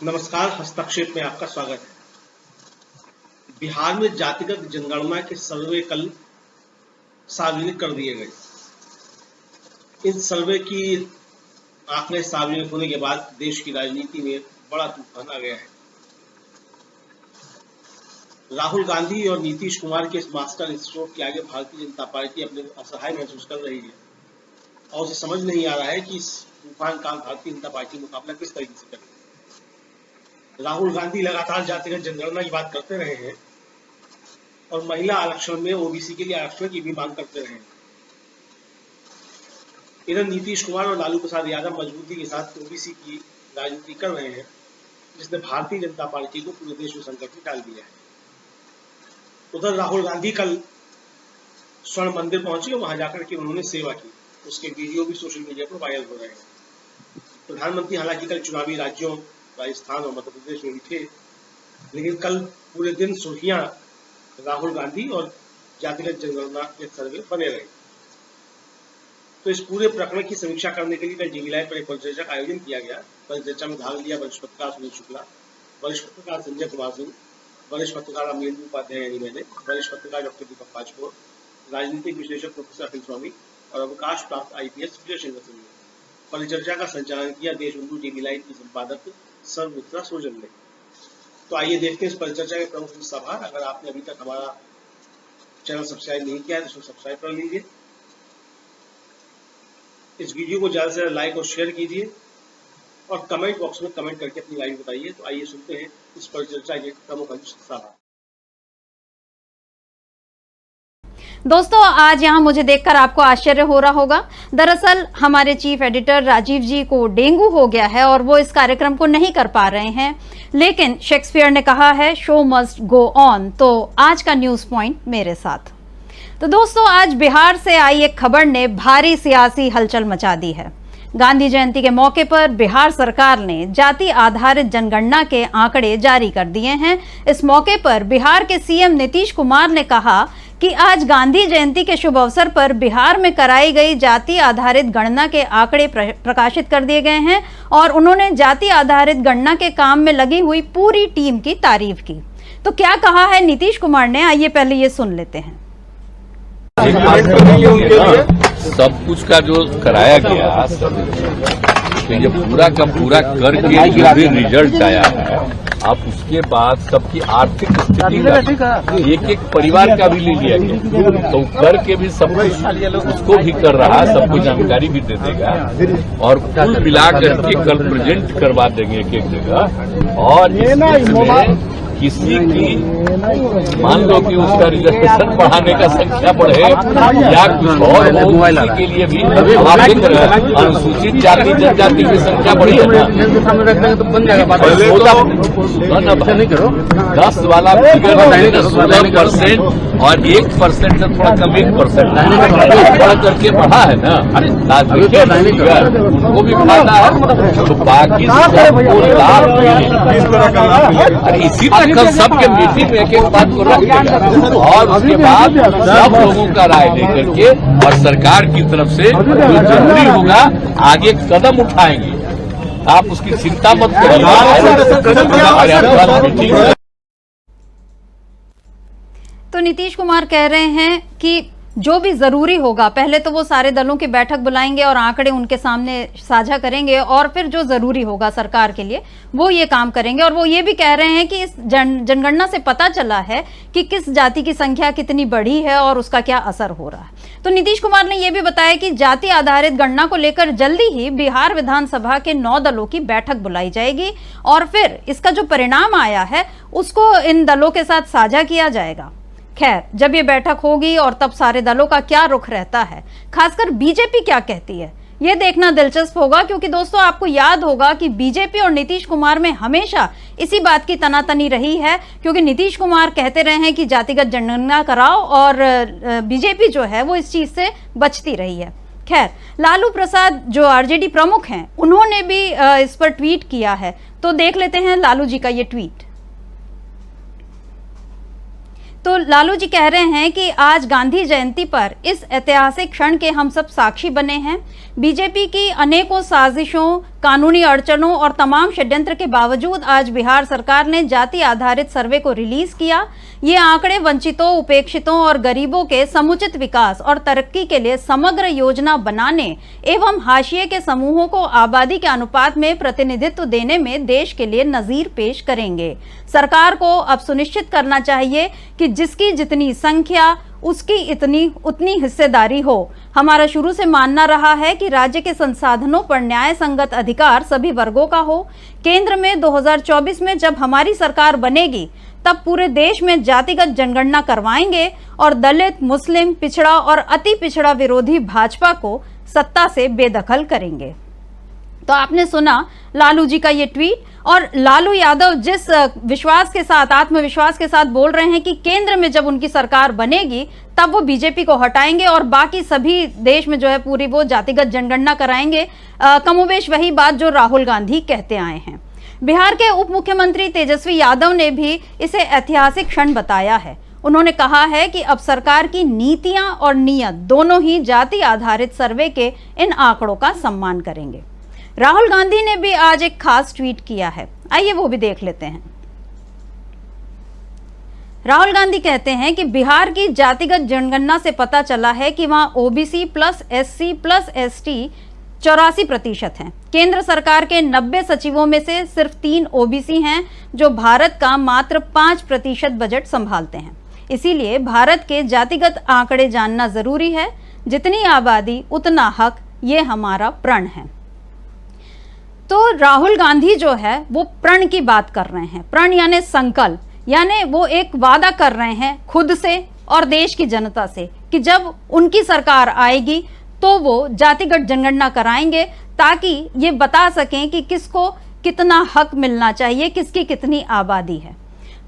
नमस्कार, हस्तक्षेप में आपका स्वागत है। बिहार में जातिगत जनगणना के सर्वे कल सार्वजनिक कर दिए गए। इन सर्वे की आंकड़े सार्वजनिक होने के बाद देश की राजनीति में बड़ा तूफान आ गया है। राहुल गांधी और नीतीश कुमार के इस मास्टर स्ट्रोक के आगे भारतीय जनता पार्टी अपने असहाय महसूस कर रही है और उसे समझ नहीं आ रहा है कि इस तूफान का भारतीय जनता पार्टी मुकाबला किस तरीके से करे। राहुल गांधी लगातार जातिगत जनगणना की बात करते रहे हैं और महिला आरक्षण में ओबीसी के लिए आरक्षण की भी मांग करते रहे हैं। इधर नीतीश कुमार और लालू प्रसाद यादव मजबूती के साथ ओबीसी की राजनीति कर रहे हैं, जिसने भारतीय जनता पार्टी को पूरे देश में संकट में डाल दिया है। उधर राहुल गांधी कल स्वर्ण मंदिर पहुंचे और वहां जाकर के उन्होंने सेवा की। उसके वीडियो भी सोशल मीडिया पर वायरल हो रहे हैं। प्रधानमंत्री हालांकि कल चुनावी राज्यों राजस्थान और मध्य प्रदेश में भी थे, लेकिन कल पूरे दिन सुर्खियां राहुल गांधी और जातिगत जनगणना के सर्वे बने रहे। तो इस पूरे प्रकरण की समीक्षा करने के लिए कल जीवी लाइव पर एक परिचर्चा का आयोजन किया गया। परिचर्चा में भाग लिया वरिष्ठ पत्रकार सुनील शुक्ला, वरिष्ठ पत्रकार संजय कुमार सिंह, वरिष्ठ पत्रकार अमरेंद्र उपाध्याय यानी मैंने, वरिष्ठ पत्रकार डॉक्टर दीपक पाचकोर, राजनीतिक विश्लेषक प्रोफेसर अखिल स्वामी और अवकाश प्राप्त आईपीएस विजय शंकर सिंह ने। परिचर्चा का संचालन किया देशबंधु टीवी लाइव की संपादक सर्वमित्रा सोजन ने। तो आइए देखते हैं इस परिचर्चा के प्रमुख हिस्साभार। अगर आपने अभी तक हमारा चैनल सब्सक्राइब नहीं किया है तो सब्सक्राइब कर लीजिए। इस वीडियो को ज्यादा से ज्यादा लाइक और शेयर कीजिए और कमेंट बॉक्स में कमेंट करके अपनी राय बताइए। तो आइए सुनते हैं इस परिचर्चा के प्रमुख हिस्साभार। दोस्तों, आज यहाँ मुझे देखकर आपको आश्चर्य हो रहा होगा। दरअसल हमारे चीफ एडिटर राजीव जी को डेंगू हो गया है और वो इस कार्यक्रम को नहीं कर पा रहे हैं, लेकिन शेक्सपियर ने कहा है शो मस्ट गो ऑन। तो आज का न्यूज पॉइंट मेरे साथ। तो दोस्तों, आज बिहार से आई एक खबर ने भारी सियासी हलचल मचा दी है। गांधी जयंती के मौके पर बिहार सरकार ने जाति आधारित जनगणना के आंकड़े जारी कर दिए हैं। इस मौके पर बिहार के सीएम नीतीश कुमार ने कहा कि आज गांधी जयंती के शुभ अवसर पर बिहार में कराई गई जाति आधारित गणना के आंकड़े प्रकाशित कर दिए गए हैं और उन्होंने जाति आधारित गणना के काम में लगी हुई पूरी टीम की तारीफ की। तो क्या कहा है नीतीश कुमार ने, आइए पहले ये सुन लेते हैं। सब कुछ का जो कराया गया, तो ये पूरा का पूरा करके जो भी रिजल्ट आया है, अब उसके बाद सबकी आर्थिक स्थिति का एक एक परिवार का भी ले लिया गया, तो करके भी सब कुछ उसको भी कर रहा है, सबको जानकारी भी दे देगा और कुल मिला करके कल प्रेजेंट करवा देंगे एक एक जगह। और इसमें किसी की मान लो कि उसका रिजर्वेशन बढ़ाने का संख्या बढ़े या कुछ और हो, किसी के लिए भी अनुसूचित जाति जनजाति की संख्या बढ़ी है ना, 10 वाला फिगर 16% और 1% से थोड़ा कम 1% बढ़ करके बढ़ा है ना। अरे उनको भी फायदा है, तो बाकी सबको लाभ मिले। इसी कल सबके मीटिंग में एक एक बात को रख देगा और उसके बाद सब लोगों का राय लेकर के और सरकार की तरफ से जो जरूरी होगा आगे कदम उठाएंगे। आप उसकी चिंता मत करिए। तो नीतीश कुमार कह रहे हैं कि जो भी जरूरी होगा, पहले तो वो सारे दलों की बैठक बुलाएंगे और आंकड़े उनके सामने साझा करेंगे और फिर जो जरूरी होगा सरकार के लिए वो ये काम करेंगे। और वो ये भी कह रहे हैं कि इस जनगणना से पता चला है कि किस जाति की संख्या कितनी बढ़ी है और उसका क्या असर हो रहा है। तो नीतीश कुमार ने यह भी बताया कि जाति आधारित गणना को लेकर जल्दी ही बिहार विधानसभा के 9 दलों की बैठक बुलाई जाएगी और फिर इसका जो परिणाम आया है उसको इन दलों के साथ साझा किया जाएगा। खैर, जब ये बैठक होगी और तब सारे दलों का क्या रुख रहता है, खासकर बीजेपी क्या कहती है, ये देखना दिलचस्प होगा। क्योंकि दोस्तों, आपको याद होगा कि बीजेपी और नीतीश कुमार में हमेशा इसी बात की तनातनी रही है, क्योंकि नीतीश कुमार कहते रहे हैं कि जातिगत जनगणना कराओ और बीजेपी जो है वो इस चीज से बचती रही है। खैर, लालू प्रसाद जो आरजेडी प्रमुख हैं, उन्होंने भी इस पर ट्वीट किया है। तो देख लेते हैं लालू जी का ये ट्वीट। तो लालू जी कह रहे हैं कि आज गांधी जयंती पर इस ऐतिहासिक क्षण के हम सब साक्षी बने हैं। बीजेपी की अनेकों साजिशों कानूनी अड़चनों और तमाम षड्यंत्र के बावजूद आज बिहार सरकार ने जाति आधारित सर्वे को रिलीज किया। ये आंकड़े वंचितों, उपेक्षितों और गरीबों के समुचित विकास और तरक्की के लिए समग्र योजना बनाने एवं हाशिए के समूहों को आबादी के अनुपात में प्रतिनिधित्व देने में देश के लिए नजीर पेश करेंगे। सरकार को अब सुनिश्चित करना चाहिए कि जिसकी जितनी संख्या उसकी उतनी हिस्सेदारी हो। हमारा शुरू से मानना रहा है कि राज्य के संसाधनों पर न्याय संगत अधिकार सभी वर्गों का हो। केंद्र में 2024 में जब हमारी सरकार बनेगी तब पूरे देश में जातिगत जनगणना करवाएंगे और दलित, मुस्लिम, पिछड़ा और अति पिछड़ा विरोधी भाजपा को सत्ता से बेदखल करेंगे। तो आपने सुना लालू जी का ये ट्वीट, और लालू यादव जिस विश्वास के साथ, आत्मविश्वास के साथ बोल रहे हैं कि केंद्र में जब उनकी सरकार बनेगी तब वो बीजेपी को हटाएंगे और बाकी सभी देश में जो है पूरी वो जातिगत जनगणना कराएंगे। कमोबेश वही बात जो राहुल गांधी कहते आए हैं। बिहार के उप मुख्यमंत्री तेजस्वी यादव ने भी इसे ऐतिहासिक क्षण बताया है। उन्होंने कहा है कि अब सरकार की नीतियां और नीयत दोनों ही जाति आधारित सर्वे के इन आंकड़ों का सम्मान करेंगे। राहुल गांधी ने भी आज एक खास ट्वीट किया है, आइए वो भी देख लेते हैं। राहुल गांधी कहते हैं कि बिहार की जातिगत जनगणना से पता चला है कि वहां OBC plus SC plus ST 84% हैं। केंद्र सरकार के 90 सचिवों में से सिर्फ 3 ओबीसी हैं, जो भारत का मात्र 5% बजट संभालते हैं। इसीलिए भारत के जातिगत आंकड़े जानना जरूरी है। जितनी आबादी उतना हक, ये हमारा प्रण है। तो राहुल गांधी जो है वो प्रण की बात कर रहे हैं। प्रण यानी संकल्प, यानी वो एक वादा कर रहे हैं खुद से और देश की जनता से कि जब उनकी सरकार आएगी तो वो जातिगत जनगणना कराएंगे ताकि ये बता सकें कि किसको कितना हक मिलना चाहिए, किसकी कितनी आबादी है।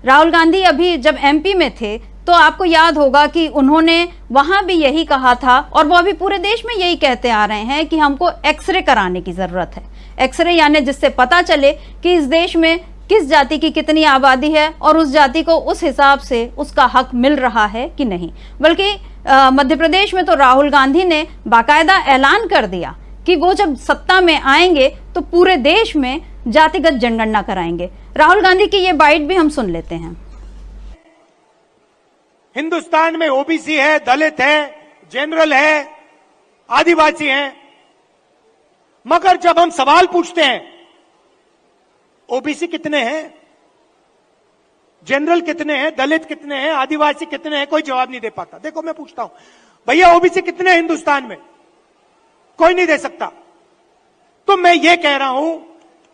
राहुल गांधी अभी जब एमपी में थे तो आपको याद होगा कि उन्होंने वहां भी यही कहा था, और वो अभी पूरे देश में यही कहते आ रहे हैं कि हमको एक्सरे कराने की जरूरत है। एक्सरे यानी जिससे पता चले कि इस देश में किस जाति की कितनी आबादी है और उस जाति को उस हिसाब से उसका हक मिल रहा है कि नहीं। बल्कि मध्य प्रदेश में तो राहुल गांधी ने बाकायदा ऐलान कर दिया कि वो जब सत्ता में आएंगे तो पूरे देश में जातिगत जनगणना कराएंगे। राहुल गांधी की ये बाइट भी हम सुन लेते हैं। हिंदुस्तान में ओबीसी है, दलित है, जनरल है, आदिवासी है, मगर जब हम सवाल पूछते हैं ओबीसी कितने हैं, जनरल कितने हैं, दलित कितने हैं, आदिवासी कितने हैं, कोई जवाब नहीं दे पाता। देखो मैं पूछता हूं, भैया ओबीसी कितने हैं हिंदुस्तान में? कोई नहीं दे सकता। तो मैं ये कह रहा हूं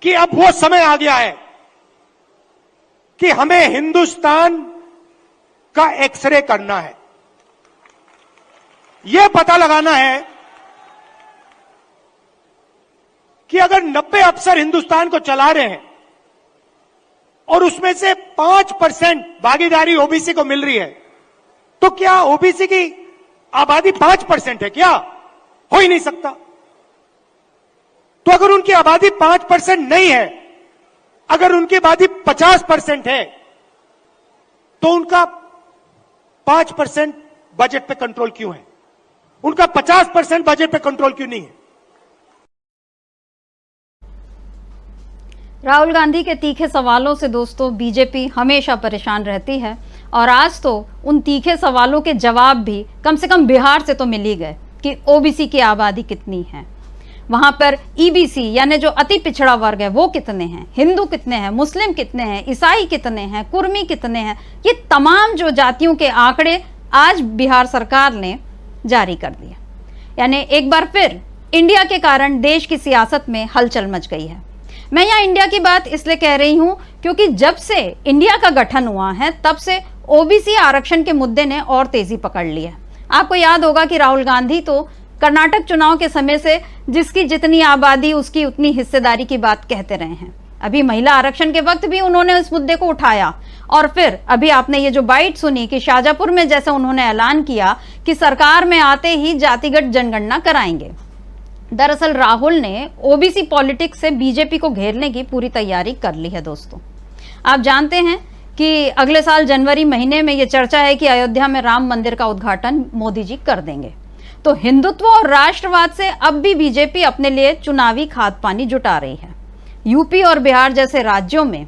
कि अब वो समय आ गया है कि हमें हिंदुस्तान का एक्सरे करना है। यह पता लगाना है कि अगर 90 अफसर हिंदुस्तान को चला रहे हैं और उसमें से 5% भागीदारी ओबीसी को मिल रही है, तो क्या ओबीसी की आबादी 5% है? क्या हो ही नहीं सकता। तो अगर उनकी आबादी 5% नहीं है, अगर उनकी आबादी 50% है, तो उनका 5% बजट पे कंट्रोल क्यों है? उनका 50% बजट पे कंट्रोल क्यों नहीं है? राहुल गांधी के तीखे सवालों से दोस्तों बीजेपी हमेशा परेशान रहती है, और आज तो उन तीखे सवालों के जवाब भी कम से कम बिहार से तो मिल ही गए कि ओबीसी की आबादी कितनी है, वहां पर ईबीसी यानी जो अति पिछड़ा वर्ग है वो कितने हैं, हिंदू कितने हैं, मुस्लिम कितने हैं, ईसाई कितने हैं, कुर्मी कितने हैं। ये तमाम जो जातियों के आंकड़े आज बिहार सरकार ने जारी कर दिए। यानी एक बार फिर इंडिया के कारण देश की सियासत में हलचल मच गई है। मैं यहाँ इंडिया की बात इसलिए कह रही हूं क्योंकि जब से इंडिया का गठन हुआ है तब से ओबीसी आरक्षण के मुद्दे ने और तेजी पकड़ ली है। आपको याद होगा कि राहुल गांधी तो कर्नाटक चुनाव के समय से जिसकी जितनी आबादी उसकी उतनी हिस्सेदारी की बात कहते रहे हैं। अभी महिला आरक्षण के वक्त भी उन्होंने इस मुद्दे को उठाया, और फिर अभी आपने ये जो बाइट सुनी कि शाहजहांपुर में जैसे उन्होंने ऐलान किया कि सरकार में आते ही जातिगत जनगणना कराएंगे। दरअसल राहुल ने ओबीसी पॉलिटिक्स से बीजेपी को घेरने की पूरी तैयारी कर ली है। दोस्तों आप जानते हैं कि अगले साल जनवरी महीने में ये चर्चा है कि अयोध्या में राम मंदिर का उद्घाटन मोदी जी कर देंगे। तो हिंदुत्व और राष्ट्रवाद से अब भी बीजेपी अपने लिए चुनावी खाद पानी जुटा रही है। यूपी और बिहार जैसे राज्यों में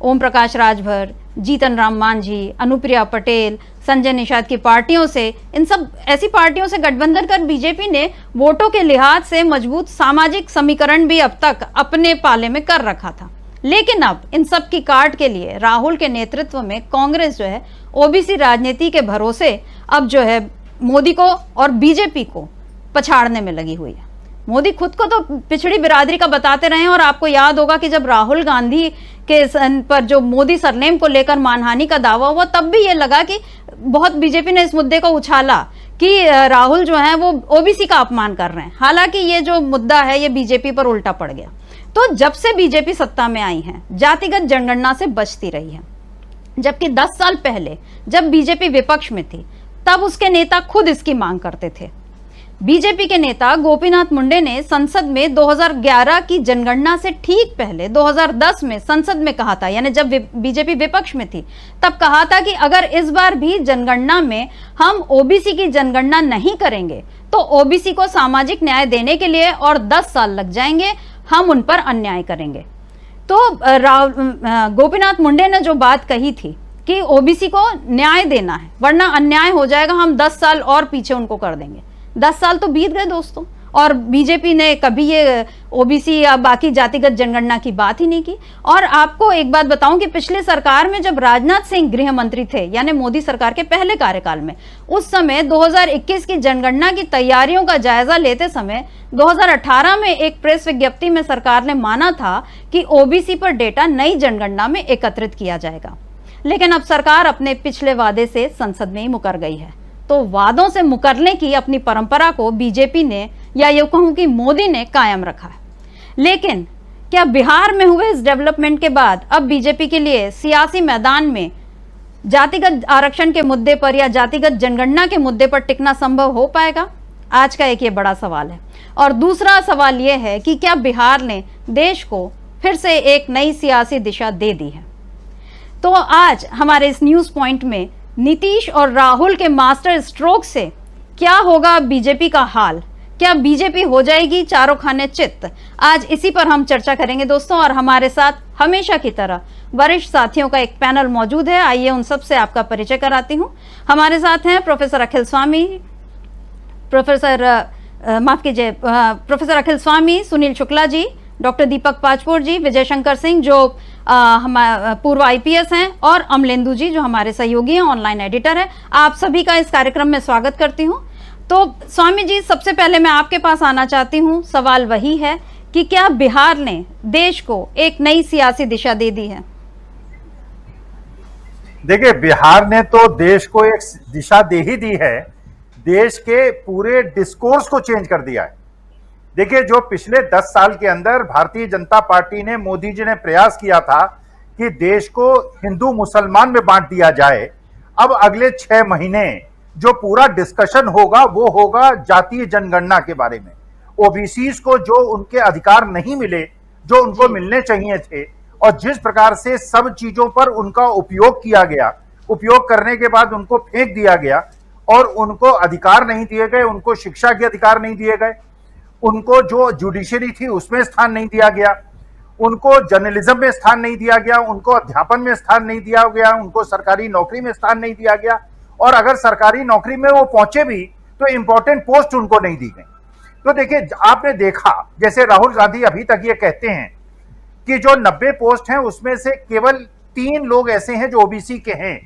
ओम प्रकाश राजभर, जीतन राम मांझी, अनुप्रिया पटेल, संजय निषाद की पार्टियों से, इन सब ऐसी पार्टियों से गठबंधन कर बीजेपी ने वोटों के लिहाज से मजबूत सामाजिक समीकरण भी अब तक अपने पाले में कर रखा था। लेकिन अब इन सब की काट के लिए राहुल के नेतृत्व में कांग्रेस जो है ओबीसी राजनीति के भरोसे अब जो है मोदी को और बीजेपी को पछाड़ने में लगी हुई है। मोदी खुद को तो पिछड़ी बिरादरी का बताते रहे हैं, और आपको याद होगा कि जब राहुल गांधी के पर जो मोदी सरनेम को लेकर मानहानि का दावा हुआ, तब भी ये लगा कि बहुत बीजेपी ने इस मुद्दे को उछाला कि राहुल जो है वो ओबीसी का अपमान कर रहे हैं। हालांकि ये जो मुद्दा है ये बीजेपी पर उल्टा पड़ गया। तो जब से बीजेपी सत्ता में आई है, जातिगत जनगणना से बचती रही है, जबकि 10 साल पहले जब बीजेपी विपक्ष में थी तब उसके नेता खुद इसकी मांग करते थे। बीजेपी के नेता गोपीनाथ मुंडे ने संसद में 2011 की जनगणना से ठीक पहले 2010 में संसद में कहा था, यानी जब बीजेपी विपक्ष में थी तब कहा था कि अगर इस बार भी जनगणना में हम ओबीसी की जनगणना नहीं करेंगे तो ओबीसी को सामाजिक न्याय देने के लिए और 10 साल लग जाएंगे, हम उन पर अन्याय करेंगे। तो गोपीनाथ मुंडे ने जो बात कही थी कि ओबीसी को न्याय देना है वरना अन्याय हो जाएगा, हम 10 साल और पीछे उनको कर देंगे। 10 साल तो बीत गए दोस्तों, और बीजेपी ने कभी ये ओबीसी या बाकी जातिगत जनगणना की बात ही नहीं की। और आपको एक बात बताऊं कि पिछले सरकार में जब राजनाथ सिंह गृह मंत्री थे, यानी मोदी सरकार के पहले कार्यकाल में, उस समय 2021 की जनगणना की तैयारियों का जायजा लेते समय 2018 में एक प्रेस विज्ञप्ति में सरकार ने माना था कि ओबीसी पर डेटा नई जनगणना में एकत्रित किया जाएगा। लेकिन अब सरकार अपने पिछले वादे से संसद में ही मुकर गई है। तो वादों से मुकरने की अपनी परंपरा को बीजेपी ने, या ये कहूं कि मोदी ने, कायम रखा है। लेकिन क्या बिहार में हुए इस डेवलपमेंट के बाद अब बीजेपी के लिए सियासी मैदान में जातिगत आरक्षण के मुद्दे पर या जातिगत जनगणना के मुद्दे पर टिकना संभव हो पाएगा? आज का एक ये बड़ा सवाल है। और दूसरा सवाल यह है कि क्या बिहार ने देश को फिर से एक नई सियासी दिशा दे दी है? तो आज हमारे इस न्यूज पॉइंट में नीतीश और राहुल के मास्टर स्ट्रोक से क्या होगा बीजेपी का हाल, क्या बीजेपी हो जाएगी चारों खाने चित्त? आज इसी पर हम चर्चा करेंगे दोस्तों, और हमारे साथ हमेशा की तरह वरिष्ठ साथियों का एक पैनल मौजूद है। आइए उन सब से आपका परिचय कराती हूं। हमारे साथ हैं प्रोफेसर अखिल स्वामी, प्रोफेसर अखिल स्वामी, सुनील शुक्ला जी, डॉक्टर दीपक पाचपुर जी, विजय शंकर सिंह जो हमारे पूर्व आईपीएस हैं, और अमलेंदु जी जो हमारे सहयोगी हैं, ऑनलाइन एडिटर है। आप सभी का इस कार्यक्रम में स्वागत करती हूं। तो स्वामी जी, सबसे पहले मैं आपके पास आना चाहती हूं। सवाल वही है कि क्या बिहार ने देश को एक नई सियासी दिशा दे दी है? देखिए, बिहार ने तो देश को एक दिशा दे ही दी है, देश के पूरे डिस्कोर्स को चेंज कर दिया है। देखिए, जो पिछले 10 साल के अंदर भारतीय जनता पार्टी ने, मोदी जी ने प्रयास किया था कि देश को हिंदू मुसलमान में बांट दिया जाए, अब अगले 6 महीने जो पूरा डिस्कशन होगा वो होगा जातीय जनगणना के बारे में। ओबीसीज को जो उनके अधिकार नहीं मिले, जो उनको मिलने चाहिए थे, और जिस प्रकार से सब चीजों पर उनका उपयोग किया गया, उपयोग करने के बाद उनको फेंक दिया गया और उनको अधिकार नहीं दिए गए, उनको शिक्षा के अधिकार नहीं दिए गए, उनको जो जुडिशरी थी उसमें स्थान नहीं दिया गया, उनको जर्नलिज्म में स्थान नहीं दिया गया, उनको अध्यापन में स्थान नहीं दिया गया, उनको सरकारी नौकरी में स्थान नहीं दिया गया, और अगर सरकारी नौकरी में वो पहुंचे भी तो इंपॉर्टेंट पोस्ट उनको नहीं दी गई। तो देखिए, आपने देखा जैसे राहुल गांधी अभी तक ये कहते हैं कि जो 90 पोस्ट हैं उसमें से केवल 3 लोग ऐसे हैं जो ओबीसी के हैं।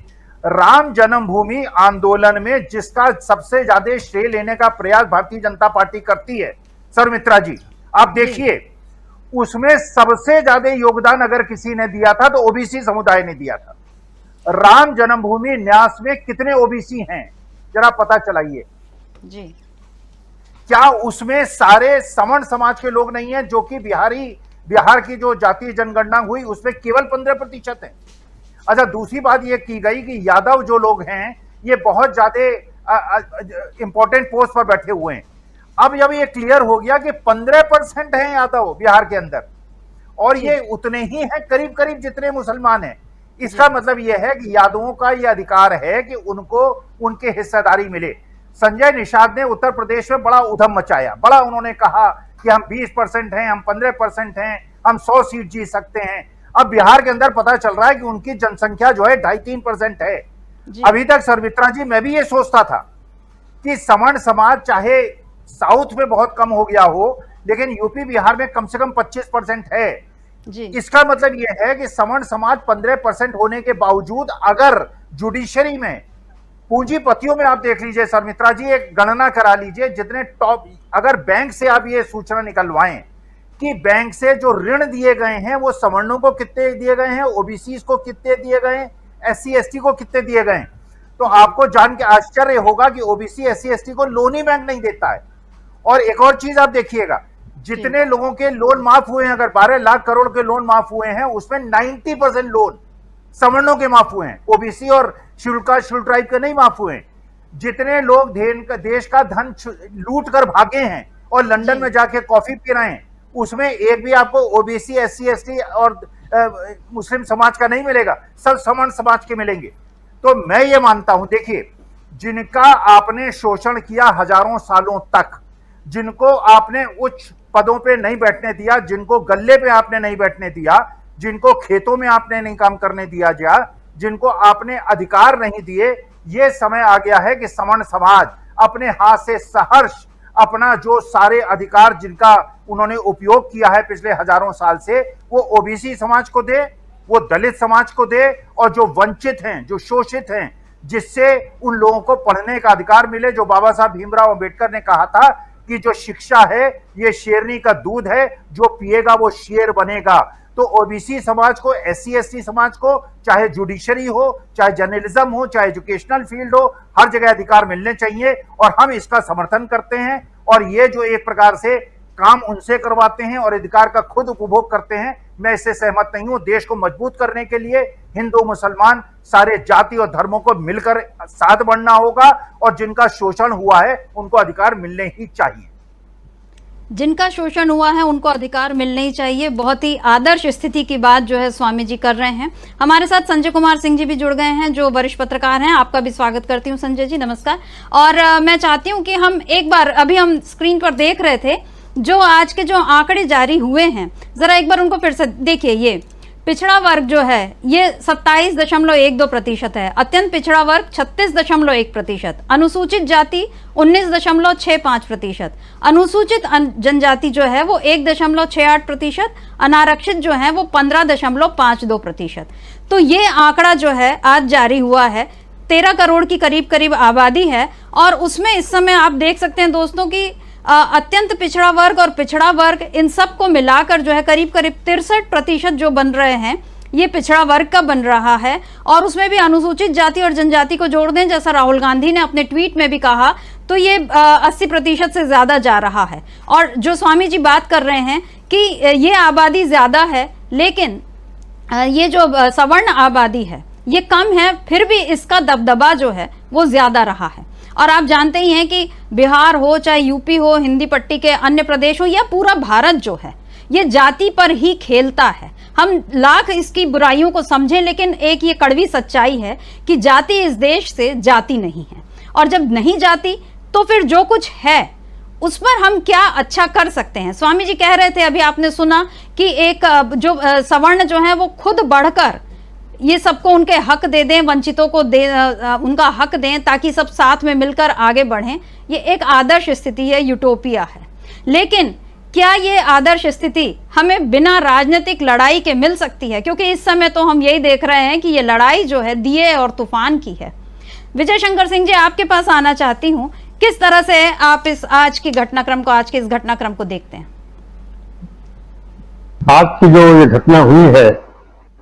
राम जन्मभूमि आंदोलन में जिसका सबसे ज्यादा श्रेय लेने का प्रयास भारतीय जनता पार्टी करती है, सर्वमित्रा जी, आप देखिए, उसमें सबसे ज्यादा योगदान अगर किसी ने दिया था तो ओबीसी समुदाय ने दिया था। राम जन्मभूमि न्यास में कितने ओबीसी हैं जरा पता चलाइए जी। क्या उसमें सारे सवर्ण समाज के लोग नहीं हैं? जो कि बिहार की जो जातीय जनगणना हुई उसमें केवल 15% है। अच्छा, दूसरी बात यह की गई कि यादव जो लोग हैं ये बहुत ज्यादा इंपॉर्टेंट पोस्ट पर बैठे हुए हैं। अब जब ये क्लियर हो गया कि 15% हैं यादव बिहार के अंदर, और ये उतने ही हैं करीब करीब जितने मुसलमान हैं, इसका मतलब यह है कि यादवों का यह अधिकार है कि उनको उनके हिस्सेदारी मिले। संजय निषाद ने उत्तर प्रदेश में बड़ा उधम मचाया, बड़ा उन्होंने कहा कि हम 20% हैं, हम 15% हैं, हम 100 सीट जीत सकते हैं। अब बिहार के अंदर पता चल रहा है कि उनकी जनसंख्या जो है 2.5-3% है। अभी तक सर्वित्रा जी मैं भी ये सोचता था कि सवर्ण समाज चाहे साउथ में बहुत कम हो गया हो, लेकिन यूपी बिहार में कम से कम 25% है जी। इसका मतलब यह है कि सवर्ण समाज 15% होने के बावजूद अगर जुडिशरी में, पूंजीपतियों में आप देख लीजिए सर्वित्रा जी, एक गणना करा लीजिए जितने टॉप, अगर बैंक से आप ये सूचना निकलवाएं कि बैंक से जो ऋण दिए गए हैं वो सवर्णों को कितने दिए गए हैं, ओबीसी को कितने दिए गए हैं, SC ST को कितने दिए गए हैं, तो आपको जान के आश्चर्य होगा कि ओबीसी SC ST को लोन ही बैंक नहीं देता है। और एक और चीज आप देखिएगा, जितने लोगों के लोन माफ हुए हैं, अगर 12 लाख करोड़ के लोन माफ हुए हैं उसमें 90% लोन सवर्णों के माफ हुए हैं, ओबीसी और शेड्यूल ट्राइब के नहीं माफ हुए हैं। जितने लोग देश का धन लूट कर भागे हैं और लंदन में जाके कॉफी पी रहे हैं, उसमें एक भी आपको ओबीसी SC ST और मुस्लिम समाज का नहीं मिलेगा, सब सवर्ण समाज के मिलेंगे। तो मैं ये मानता हूं, देखिए जिनका आपने शोषण किया हजारों सालों तक, जिनको आपने उच्च पदों पे नहीं बैठने दिया, जिनको गल्ले पे आपने नहीं बैठने दिया, जिनको खेतों में आपने नहीं काम करने दिया जा, जिनको आपने अधिकार नहीं दिए, ये समय आ गया है कि सवर्ण समाज अपने हाथ से सहर्ष अपना जो सारे अधिकार जिनका उन्होंने उपयोग किया है पिछले हजारों साल से, वो ओबीसी समाज को दे, वो दलित समाज को दे, और जो वंचित हैं, जो शोषित हैं, जिससे उन लोगों को पढ़ने का अधिकार मिले। जो बाबा साहब भीमराव अंबेडकर ने कहा था कि जो शिक्षा है ये शेरनी का दूध है, जो पिएगा वो शेर बनेगा। तो ओबीसी समाज को, SC ST समाज को, चाहे जुडिशरी हो, चाहे जर्नलिज्म हो, चाहे एजुकेशनल फील्ड हो, हर जगह अधिकार मिलने चाहिए और हम इसका समर्थन करते हैं। और ये जो एक प्रकार से काम उनसे करवाते हैं और अधिकार का खुद उपभोग करते हैं, मैं इससे सहमत नहीं हूं। देश को मजबूत करने के लिए हिंदू मुसलमान सारे जाति और धर्मों को मिलकर साथ बढ़ना होगा और जिनका शोषण हुआ है उनको अधिकार मिलने ही चाहिए। जिनका शोषण हुआ है उनको अधिकार मिलने ही चाहिए। बहुत ही आदर्श स्थिति की बात जो है स्वामी जी कर रहे हैं। हमारे साथ संजय कुमार सिंह जी भी जुड़ गए हैं जो वरिष्ठ पत्रकार हैं। आपका भी स्वागत करती हूं संजय जी, नमस्कार। और मैं चाहती हूं कि हम एक बार, अभी हम स्क्रीन पर देख रहे थे जो आज के जो आंकड़े जारी हुए हैं, जरा एक बार उनको फिर से देखिए। ये पिछड़ा वर्ग जो है ये 27.12% है, अत्यंत पिछड़ा वर्ग 36.1%, अनुसूचित जाति 19.65%, अनुसूचित जनजाति जो है वो 1.68%, अनारक्षित जो है वो 15.52%। तो ये आंकड़ा जो है आज जारी हुआ है। 13 करोड़ की करीब आबादी है और उसमें इस समय आप देख सकते हैं दोस्तों की अत्यंत पिछड़ा वर्ग और पिछड़ा वर्ग इन सब को मिलाकर जो है करीब 63% जो बन रहे हैं ये पिछड़ा वर्ग का बन रहा है। और उसमें भी अनुसूचित जाति और जनजाति को जोड़ दें, जैसा राहुल गांधी ने अपने ट्वीट में भी कहा, तो ये 80% से ज्यादा जा रहा है। और जो स्वामी जी बात कर रहे हैं कि ये आबादी ज्यादा है लेकिन ये जो सवर्ण आबादी है ये कम है, फिर भी इसका दबदबा जो है वो ज्यादा रहा है। और आप जानते ही हैं कि बिहार हो चाहे यूपी हो, हिंदी पट्टी के अन्य प्रदेश हो या पूरा भारत जो है ये जाति पर ही खेलता है। हम लाख इसकी बुराइयों को समझें लेकिन एक ये कड़वी सच्चाई है कि जाति इस देश से जाती नहीं है। और जब नहीं जाती तो फिर जो कुछ है उस पर हम क्या अच्छा कर सकते हैं। स्वामी जी कह रहे थे, अभी आपने सुना कि एक जो सवर्ण जो है वो खुद बढ़कर ये सबको उनके हक दे दें, वंचितों को दे उनका हक दें ताकि सब साथ में मिलकर आगे बढ़ें। ये एक आदर्श स्थिति है, यूटोपिया है। लेकिन क्या ये आदर्श स्थिति हमें बिना राजनीतिक लड़ाई के मिल सकती है? क्योंकि इस समय तो हम यही देख रहे हैं कि ये लड़ाई जो है दिए और तूफान की है। विजय शंकर सिंह जी, आपके पास आना चाहती हूं, किस तरह से आप इस आज के इस घटनाक्रम को देखते हैं? आज की जो ये घटना हुई है,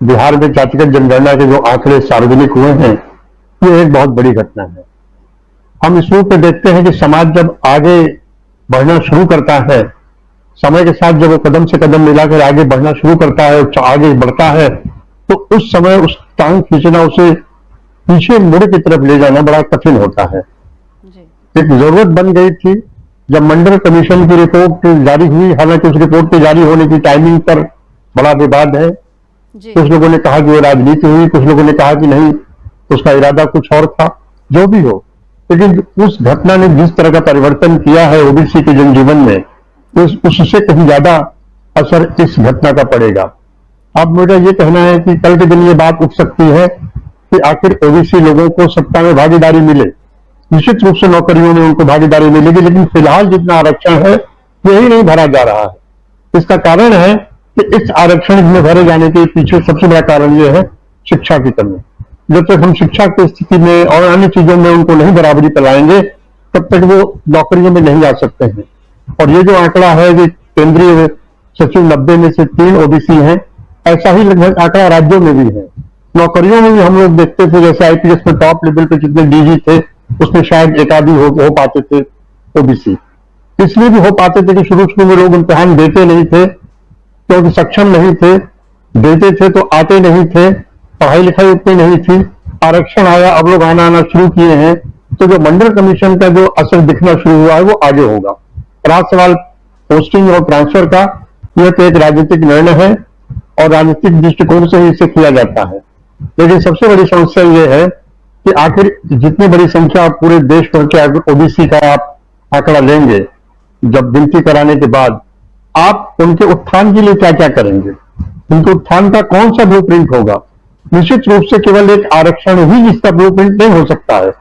बिहार में जातिगत जनगणना के जो आंकड़े सार्वजनिक हुए हैं, ये एक बहुत बड़ी घटना है। हम इस रूप में देखते हैं कि समाज जब आगे बढ़ना शुरू करता है, समय के साथ जब वो कदम से कदम मिलाकर आगे बढ़ना शुरू करता है, आगे बढ़ता है, तो उस समय उस टांग खींचना, उसे पीछे मुड़ की तरफ ले जाना बड़ा कठिन होता है। एक जरूरत बन गई थी जब मंडल कमीशन की रिपोर्ट जारी हुई। हालांकि उस रिपोर्ट के जारी होने की टाइमिंग पर बड़ा विवाद है। कुछ लोगों ने कहा कि वो राजनीति हुई, कुछ लोगों ने कहा कि नहीं, उसका इरादा कुछ और था। जो भी हो, लेकिन उस घटना ने जिस तरह का परिवर्तन किया है ओबीसी के जनजीवन में, उससे कहीं ज्यादा असर इस घटना का पड़ेगा। अब मेरा ये कहना है कि कल के दिन ये बात उठ सकती है कि आखिर ओबीसी लोगों को सत्ता में भागीदारी मिले। निश्चित रूप से नौकरियों में उनको भागीदारी मिलेगी, लेकिन फिलहाल जितना आरक्षण है यही नहीं भरा जा रहा है। इसका कारण है कि इस आरक्षण में भरे जाने के पीछे सबसे बड़ा कारण यह है शिक्षा की कमी। जब तक हम शिक्षा की स्थिति में और अन्य चीजों में उनको नहीं बराबरी कराएंगे, तब तक वो नौकरियों में नहीं आ सकते हैं। और ये जो आंकड़ा है कि केंद्रीय सचिव 90 में से 3 ओबीसी हैं, ऐसा ही लगभग आंकड़ा राज्यों में भी है। नौकरियों में भी हम लोग देखते थे, जैसे आईपीएस में टॉप लेवल पे जितने डीजी थे उसमें शायद एक आधी हो पाते थे ओबीसी। इसलिए भी हो पाते थे कि शुरू में लोग इम्तिहान देते नहीं थे क्योंकि सक्षम नहीं थे, देते थे तो आते नहीं थे, पढ़ाई लिखाई उतनी नहीं थी। आरक्षण आया, अब लोग आना शुरू किए हैं, तो जो मंडल कमीशन का जो असर दिखना शुरू हुआ है वो आगे होगा। रहा सवाल पोस्टिंग और ट्रांसफर का, यह तो एक राजनीतिक निर्णय है और राजनीतिक दृष्टिकोण से ही इसे किया जाता है। लेकिन सबसे बड़ी समस्या यह है कि आखिर जितनी बड़ी संख्या पूरे देश भर के ओबीसी का आप आंकड़ा लेंगे, जब गिनती कराने के बाद आप उनके उत्थान के लिए क्या क्या करेंगे, उनके उत्थान का कौन सा ब्लूप्रिंट होगा। निश्चित रूप से केवल एक आरक्षण ही इसका ब्लूप्रिंट नहीं हो सकता है।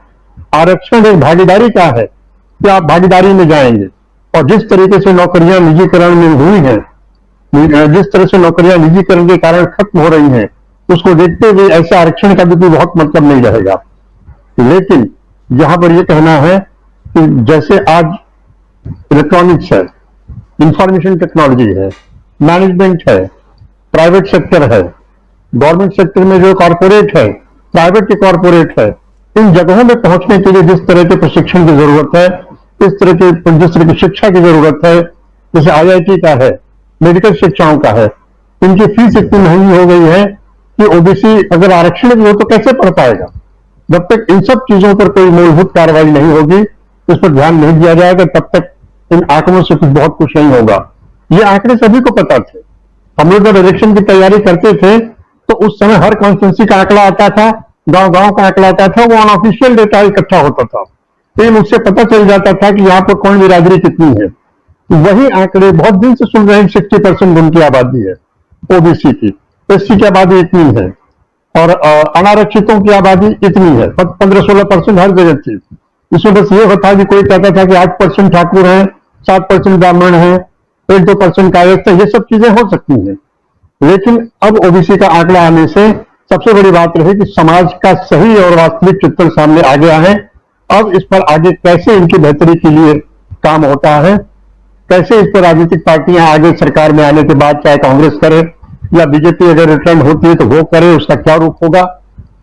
आरक्षण एक भागीदारी का है कि आप भागीदारी में जाएंगे, और जिस तरीके से नौकरियां निजीकरण में हुई हैं, जिस तरह से नौकरियां निजीकरण के कारण खत्म हो रही हैं, उसको देखते हुए ऐसे आरक्षण का भी कोई बहुत मतलब नहीं रहेगा। लेकिन यहां पर यह कहना है कि जैसे आज इलेक्ट्रॉनिक्स है, इंफॉर्मेशन टेक्नोलॉजी है, मैनेजमेंट है, प्राइवेट सेक्टर है, गवर्नमेंट सेक्टर में जो कॉर्पोरेट है, प्राइवेट के कॉर्पोरेट है, इन जगहों में पहुंचने के लिए जिस तरह के प्रशिक्षण की जरूरत है, जिस तरह की शिक्षा की जरूरत है, जैसे आईआईटी का है, मेडिकल शिक्षाओं का है, इनकी फीस इतनी महंगी हो गई है कि ओबीसी अगर आरक्षण भी हो तो कैसे पढ़ पाएगा। जब तक इन सब चीजों पर कोई मूलभूत कार्रवाई नहीं होगी, इस पर ध्यान नहीं दिया जाएगा, तब तक इन आंकड़ों से बहुत कुछ नहीं होगा। ये आंकड़े सभी को पता थे। हम लोग जब इलेक्शन की तैयारी करते थे तो उस समय हर कॉन्स्टिट्यूंसी का आंकड़ा आता था, गांव का आंकड़ा आता था, वो अनऑफिशियल डेटा इकट्ठा होता था, लेकिन उससे पता चल जाता था कि यहाँ पर कौन बिरादरी कितनी है। वही आंकड़े बहुत दिन से सुन रहे हैं, 60% उनकी आबादी है ओबीसी की, एससी की आबादी इतनी है, और अनारक्षितों की आबादी इतनी है, 15-16% हर जगह थी। इसमें बस ये होता कि कोई कहता था कि 8% ठाकुर हैं, 7% ब्राह्मण हैं, 1-2% कायस्थ है, ये सब चीजें हो सकती हैं। लेकिन अब ओबीसी का आंकड़ा आने से सबसे बड़ी बात रही कि समाज का सही और वास्तविक चित्र सामने आ गया है। अब इस पर आगे कैसे इनकी बेहतरी के लिए काम होता है, कैसे इस पर राजनीतिक पार्टियां आगे सरकार में आने के बाद, चाहे कांग्रेस करे या बीजेपी अगर रिटर्न होती है तो वो करे, उसका क्या रूप होगा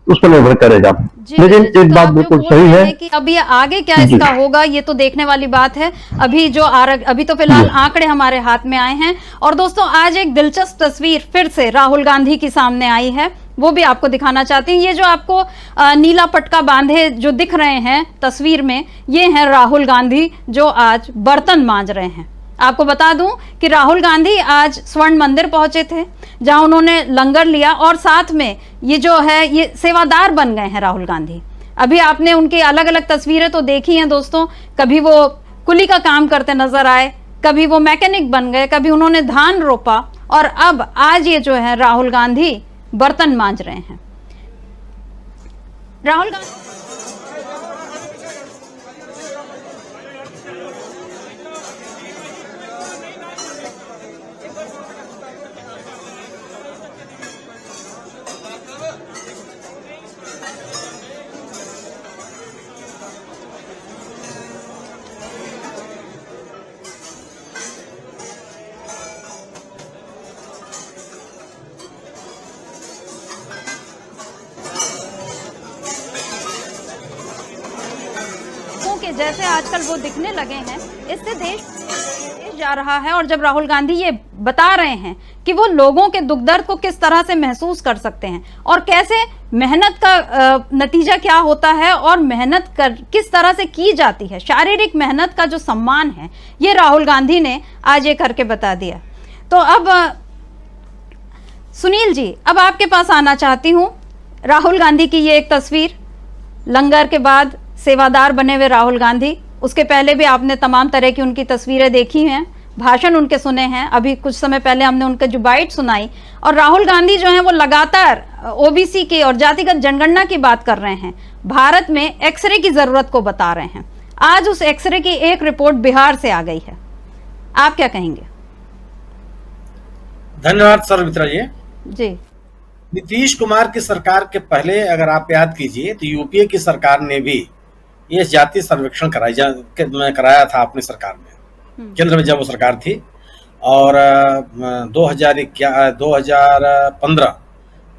उस पर निर्भर करेगा। लेकिन एक बात बिल्कुल सही है कि अब ये आगे क्या इसका होगा, ये तो देखने वाली बात है। अभी तो फिलहाल आंकड़े हमारे हाथ में आए हैं। और दोस्तों, आज एक दिलचस्प तस्वीर फिर से राहुल गांधी की सामने आई है, वो भी आपको दिखाना चाहती हूँ। ये जो आपको नीला पटका बांधे जो दिख रहे हैं तस्वीर में, ये हैं राहुल गांधी जो आज बर्तन मांज रहे हैं। आपको बता दूं कि राहुल गांधी आज स्वर्ण मंदिर पहुंचे थे, जहां उन्होंने लंगर लिया, और साथ में ये जो है ये सेवादार बन गए हैं राहुल गांधी। अभी आपने उनकी अलग अलग तस्वीरें तो देखी हैं दोस्तों, कभी वो कुली का काम करते नजर आए, कभी वो मैकेनिक बन गए, कभी उन्होंने धान रोपा, और अब आज ये जो है राहुल गांधी बर्तन मांज रहे हैं। राहुल गांधी जैसे आजकल वो दिखने लगे हैं, इससे देश जा रहा है। और जब राहुल गांधी ये बता रहे हैं कि वो लोगों के दुख दर्द को किस तरह से महसूस कर सकते हैं और कैसे मेहनत का नतीजा क्या होता है और मेहनत किस तरह से की जाती है, शारीरिक मेहनत का जो सम्मान है, ये राहुल गांधी ने आज ये करके बता दिया। तो अब सुनील जी, अब आपके पास आना चाहती हूँ। राहुल गांधी की ये एक तस्वीर लंगर के बाद सेवादार बने हुए राहुल गांधी। उसके पहले भी आपने तमाम तरह की उनकी तस्वीरें देखी हैं, भाषण उनके सुने हैं। अभी कुछ समय पहले हमने उनके जो बाइट सुनाई, और राहुल गांधी जो है वो लगातार ओबीसी की और जातिगत जनगणना की बात कर रहे हैं। भारत में एक्सरे की जरूरत को बता रहे हैं। आज उस एक्सरे की एक रिपोर्ट बिहार से आ गई है, आप क्या कहेंगे? धन्यवाद सर मित्रा जी। नीतीश कुमार की सरकार के पहले अगर आप याद कीजिए तो यूपीए की सरकार ने भी ये जातीय सर्वेक्षण कराया था अपनी सरकार में, केंद्र में जब वो सरकार थी। और 2015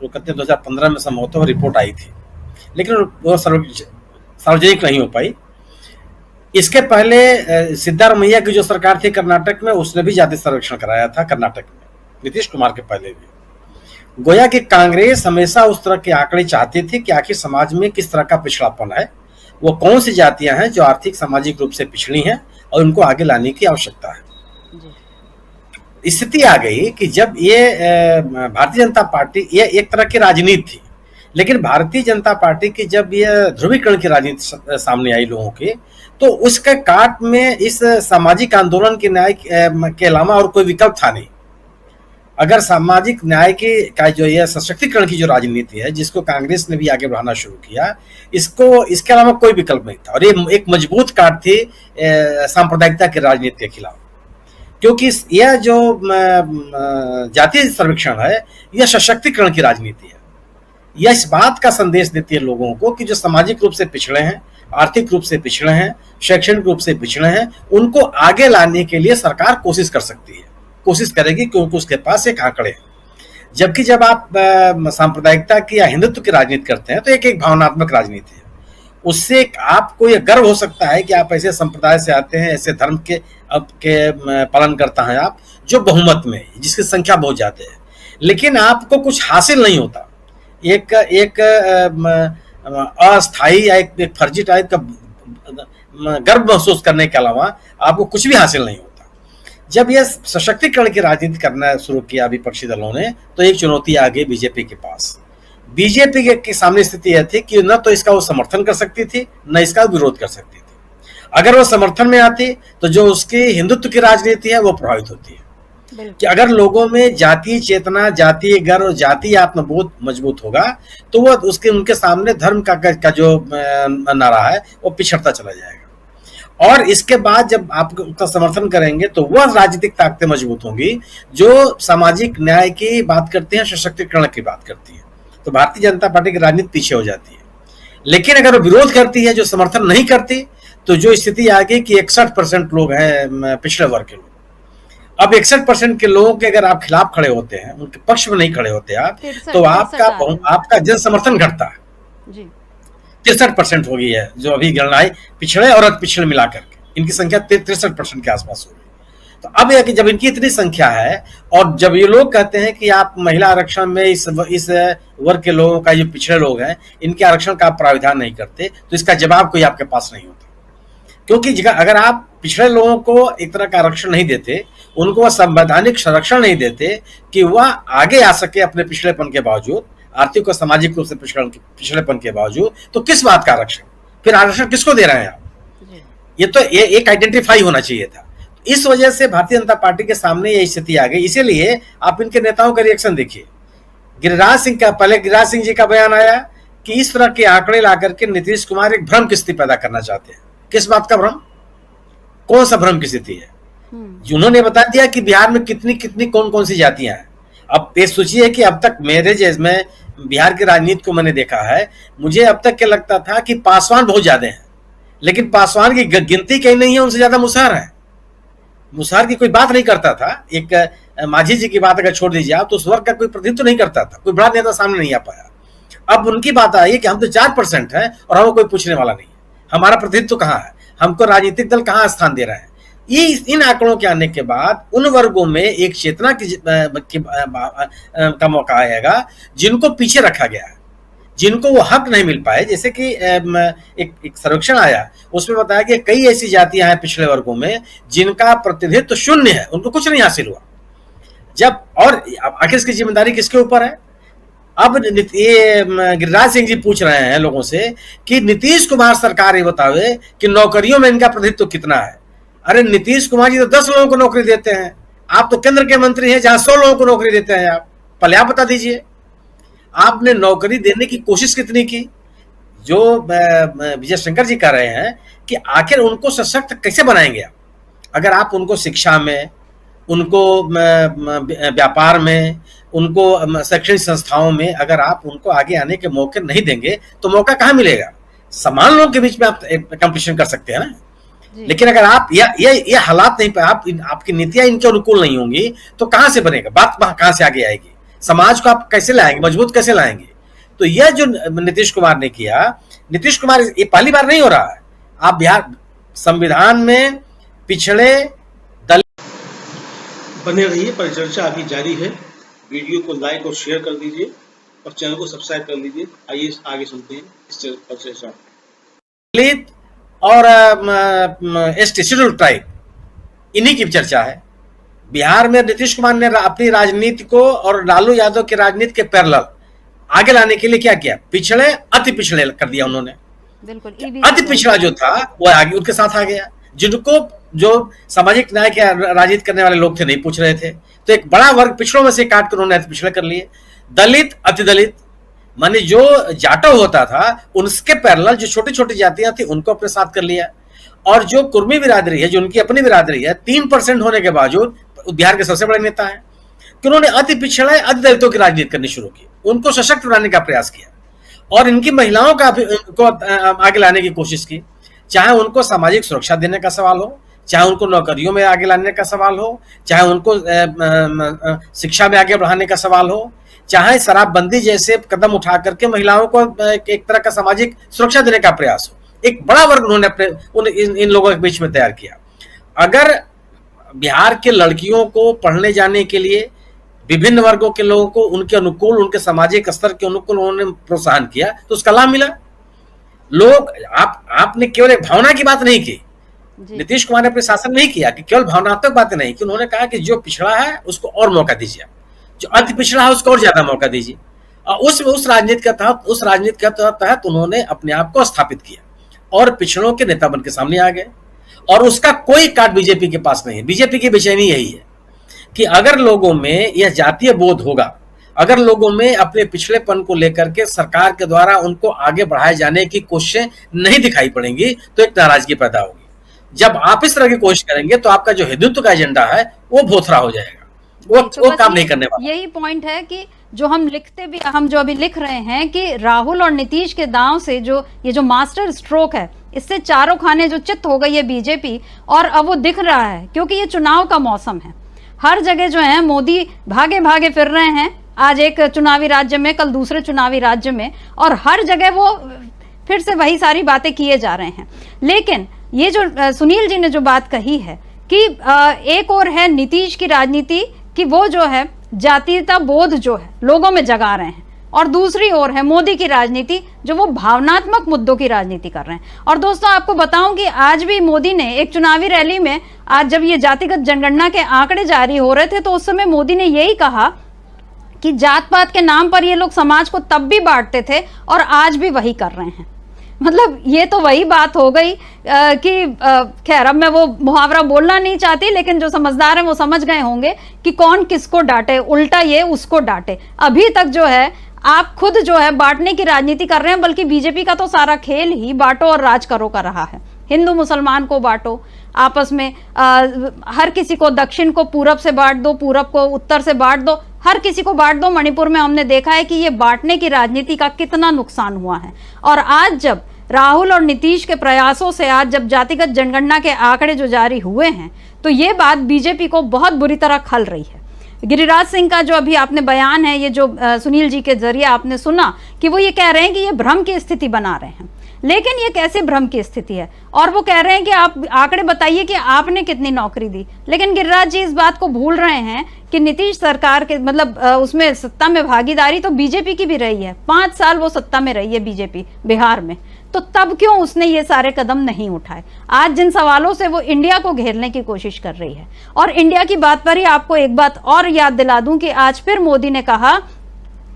वो कहते हैं 2015 में संभवतः रिपोर्ट आई थी, लेकिन वो सार्वजनिक नहीं हो पाई। इसके पहले सिद्धारमैया की जो सरकार थी कर्नाटक में, उसने भी जातीय सर्वेक्षण कराया था कर्नाटक में, नीतीश कुमार के पहले भी। गोया कि कांग्रेस हमेशा उस तरह के आंकड़े चाहती थी कि आखिर समाज में किस तरह का पिछड़ापन है, वो कौन सी जातियां हैं जो आर्थिक सामाजिक रूप से पिछड़ी हैं और उनको आगे लाने की आवश्यकता है। स्थिति आ गई कि जब ये भारतीय जनता पार्टी, ये एक तरह की राजनीति थी, लेकिन भारतीय जनता पार्टी की जब ये ध्रुवीकरण की राजनीति सामने आई लोगों की, तो उसके काट में इस सामाजिक आंदोलन के न्याय के अलावा और कोई विकल्प था नहीं। अगर सामाजिक न्याय का जो ये सशक्तिकरण की जो राजनीति है, जिसको कांग्रेस ने भी आगे बढ़ाना शुरू किया, इसके अलावा कोई विकल्प नहीं था। और ये एक मजबूत काट थी सांप्रदायिकता की राजनीति के खिलाफ, क्योंकि यह जो जातीय सर्वेक्षण है, यह सशक्तिकरण की राजनीति है। यह इस बात का संदेश देती है लोगों को कि जो सामाजिक रूप से पिछड़े हैं, आर्थिक रूप से पिछड़े हैं, शैक्षणिक रूप से पिछड़े हैं, उनको आगे लाने के लिए सरकार कोशिश कर सकती है, कोशिश करेगी, क्योंकि उसके पास एक आंकड़े हैं। जबकि जब आप सांप्रदायिकता की या हिंदुत्व की राजनीति करते हैं तो एक भावनात्मक राजनीति है। उससे आपको ये गर्व हो सकता है कि आप ऐसे संप्रदाय से आते हैं, ऐसे धर्म के पालन करता है आप, जो बहुमत में, जिसकी संख्या बहुत ज्यादा है, लेकिन आपको कुछ हासिल नहीं होता। एक अस्थायी या एक फर्जी टाइप का गर्व महसूस करने के अलावा आपको कुछ भी हासिल नहीं होता। जब यह सशक्तिकरण की राजनीति करना शुरू किया विपक्षी दलों ने, तो एक चुनौती आ गई बीजेपी के पास। बीजेपी के सामने स्थिति यह थी कि न तो इसका वो समर्थन कर सकती थी, न इसका विरोध कर सकती थी। अगर वो समर्थन में आती तो जो उसकी हिंदुत्व की राजनीति है वो प्रभावित होती है। कि अगर लोगों में जातीय चेतना, जातीय गर्व, जातीय आत्मबोध मजबूत होगा, तो वो उनके सामने धर्म का जो नारा है वो पिछड़ता चला जाएगा। और इसके बाद जब आप उसका समर्थन करेंगे तो वह राजनीतिक ताकतें मजबूत होंगी जो सामाजिक न्याय की बात करती हैं, सशक्तिकरण की बात करती हैं। तो भारतीय जनता पार्टी की राजनीति पीछे हो जाती है। लेकिन अगर वो विरोध करती है, जो समर्थन नहीं करती, तो जो स्थिति आ गई कि 61% लोग हैं पिछड़े वर्ग के लोग। अब 61% के लोगों के अगर आप खिलाफ खड़े होते हैं, उनके पक्ष में नहीं खड़े होते आप, तो आपका जन समर्थन घटता है। 63% हो गई है जो अभी गणना है, पिछड़े और अति पिछड़े मिलाकर के इनकी संख्या 63% के आसपास हो गई। तो अब यह कि जब इनकी इतनी संख्या है और जब ये लोग कहते हैं कि आप महिला आरक्षण में इस वर्ग के लोगों का, जो पिछड़े लोग हैं, इनके आरक्षण का आप प्राविधान नहीं करते, तो इसका जवाब कोई आपके पास नहीं होता। क्योंकि अगर आप पिछड़े लोगों को एक तरह का आरक्षण नहीं देते, उनको वह संवैधानिक संरक्षण नहीं देते कि वह आगे आ सके अपने पिछड़ेपन के बावजूद, आर्थिक और सामाजिक रूप से पिछड़ेपन के बावजूद, तो किस बात का आरक्षण? फिर आरक्षण किसको दे रहे हैं आप? ये तो एक आइडेंटिफाई होना चाहिए था। इस वजह से भारतीय जनता पार्टी के सामने यह स्थिति आ गई। इसीलिए आप इनके नेताओं का रिएक्शन देखिए। गिरिराज सिंह जी का बयान आया कि इस तरह के आंकड़े ला करके नीतीश कुमार एक भ्रम की स्थिति पैदा करना चाहते हैं। किस बात का भ्रम? कौन सा भ्रम की स्थिति है? उन्होंने बता दिया कि बिहार में कितनी कौन सी जातियां हैं। अब ये सोचिए कि अब तक मेरे जैसे में बिहार की राजनीति को मैंने देखा है, मुझे अब तक क्या लगता था कि पासवान बहुत ज्यादा हैं, लेकिन पासवान की गिनती कहीं नहीं है, उनसे ज्यादा मुसहर है। मुसहर की कोई बात नहीं करता था। एक मांझी जी की बात अगर छोड़ दीजिए आप, तो उस वर्ग का कोई प्रतिनिधित्व नहीं करता था, कोई बड़ा नेता सामने नहीं आ पाया। अब उनकी बात आई कि हम तो 4% हैं और हमको कोई पूछने वाला नहीं है, हमारा प्रतिनिधित्व कहाँ है, हमको राजनीतिक दल कहाँ स्थान दे रहे हैं। ये इन आंकड़ों के आने के बाद उन वर्गों में एक चेतना का मौका आएगा जिनको पीछे रखा गया है, जिनको वो हक नहीं मिल पाए। जैसे कि एक सर्वेक्षण आया, उसमें बताया कि कई ऐसी जातियां हैं पिछड़े वर्गों में जिनका प्रतिनिधित्व शून्य है, उनको कुछ नहीं हासिल हुआ। जब और आखिर इसकी जिम्मेदारी किसके ऊपर है? अब ये गिरिराज सिंह जी पूछ रहे हैं लोगों से कि नीतीश कुमार सरकार ये बतावे कि नौकरियों में इनका प्रतिनिधित्व कितना है। अरे नीतीश कुमार जी तो 10 लोगों को नौकरी देते हैं, आप तो केंद्र के मंत्री हैं जहां 100 लोगों को नौकरी देते हैं। आप पहले आप बता दीजिए, आपने नौकरी देने की कोशिश कितनी की। जो विजय शंकर जी कह रहे हैं कि आखिर उनको सशक्त कैसे बनाएंगे आप, अगर आप उनको शिक्षा में, उनको व्यापार में, उनको शैक्षणिक संस्थाओं में अगर आप उनको आगे आने के मौके नहीं देंगे तो मौका कहाँ मिलेगा। समान लोगों के बीच में आप कंपटीशन कर सकते हैं ना, लेकिन अगर आप ये हालात नहीं, आपकी नीतियां इनके अनुकूल नहीं होंगी तो कहां से बनेगा, बात कहां से आगे आएगी, समाज को आप कैसे लाएंगे, मजबूत कैसे लाएंगे। तो यह जो नीतीश कुमार ने किया, नीतीश कुमार ये पहली बार नहीं हो रहा है। आप बिहार संविधान में पिछड़े दलित बने रहिए, परिचर्चा अभी जारी है। वीडियो को लाइक और शेयर कर दीजिए और चैनल को सब्सक्राइब कर लीजिए। आइए आगे सुनते हैं इस परिचर्चा। दलित और एसटी शेड्यूल ट्राइब, इन्हीं की चर्चा है। बिहार में नीतीश कुमार ने अपनी राजनीति को और लालू यादव की राजनीति के पैरेलल आगे लाने के लिए क्या किया, पिछड़े अति पिछड़े कर दिया उन्होंने। बिल्कुल अति पिछड़ा जो था वो आगे उनके साथ आ गया, जिनको जो सामाजिक न्याय के राजनीति करने वाले लोग थे नहीं पूछ रहे थे, तो एक बड़ा वर्ग पिछड़ों में से काट कर उन्होंने अति पिछड़े कर लिए। दलित अति दलित माने जो जाटव होता था उनके पैरेलल जो छोटी छोटी जातियां थी उनको अपने साथ कर लिया। और जो कुर्मी बिरादरी है, जो उनकी अपनी बिरादरी है, 3% होने के बावजूद बिहार के सबसे बड़े नेता हैं कि उन्होंने अति पिछड़े अति दलितों की राजनीति करनी शुरू की, उनको सशक्त बनाने का प्रयास किया और इनकी महिलाओं को आगे लाने की कोशिश की। चाहे उनको सामाजिक सुरक्षा देने का सवाल हो, चाहे उनको नौकरियों में आगे लाने का सवाल हो, चाहे उनको शिक्षा में आगे बढ़ाने का सवाल हो, चाहे शराबबंदी जैसे कदम उठा करके महिलाओं को एक तरह का सामाजिक सुरक्षा देने का प्रयास हो। एक बड़ा वर्ग उन्होंने अपने इन लोगों के बीच में तैयार किया। अगर बिहार के लड़कियों को पढ़ने जाने के लिए विभिन्न वर्गों के लोगों को उनके अनुकूल, उनके सामाजिक स्तर के अनुकूल उन्होंने प्रोत्साहन किया तो उसका लाभ मिला। लोग आपने केवल एक भावना की बात नहीं की, नीतीश कुमार ने अपने शासन नहीं किया कि केवल भावनात्मक बातें नहीं की, उन्होंने कहा कि जो पिछड़ा है उसको और मौका दीजिए, जो अति पिछड़ा है उसको और ज्यादा मौका दीजिए। और उस राजनीति के तहत उन्होंने अपने आप को स्थापित किया और पिछड़ों के नेता बन के सामने आ गए। और उसका कोई काट बीजेपी के पास नहीं है। बीजेपी की बेचैनी यही है कि अगर लोगों में यह जातीय बोध होगा, अगर लोगों में अपने पिछड़ेपन को लेकर के सरकार के द्वारा उनको आगे बढ़ाए जाने की कोशिशें नहीं दिखाई पड़ेंगी तो एक नाराजगी पैदा होगी। जब आप इस तरह की कोशिश करेंगे तो आपका जो हिंदुत्व का एजेंडा है वो भोथरा हो जाएगा, वो काम नहीं करने वाला। यही पॉइंट है कि जो हम जो अभी लिख रहे हैं कि राहुल और नीतीश के दांव से ये जो मास्टर स्ट्रोक है, इससे चारों खाने जो चित हो गई है बीजेपी, और अब वो दिख रहा है क्योंकि ये चुनाव का मौसम है। हर जगह जो है मोदी भागे भागे फिर रहे हैं, आज एक चुनावी राज्य में, कल दूसरे चुनावी राज्य में, और हर जगह वो फिर से वही सारी बातें किए जा रहे हैं। लेकिन ये जो सुनील जी ने जो बात कही है कि एक और है नीतीश की राजनीति कि वो जो है जातीयता बोध जो है लोगों में जगा रहे हैं, और दूसरी ओर है मोदी की राजनीति जो वो भावनात्मक मुद्दों की राजनीति कर रहे हैं। और दोस्तों आपको बताऊं कि आज भी मोदी ने एक चुनावी रैली में, आज जब ये जातिगत जनगणना के आंकड़े जारी हो रहे थे तो उस समय मोदी ने यही कहा कि जात पात के नाम पर ये लोग समाज को तब भी बांटते थे और आज भी वही कर रहे हैं। मतलब ये तो वही बात हो गई कि खैर अब मैं वो मुहावरा बोलना नहीं चाहती, लेकिन जो समझदार हैं वो समझ गए होंगे कि कौन किसको डांटे, उल्टा ये उसको डांटे। अभी तक जो है आप खुद जो है बांटने की राजनीति कर रहे हैं, बल्कि बीजेपी का तो सारा खेल ही बांटो और राज करो का रहा है। हिंदू मुसलमान को बांटो आपस में, हर किसी को, दक्षिण को पूरब से बांट दो, पूरब को उत्तर से बांट दो, हर किसी को बांट दो। मणिपुर में हमने देखा है कि ये बांटने की राजनीति का कितना नुकसान हुआ है। और आज जब राहुल और नीतीश के प्रयासों से आज जब जातिगत जनगणना के आंकड़े जो जारी हुए हैं तो ये बात बीजेपी को बहुत बुरी तरह खल रही है। गिरिराज सिंह का जो अभी आपने बयान है, ये जो सुनील जी के जरिए आपने सुना कि वो ये कह रहे हैं कि ये भ्रम की स्थिति बना रहे हैं, लेकिन ये कैसे भ्रम की स्थिति है? और वो कह रहे हैं कि आप आंकड़े बताइए कि आपने कितनी नौकरी दी, लेकिन गिरिराज जी इस बात को भूल रहे हैं कि नीतीश सरकार के मतलब उसमें सत्ता में भागीदारी तो बीजेपी की भी रही है। 5 साल वो सत्ता में रही है बीजेपी बिहार में, तो तब क्यों उसने ये सारे कदम नहीं उठाए? आज जिन सवालों से वो इंडिया को घेरने की कोशिश कर रही है। और इंडिया की बात पर ही आपको एक बात और याद दिला दूं कि आज फिर मोदी ने कहा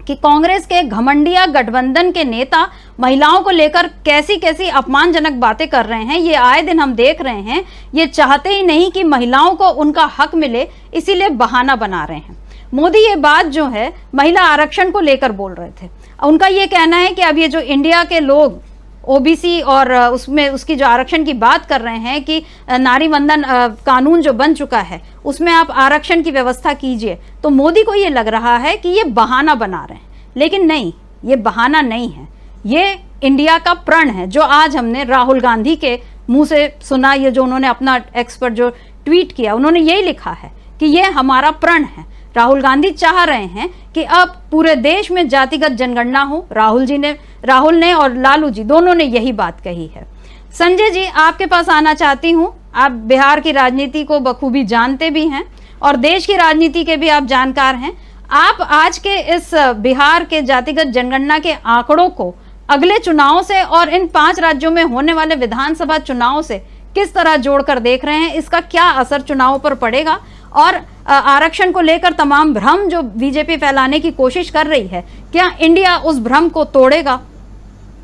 कि कांग्रेस के घमंडिया गठबंधन के नेता महिलाओं को लेकर कैसी कैसी अपमानजनक बातें कर रहे हैं। ये आए दिन हम देख रहे हैं। ये चाहते ही नहीं कि महिलाओं को उनका हक मिले, इसीलिए बहाना बना रहे हैं। मोदी ये बात जो है महिला आरक्षण को लेकर बोल रहे थे। उनका ये कहना है कि अब ये जो इंडिया के लोग ओबीसी और उसमें उसकी जो आरक्षण की बात कर रहे हैं कि नारी वंदन कानून जो बन चुका है उसमें आप आरक्षण की व्यवस्था कीजिए, तो मोदी को ये लग रहा है कि ये बहाना बना रहे हैं। लेकिन नहीं, ये बहाना नहीं है, ये इंडिया का प्रण है, जो आज हमने राहुल गांधी के मुंह से सुना। ये जो उन्होंने अपना एक्स पर जो ट्वीट किया, उन्होंने यही लिखा है कि ये हमारा प्रण है। राहुल गांधी चाह रहे हैं कि अब पूरे देश में जातिगत जनगणना हो। राहुल ने और लालू जी दोनों ने यही बात कही है। संजय जी, आपके पास आना चाहती हूं। आप बिहार की राजनीति को बखूबी जानते भी हैं और देश की राजनीति के भी आप जानकार हैं। आप आज के इस बिहार के जातिगत जनगणना के आंकड़ों को अगले चुनाव से और इन 5 राज्यों में होने वाले विधानसभा चुनाव से किस तरह जोड़कर देख रहे हैं? इसका क्या असर चुनाव पर पड़ेगा? और आरक्षण को लेकर तमाम भ्रम जो बीजेपी फैलाने की कोशिश कर रही है, क्या इंडिया उस भ्रम को तोड़ेगा?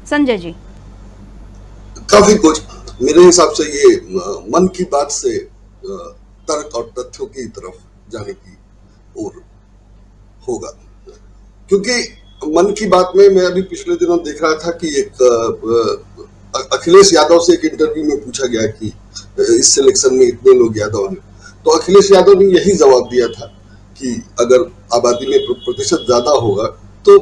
संजय जी। काफी कुछ मेरे हिसाब से ये मन की बात से तर्क और तथ्यों की तरफ जाने की ओर होगा, क्योंकि मन की बात में मैं अभी पिछले दिनों देख रहा था कि एक अखिलेश यादव से एक इंटरव्यू में पूछा गया कि इस सिलेक्शन में इतने लोग यादव हैं, तो अखिलेश यादव ने यही जवाब दिया था कि अगर आबादी में प्रतिशत ज्यादा होगा तो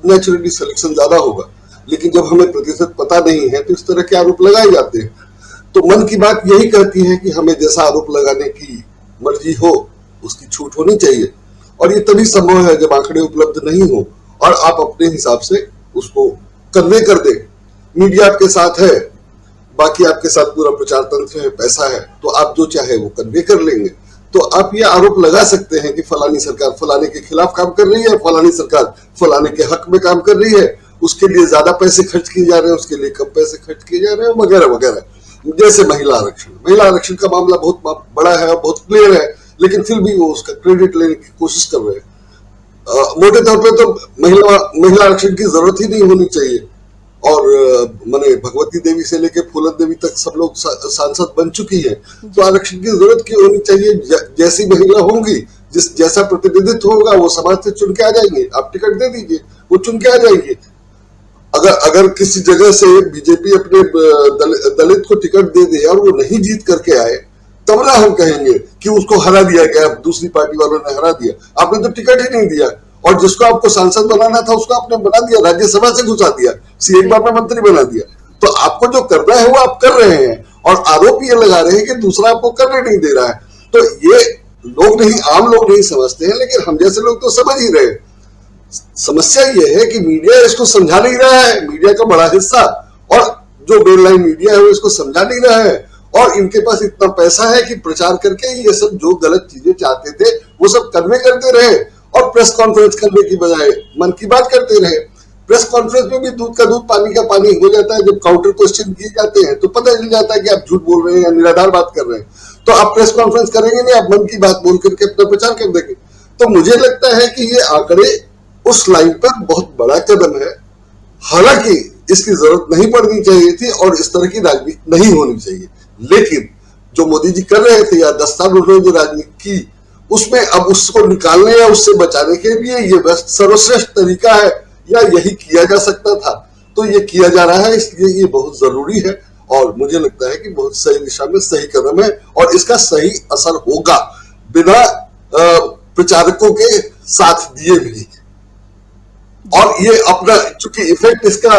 नेचुरली सिलेक्शन ज्यादा होगा, लेकिन जब हमें प्रतिशत पता नहीं है तो इस तरह के आरोप लगाए जाते हैं। तो मन की बात यही कहती है कि हमें जैसा आरोप लगाने की मर्जी हो उसकी छूट होनी चाहिए, और ये तभी संभव है जब आंकड़े उपलब्ध नहीं हो और आप अपने हिसाब से उसको कन्वे कर दे। मीडिया आपके साथ है, बाकी आपके साथ पूरा प्रचार तंत्र है, पैसा है, तो आप जो चाहे वो कन्वे कर लेंगे। तो आप ये आरोप लगा सकते हैं कि फलानी सरकार फलाने के खिलाफ काम कर रही है, फलानी सरकार फलाने के हक में काम कर रही है, उसके लिए ज्यादा पैसे खर्च किए जा रहे हैं, उसके लिए कम पैसे खर्च किए जा रहे हैं, वगैरह वगैरह। जैसे महिला आरक्षण का मामला बहुत बड़ा है और बहुत क्लियर है, लेकिन फिर भी वो उसका क्रेडिट लेने की कोशिश कर रहे हैं। मोटे तौर पे तो महिला आरक्षण की जरूरत ही नहीं होनी चाहिए, और माने भगवती देवी से लेके फूलन देवी तक सब लोग सांसद बन चुकी है, तो आरक्षण की जरूरत क्यों होनी चाहिए? जैसी महिला होंगी, जैसा प्रतिनिधित्व होगा, वो समाज से चुन के आ जाएंगे। आप टिकट दे दीजिए, वो चुन के आ जाएंगे। अगर किसी जगह से बीजेपी अपने दलित को टिकट दे दे और वो नहीं जीत करके आए, तब ना हम कहेंगे कि उसको हरा दिया गया, दूसरी पार्टी वालों ने हरा दिया। आपने तो टिकट ही नहीं दिया, और जिसको आपको सांसद बनाना था उसको आपने बना दिया, राज्यसभा से घुसा दिया, एक बार में मंत्री बना दिया। तो आपको जो करना है वो आप कर रहे हैं, और आरोप ये लगा रहे हैं कि दूसरा आपको करने नहीं दे रहा है। तो ये लोग नहीं, आम लोग नहीं समझते हैं, लेकिन हम जैसे लोग तो समझ ही रहे हैं। समस्या ये है कि मीडिया इसको समझा नहीं रहा है, मीडिया का बड़ा हिस्सा, और जो बेनलाइन मीडिया है वो इसको समझा नहीं रहा है, और इनके पास इतना पैसा है कि प्रचार करके ये सब जो गलत चीजें चाहते थे वो सब कन्वे करते रहे, और प्रेस कॉन्फ्रेंस करने की बजाय मन की बात करते रहे। प्रेस कॉन्फ्रेंस में भी दूध का दूध पानी का पानी हो जाता है। जब काउंटर क्वेश्चन किए जाते हैं तो पता चल जाता है कि आप झूठ बोल रहे हैं या निराधार बात कर रहे हैं। तो आप प्रेस कॉन्फ्रेंस करेंगे नहीं, आप मन की बात बोल करके अपना प्रचार कर देंगे। तो मुझे लगता है कि ये आंकड़े उस लाइन पर बहुत बड़ा कदम है। हालांकि इसकी जरूरत नहीं पड़नी चाहिए थी और इस तरह की राजनीति नहीं होनी चाहिए, लेकिन जो मोदी जी कर रहे थे या 10 साल उन्होंने जो राजनीति की, उसमें अब उसको निकालने या उससे बचाने के लिए ये बस सर्वश्रेष्ठ तरीका है, या यही किया जा सकता था। तो ये किया जा रहा है, इसलिए ये बहुत जरूरी है, और मुझे लगता है कि बहुत सही दिशा में सही कदम है, और इसका सही असर होगा बिना प्रचारकों के साथ दिए भी। और ये अपना चूंकि इफेक्ट इसका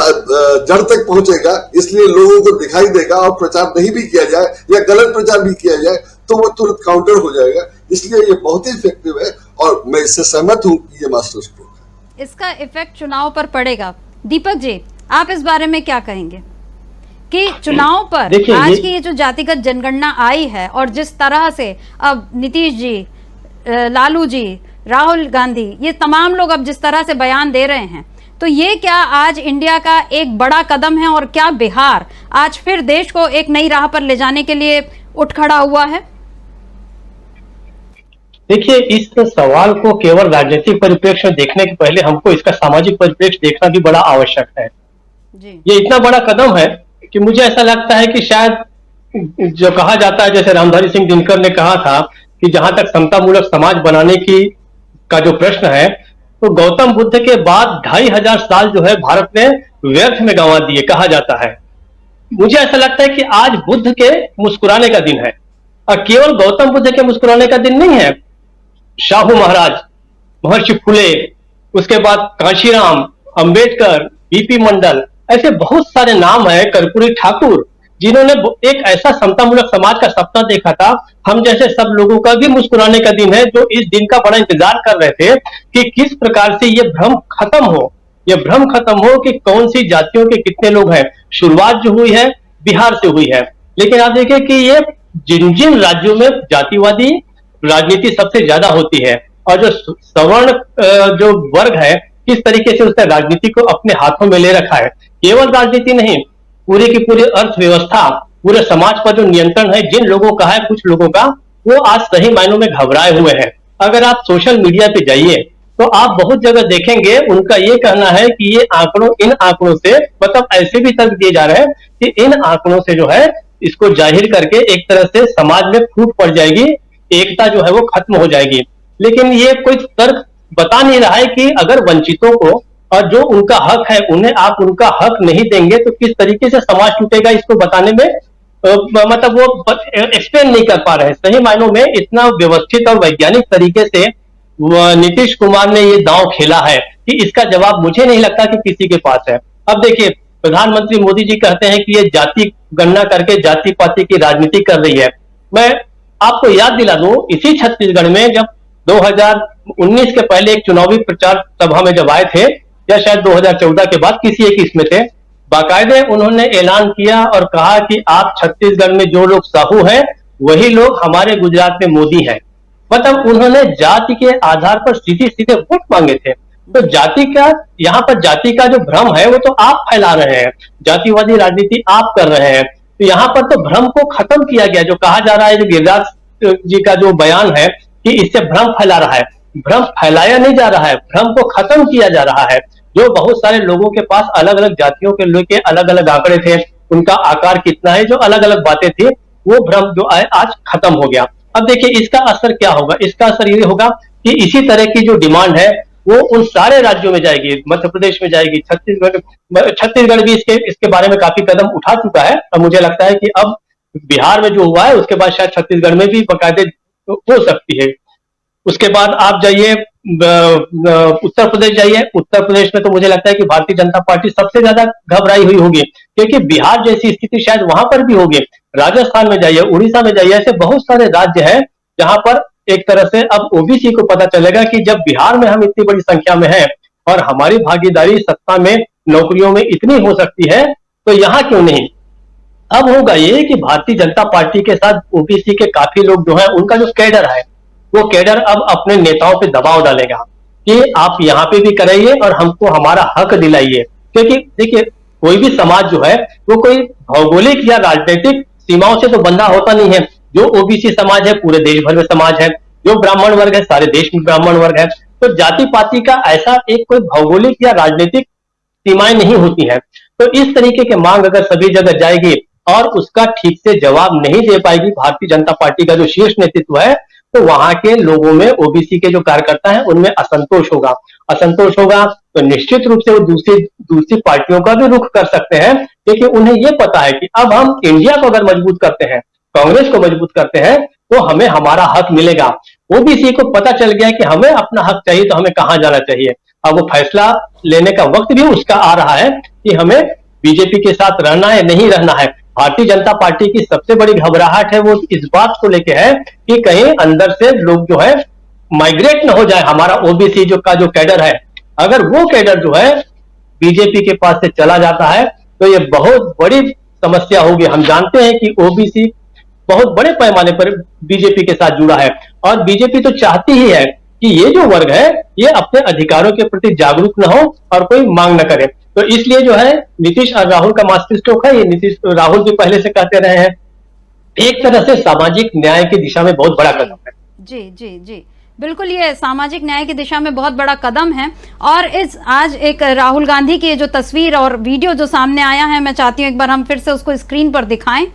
जड़ तक पहुंचेगा, इसलिए लोगों को दिखाई देगा, और प्रचार नहीं भी किया जाए या गलत प्रचार भी किया जाए तो वो तुरंत काउंटर हो जाएगा। इसलिए ये बहुत ही इफेक्टिव है, और मैं इससे सहमत हूं कि ये मास्टर स्ट्रोक है। इसका इफेक्ट चुनाव पर पड़ेगा। दीपक जी, आप इस बारे में क्या कहेंगे कि चुनाव पर आज की ये जो जातिगत जनगणना आई है, और जिस तरह से अब नीतीश जी, लालू जी, राहुल गांधी, ये तमाम लोग अब जिस तरह से बयान दे रहे हैं, तो ये क्या आज इंडिया का एक बड़ा कदम है, और क्या बिहार आज फिर देश को एक नई राह पर ले जाने के लिए उठ खड़ा हुआ है? देखिए, इस सवाल को केवल राजनीतिक परिप्रेक्ष्य में देखने के पहले हमको इसका सामाजिक परिप्रेक्ष्य देखना भी बड़ा आवश्यक है। जी। ये इतना बड़ा कदम है कि मुझे ऐसा लगता है कि शायद जो कहा जाता है, जैसे रामधारी सिंह दिनकर ने कहा था कि जहां तक समतामूलक समाज बनाने की का जो प्रश्न है, तो गौतम बुद्ध के बाद 2500 साल जो है भारत ने व्यर्थ में गंवा दिए, कहा जाता है। मुझे ऐसा लगता है कि आज बुद्ध के मुस्कुराने का दिन है, और केवल गौतम बुद्ध के मुस्कुराने का दिन नहीं है। शाहू महाराज, महर्षि फुले, उसके बाद कांशीराम, अंबेडकर, बीपी मंडल, ऐसे बहुत सारे नाम हैं, कर्पूरी ठाकुर, जिन्होंने एक ऐसा समतामूलक समाज का सपना देखा था। हम जैसे सब लोगों का भी मुस्कुराने का दिन है, जो इस दिन का बड़ा इंतजार कर रहे थे कि किस प्रकार से ये भ्रम खत्म हो, ये भ्रम खत्म हो कि कौन सी जातियों के कितने लोग हैं। शुरुआत जो हुई है बिहार से हुई है, लेकिन आप देखिए कि ये जिन जिन राज्यों में जातिवादी राजनीति सबसे ज्यादा होती है, और जो सवर्ण जो वर्ग है, किस तरीके से उसने राजनीति को अपने हाथों में ले रखा है। केवल राजनीति नहीं, पूरी की पूरी अर्थव्यवस्था, पूरे समाज पर जो नियंत्रण है जिन लोगों का है, कुछ लोगों का, वो आज सही मायनों में घबराए हुए हैं। अगर आप सोशल मीडिया पे जाइए तो आप बहुत जगह देखेंगे, उनका ये कहना है कि ये आंकड़ों, इन आंकड़ों से, मतलब ऐसे भी तर्क दिए जा रहे हैं कि इन आंकड़ों से जो है इसको जाहिर करके एक तरह से समाज में फूट पड़ जाएगी, एकता जो है वो खत्म हो जाएगी। लेकिन ये कोई तर्क बता नहीं रहा है कि अगर वंचितों को और जो उनका हक है उन्हें आप उनका हक नहीं देंगे तो किस तरीके से समाज टूटेगा, इसको बताने में मतलब वो एक्सप्लेन नहीं कर पा रहे हैं। सही मायनों में इतना व्यवस्थित और वैज्ञानिक तरीके से नीतीश कुमार ने ये दांव खेला है कि इसका जवाब मुझे नहीं लगता कि किसी के पास है। अब देखिए, प्रधानमंत्री मोदी जी कहते हैं कि ये जाति गणना करके जाति पाति की राजनीति कर रही है। मैं आपको याद दिला दूं, इसी छत्तीसगढ़ में जब 2019 के पहले एक चुनावी प्रचार सभा में जब आए थे, या शायद 2014 के बाद किसी एक इसमें थे, बाकायदे उन्होंने ऐलान किया और कहा कि आप छत्तीसगढ़ में जो लोग साहू हैं वही लोग हमारे गुजरात में मोदी हैं। मतलब उन्होंने जाति के आधार पर सीधे सीधे वोट मांगे थे। तो जाति का, यहाँ पर जाति का जो भ्रम है वो तो आप फैला रहे हैं, जातिवादी राजनीति आप कर रहे हैं। तो यहाँ पर तो भ्रम को खत्म किया गया। जो कहा जा रहा है, जो गिरिराज जी का जो बयान है कि इससे भ्रम फैला रहा है, भ्रम फैलाया नहीं जा रहा है, भ्रम को खत्म किया जा रहा है। जो बहुत सारे लोगों के पास अलग अलग जातियों के लेके अलग अलग आंकड़े थे, उनका आकार कितना है, जो अलग अलग बातें थी, वो भ्रम जो है आज खत्म हो गया। अब देखिए इसका असर क्या होगा। इसका असर ये होगा कि इसी तरह की जो डिमांड है वो उन सारे राज्यों में जाएगी, मध्य प्रदेश में जाएगी, छत्तीसगढ़ भी इसके बारे में काफी कदम उठा चुका है। और मुझे लगता है कि अब बिहार में जो हुआ है उसके बाद शायद छत्तीसगढ़ में भी बाकायदे हो सकती है। उसके बाद आप जाइए उत्तर प्रदेश जाइए, उत्तर प्रदेश में तो मुझे लगता है कि भारतीय जनता पार्टी सबसे ज्यादा घबराई हुई होगी, क्योंकि बिहार जैसी स्थिति शायद वहां पर भी होगी। राजस्थान में जाइए, उड़ीसा में जाइए, ऐसे बहुत सारे राज्य हैं जहां पर एक तरह से अब ओबीसी को पता चलेगा कि जब बिहार में हम इतनी बड़ी संख्या में हैं और हमारी भागीदारी सत्ता में, नौकरियों में इतनी हो सकती है, तो यहाँ क्यों नहीं। अब होगा ये कि भारतीय जनता पार्टी के साथ ओबीसी के काफी लोग जो है, उनका जो कैडर है वो कैडर अब अपने नेताओं पे दबाव डालेगा कि आप यहाँ पे भी कराइए और हमको हमारा हक दिलाइए। क्योंकि देखिए कोई भी समाज जो है वो कोई भौगोलिक या राजनीतिक सीमाओं से तो बंधा होता नहीं है। जो ओबीसी समाज है पूरे देश भर में समाज है, जो ब्राह्मण वर्ग है सारे देश में ब्राह्मण वर्ग है। तो जाति पाति का ऐसा एक कोई भौगोलिक या राजनीतिक सीमाएं नहीं होती हैं। तो इस तरीके की मांग अगर सभी जगह जाएगी और उसका ठीक से जवाब नहीं दे पाएगी भारतीय जनता पार्टी का जो शीर्ष नेतृत्व है, तो वहां के लोगों में, ओबीसी के जो कार्यकर्ता हैं उनमें असंतोष होगा। असंतोष होगा तो निश्चित रूप से वो दूसरी पार्टियों का भी रुख कर सकते हैं, क्योंकि उन्हें ये पता है कि अब हम इंडिया को अगर मजबूत करते हैं, कांग्रेस को मजबूत करते हैं, तो हमें हमारा हक मिलेगा। ओबीसी को पता चल गया कि हमें अपना हक चाहिए तो हमें कहां जाना चाहिए। अब वो फैसला लेने का वक्त भी उसका आ रहा है कि हमें बीजेपी के साथ रहना है नहीं रहना है। भारतीय जनता पार्टी की सबसे बड़ी घबराहट है वो इस बात को लेके है कि कहीं अंदर से लोग जो है माइग्रेट न हो जाए। हमारा ओबीसी जो कैडर है, अगर वो कैडर जो है बीजेपी के पास से चला जाता है तो ये बहुत बड़ी समस्या होगी। हम जानते हैं कि ओबीसी बहुत बड़े पैमाने पर बीजेपी के साथ जुड़ा है और बीजेपी तो चाहती ही है कि ये जो वर्ग है ये अपने अधिकारों के प्रति जागरूक न हो और कोई मांग न करे। तो इसलिए जो है नीतीश और राहुल का मास्टर स्ट्रोक है, ये राहुल भी पहले से कहते रहे हैं, एक तरह से सामाजिक न्याय की दिशा में बहुत बड़ा कदम है। जी जी जी, बिल्कुल, ये सामाजिक न्याय की दिशा में बहुत बड़ा कदम है। और इस आज एक राहुल गांधी की जो तस्वीर और वीडियो जो सामने आया है, मैं चाहती हूँ एक बार हम फिर से उसको स्क्रीन पर दिखाएं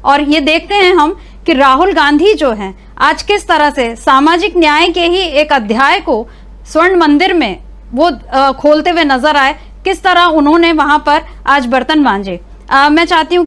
और ये देखते हैं हम कि राहुल गांधी जो है आज किस तरह से सामाजिक न्याय के ही एक अध्याय को स्वर्ण मंदिर में वो खोलते हुए नजर आए। किस तरह उन्होंने वहां पर आज बर्तन मांजे। मैं चाहती हूँ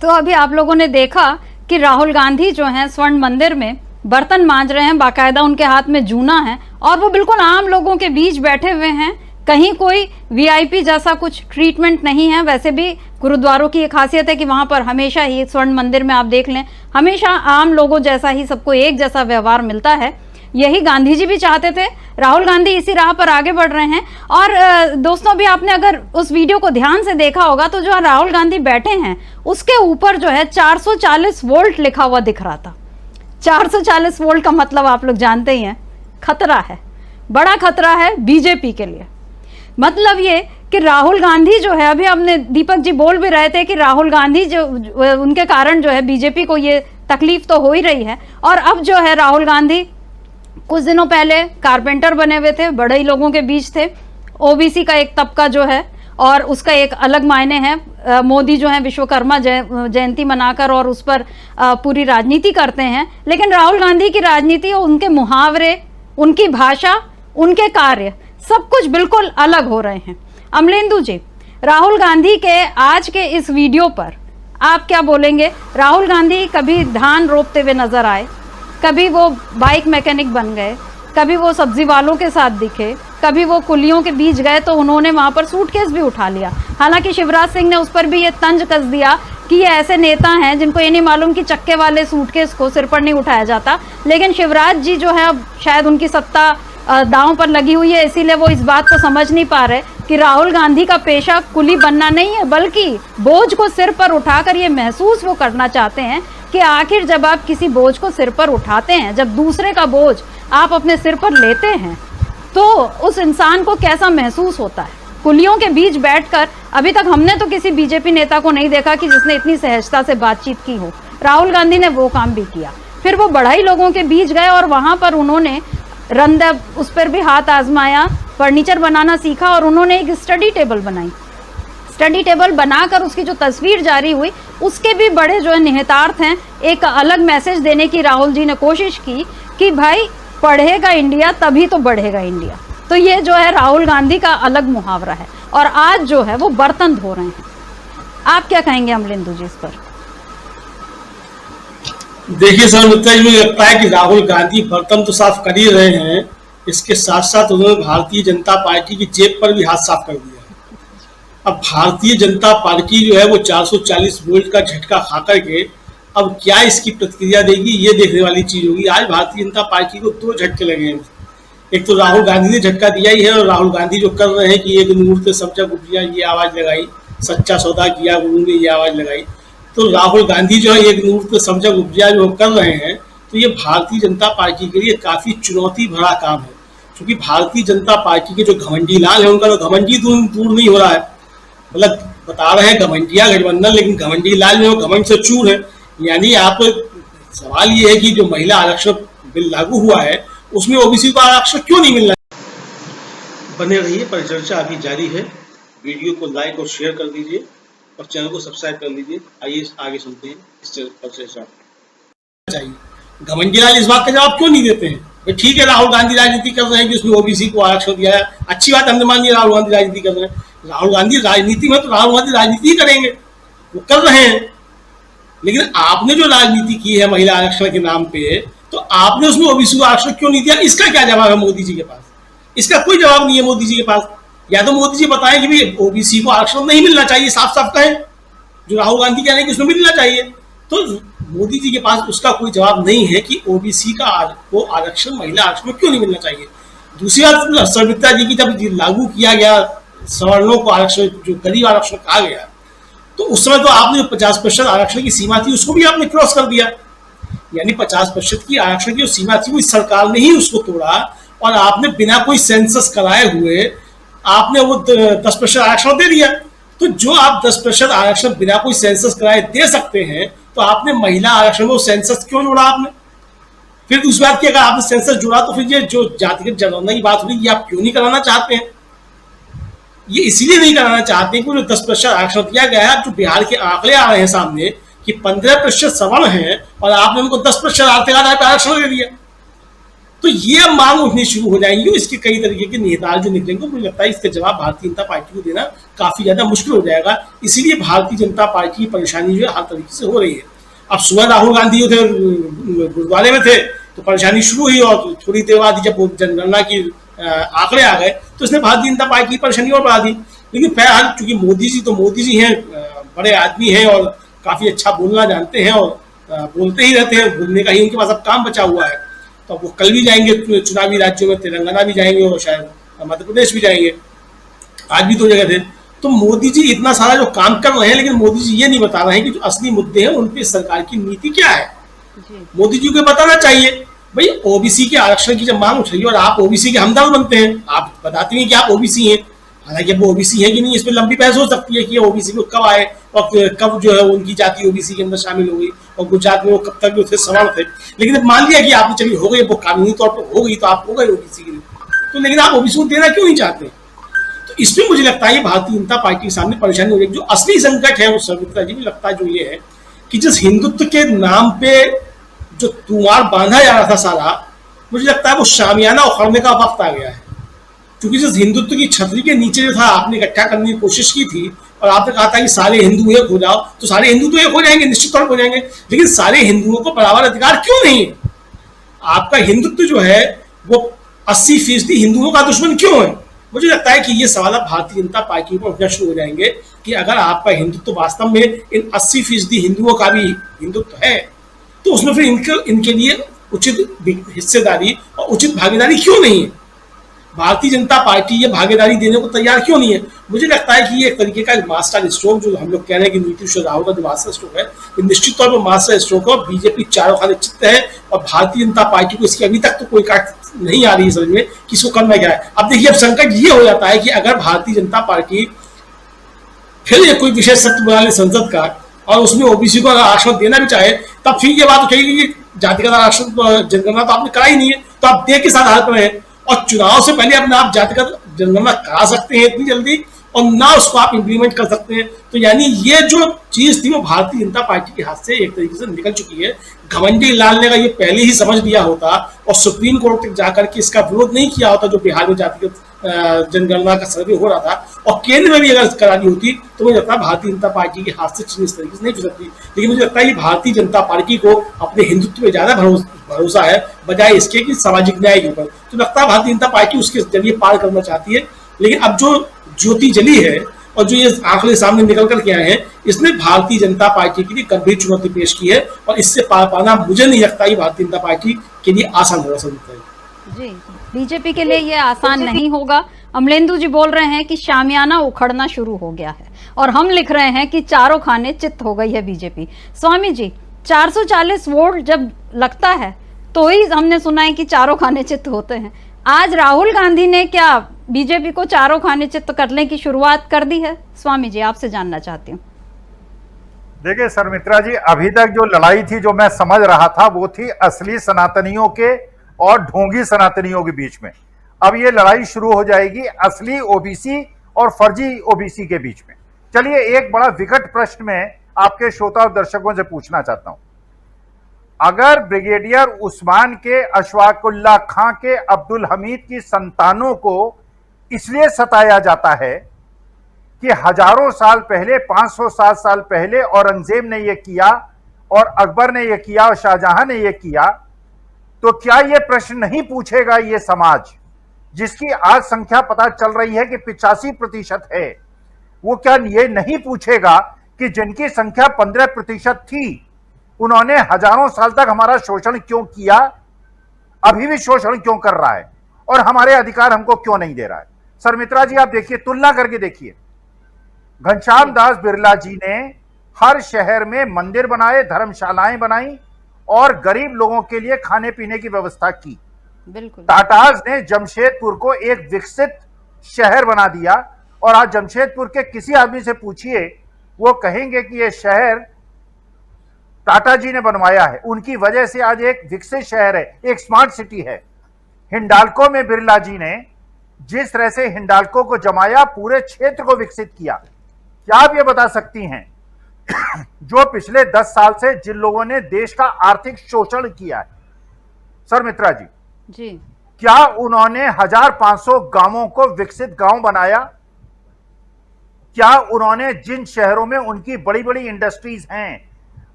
तो अभी आप लोगों ने देखा कि राहुल गांधी जो हैं स्वर्ण मंदिर में बर्तन मांज रहे हैं, बाकायदा उनके हाथ में जूना है और वो बिल्कुल आम लोगों के बीच बैठे हुए हैं। कहीं कोई वीआईपी जैसा कुछ ट्रीटमेंट नहीं है। वैसे भी गुरुद्वारों की एक खासियत है कि वहां पर हमेशा ही स्वर्ण मंदिर में आप देख लें, हमेशा आम लोगों जैसा ही सबको एक जैसा व्यवहार मिलता है। यही गांधी जी भी चाहते थे। राहुल गांधी इसी राह पर आगे बढ़ रहे हैं। और दोस्तों, अभी आपने अगर उस वीडियो को ध्यान से देखा होगा तो जो राहुल गांधी बैठे हैं उसके ऊपर जो है 440 वोल्ट लिखा हुआ दिख रहा था। 440 वोल्ट का मतलब आप लोग जानते ही हैं, खतरा है, बड़ा खतरा है बीजेपी के लिए। मतलब ये कि राहुल गांधी जो है, अभी हमने दीपक जी बोल भी रहे थे कि राहुल गांधी जो उनके कारण जो है बीजेपी को ये तकलीफ तो हो ही रही है। और अब जो है राहुल गांधी कुछ दिनों पहले कारपेंटर बने हुए थे, बड़े ही लोगों के बीच थे। ओबीसी का एक तबका जो है और उसका एक अलग मायने है। मोदी जो है विश्वकर्मा जयंती मनाकर और उस पर पूरी राजनीति करते हैं, लेकिन राहुल गांधी की राजनीति और उनके मुहावरे, उनकी भाषा, उनके कार्य सब कुछ बिल्कुल अलग हो रहे हैं। अमलेंदु जी, राहुल गांधी के आज के इस वीडियो पर आप क्या बोलेंगे? राहुल गांधी कभी धान रोपते हुए नजर आए, कभी वो बाइक मैकेनिक बन गए, कभी वो सब्जी वालों के साथ दिखे, कभी वो कुलियों के बीच गए तो उन्होंने वहां पर सूटकेस भी उठा लिया। हालांकि शिवराज सिंह ने उस पर भी ये तंज कस दिया कि ये ऐसे नेता हैं जिनको ये नहीं मालूम कि चक्के वाले सूटकेस को सिर पर नहीं उठाया जाता। लेकिन शिवराज जी जो है अब शायद उनकी सत्ता दांव पर लगी हुई है, इसीलिए वो इस बात को समझ नहीं पा रहे कि राहुल गांधी का पेशा कुली बनना नहीं है, बल्कि बोझ को सिर पर उठाकर ये महसूस वो करना चाहते हैं कि आखिर जब आप किसी बोझ को सिर पर उठाते हैं, जब दूसरे का बोझ आप अपने सिर पर लेते हैं, तो उस इंसान को कैसा महसूस होता है। कुलियों के बीच बैठकर अभी तक हमने तो किसी बीजेपी नेता को नहीं देखा कि जिसने इतनी सहजता से बातचीत की हो। राहुल गांधी ने वो काम भी किया। फिर वो बढ़ई लोगों के बीच गए और वहां पर उन्होंने रंदब, उस पर भी हाथ आजमाया, फर्नीचर बनाना सीखा और उन्होंने एक स्टडी टेबल बनाई। स्टडी टेबल बनाकर उसकी जो तस्वीर जारी हुई उसके भी बड़े जो है निहितार्थ हैं। एक अलग मैसेज देने की राहुल जी ने कोशिश की कि भाई पढ़ेगा इंडिया तभी तो बढ़ेगा इंडिया। तो ये जो है राहुल गांधी का अलग मुहावरा है और आज जो है वो बर्तन धो रहे हैं। आप क्या कहेंगे अमलेंदु जी इस पर? देखिए सर, मुझे लगता है कि राहुल गांधी बर्तन तो साफ कर ही रहे हैं, इसके साथ साथ उन्होंने भारतीय जनता पार्टी की जेब पर भी हाथ साफ कर दिया। अब भारतीय जनता पार्टी जो है वो 440 वोल्ट का झटका खा करके अब क्या इसकी प्रतिक्रिया देगी, ये देखने वाली चीज होगी। आज भारतीय जनता पार्टी को 2 झटके लगे हैं। एक तो राहुल गांधी ने झटका दिया ही है और राहुल गांधी जो कर रहे हैं कि एक मुहूर्त सब जग उठिया, ये आवाज लगाई, सच्चा सौदा किया, उन्होंने ये आवाज लगाई। तो राहुल गांधी जो है एक नूर समझा उपजा जो कर रहे हैं, तो ये भारतीय जनता पार्टी के लिए काफी चुनौती भरा काम है, क्योंकि भारतीय जनता पार्टी के जो घमंडी लाल है उनका तो घमंडी दूर नहीं हो रहा है। मतलब बता रहे हैं घमंडिया गठबंधन, लेकिन घमंडी लाल में वो घमंड से चूर है। यानी आप सवाल ये है कि जो महिला आरक्षण बिल लागू हुआ है उसमें ओबीसी को आरक्षण क्यों नहीं मिलना। बने रहिए, परिचर्चा अभी जारी है। वीडियो को लाइक और शेयर कर दीजिए और चैनल को सब्सक्राइब कर लीजिए। आइए आगे सुनते हैं इस परिचर्चा। चाहिए घमंडी लाल इस बात का जवाब क्यों नहीं देते हैं? ठीक है, राहुल गांधी राजनीति कर रहे हैं कि उसमें ओबीसी को आरक्षण दिया है, अच्छी बात, हमने मान लिया राहुल गांधी राजनीति कर रहे हैं। राहुल गांधी राजनीति में तो राहुल गांधी राजनीति ही करेंगे, वो कर रहे हैं। लेकिन आपने जो राजनीति की है महिला आरक्षण के नाम पे, तो आपने उसमें ओबीसी को आरक्षण क्यों नहीं दिया? इसका क्या जवाब है मोदी जी के पास? इसका कोई जवाब नहीं है मोदी जी के पास। या तो मोदी जी बताएं कि भाई ओबीसी को आरक्षण नहीं मिलना चाहिए, साफ साफ कहें, जो राहुल गांधी कह रहे हैं कि उसमें मिलना चाहिए। तो मोदी जी के पास उसका कोई जवाब नहीं है कि ओबीसी का आरक्षण महिला आरक्षण में क्यों नहीं मिलना चाहिए। दूसरी बात, सुमित्रा जी की जब लागू किया गया सवर्णों को आरक्षण, जो गरीब आरक्षण कहा गया, तो उस समय तो आपने जो 50% आरक्षण की सीमा थी उसको भी आपने क्रॉस कर दिया। यानी 50% की आरक्षण की जो सीमा थी वो इस सरकार ने ही उसको तोड़ा, और आपने बिना कोई सेंसस कराए हुए आपने वो 10% आरक्षण दे दिया। तो जो आप 10% आरक्षण बिना कोई सेंसस कराए दे सकते हैं, तो आपने महिला आरक्षण में सेंसस क्यों जोड़ा आपने? फिर दूसरी बात की, अगर आपने सेंसस जोड़ा तो फिर ये जो जातिगत जनगणना की बात हुई, ये आप क्यों नहीं कराना चाहते हैं? ये इसलिए नहीं कराना चाहते हैं कि जो 10% आरक्षण दिया गया है, जो बिहार के आंकड़े आ रहे हैं सामने कि 15% सवर्ण है और आपने उनको 10% आर्थिक आधार पर आरक्षण दे दिया, तो ये मांग उठनी शुरू हो जाएंगी। इसके कई तरीके के नेता जो निकलेंगे, मुझे लगता है इसका जवाब भारतीय जनता पार्टी को देना काफी ज्यादा मुश्किल हो जाएगा। इसीलिए भारतीय जनता पार्टी की परेशानी जो है हर तरीके से हो रही है। अब सुबह राहुल गांधी जो थे गुरुद्वारे में थे तो परेशानी शुरू हुई, और थोड़ी देर बाद जब जनगणना की आंकड़े आ गए तो इसने भारतीय जनता पार्टी की परेशानी और बढ़ा दी। लेकिन फिलहाल चूंकि मोदी जी हैं, बड़े आदमी हैं और काफी अच्छा बोलना जानते हैं और बोलते ही रहते हैं, बोलने का ही उनके पास अब काम बचा हुआ है। तो वो कल भी जाएंगे चुनावी राज्यों में, तेलंगाना भी जाएंगे और शायद मध्य प्रदेश भी जाएंगे, आज भी 2 जगह थे। तो मोदी जी इतना सारा जो काम कर रहे हैं, लेकिन मोदी जी ये नहीं बता रहे हैं कि जो असली मुद्दे हैं उन पे सरकार की नीति क्या है। मोदी जी को बताना चाहिए भाई, ओबीसी के आरक्षण की जब मांग उठ रही है और आप ओबीसी के हमदर्द बनते हैं, आप बताते हैं कि आप ओबीसी हैं, हालांकि वो ओबीसी है कि नहीं इसमें लंबी बहस हो सकती है कि ओबीसी में कब आए और कब जो है उनकी जाति ओबीसी के अंदर शामिल हो गई, और गुजरात में वो कब तक जो थे सवर्ण थे। लेकिन अब मान लिया कि आपने चलिए हो गई, वो कानूनी तौर पर हो गई, तो आप हो गए ओबीसी के लिए, तो लेकिन आप ओबीसी को देना क्यों नहीं चाहते? तो इसमें मुझे लगता है भारतीय जनता पार्टी के सामने परेशानी हो रही है। जो असली संकट है वो सुमित्रा जी में लगता है जो ये है कि जिस हिंदुत्व के नाम पे जो तुमार बांधा जा रहा था सारा, मुझे लगता है वो शामियाना उखड़ने का वक्त आ गया है। क्योंकि जिस हिंदुत्व की छतरी के नीचे जो था आपने इकट्ठा करने की कोशिश की थी और आपने कहा था कि सारे हिंदू एक हो जाओ, तो सारे हिंदू तो एक हो जाएंगे, निश्चित तौर पर हो जाएंगे, लेकिन सारे हिंदुओं को बराबर अधिकार क्यों नहीं है? आपका हिंदुत्व जो है वो 80% हिंदुओं का दुश्मन क्यों है? मुझे लगता है कि ये सवाल भारतीय जनता पार्टी पर उठना शुरू हो जाएंगे कि अगर आपका हिंदुत्व वास्तव में इन 80% हिंदुओं का भी हिंदुत्व है, तो उसमें फिर इनके लिए उचित हिस्सेदारी और उचित भागीदारी क्यों नहीं है? भारतीय जनता पार्टी ये भागीदारी देने को तैयार क्यों नहीं है? मुझे लगता है कि ये एक तरीके का मास्टर स्ट्रोक, जो हम लोग कह रहे हैं कि नीतीश और राहुल का जो मास्टर स्ट्रोक है, ये निश्चित तौर पर मास्टर स्ट्रोक है। बीजेपी चारों खाने चित्त है और भारतीय जनता पार्टी को इसकी अभी तक तो कोई काट नहीं आ रही है समझ में कि इसको करना क्या है। अब देखिए, अब संकट ये हो जाता है कि अगर भारतीय जनता पार्टी फिर ये कोई विशेष सत्र बना ले संसद का और उसमें ओबीसी को अगर आरक्षण देना भी चाहे, तब फिर ये बात उठेगी कि जातिगत आरक्षण जनगणना तो आपने करा ही नहीं है, तो आप दे किस आधार पर है? और चुनाव से पहले अपने आप जातिगत जनगणना करा सकते हैं इतनी जल्दी, और ना उसको आप इम्प्लीमेंट कर सकते हैं। तो यानी ये जो चीज थी वो भारतीय जनता पार्टी के हाथ से एक तरीके से निकल चुकी है। घमंडी लाल ने ये पहले ही समझ लिया होता और सुप्रीम कोर्ट तक जाकर के इसका विरोध नहीं किया होता, जो बिहार में जातिगत जनगणना का सर्वे हो रहा था, और केंद्र में भी अगर करानी होती तो मुझे लगता है भारतीय जनता पार्टी के हाथ से चीज इस तरीके से नहीं हो सकती। लेकिन मुझे लगता है कि भारतीय जनता पार्टी को अपने हिंदुत्व पे ज्यादा भरोसा है बजाय इसके कि सामाजिक न्याय के ऊपर। तो लगता है भारतीय जनता पार्टी उसके जरिए पार करना चाहती है। लेकिन अब जो ज्योति जली है और जो ये आंकड़े सामने निकल कर के आए हैं, इसने भारतीय जनता पार्टी के लिए गंभीर चुनौती पेश की है, और इससे पार पाना मुझे नहीं लगता कि भारतीय जनता पार्टी के लिए आसान होगा। जी, बीजेपी के लिए ये आसान नहीं होगा। अमलेंदु जी बोल रहे हैं कि शामियाना उखड़ना शुरू हो गया है और हम लिख रहे हैं कि चारों खाने चित्त हो गई है बीजेपी। स्वामी जी, 440 वोट जब लगता है तो ही हमने सुना है कि चारों खाने चित्त होते हैं। आज राहुल गांधी ने क्या बीजेपी को चारों खाने चित्त करने की शुरुआत कर दी है? स्वामी जी, आपसे जानना चाहती हूँ। देखिए शर्मित्रा जी, अभी तक जो लड़ाई थी, जो मैं समझ रहा था, वो थी असली सनातनियों के और ढोंगी सनातनियों के बीच में। अब ये लड़ाई शुरू हो जाएगी असली ओबीसी और फर्जी ओबीसी के बीच में। चलिए, एक बड़ा विकट प्रश्न मैं आपके श्रोता और दर्शकों से पूछना चाहता हूं। अगर ब्रिगेडियर उस्मान के, अशफाकुल्लाह खां के, अब्दुल हमीद की संतानों को इसलिए सताया जाता है कि हजारों साल पहले, 507 साल पहले औरंगजेब ने यह किया और अकबर ने यह किया और शाहजहां ने यह किया, तो क्या यह प्रश्न नहीं पूछेगा ये समाज, जिसकी आज संख्या पता चल रही है कि 85% है, वो क्या ये नहीं पूछेगा कि जिनकी संख्या 15% थी, उन्होंने हजारों साल तक हमारा शोषण क्यों किया, अभी भी शोषण क्यों कर रहा है और हमारे अधिकार हमको क्यों नहीं दे रहा है? शर्मित्रा जी, आप देखिए, तुलना करके देखिए। घनश्याम दास बिरला जी ने हर शहर में मंदिर बनाए, धर्मशालाएं बनाई और गरीब लोगों के लिए खाने पीने की व्यवस्था की। बिल्कुल। टाटाज ने जमशेदपुर को एक विकसित शहर बना दिया और आज जमशेदपुर के किसी आदमी से पूछिए, वो कहेंगे कि यह शहर टाटा जी ने बनवाया है, उनकी वजह से आज एक विकसित शहर है, एक स्मार्ट सिटी है। हिंडाल्को में बिरला जी ने जिस तरह से हिंडाल्को को जमाया, पूरे क्षेत्र को विकसित किया। क्या आप ये बता सकती हैं जो पिछले 10 साल से जिन लोगों ने देश का आर्थिक शोषण किया है, शर्मित्रा जी, क्या उन्होंने 1500 गांवों को विकसित गांव बनाया? क्या उन्होंने जिन शहरों में उनकी बड़ी बड़ी इंडस्ट्रीज हैं,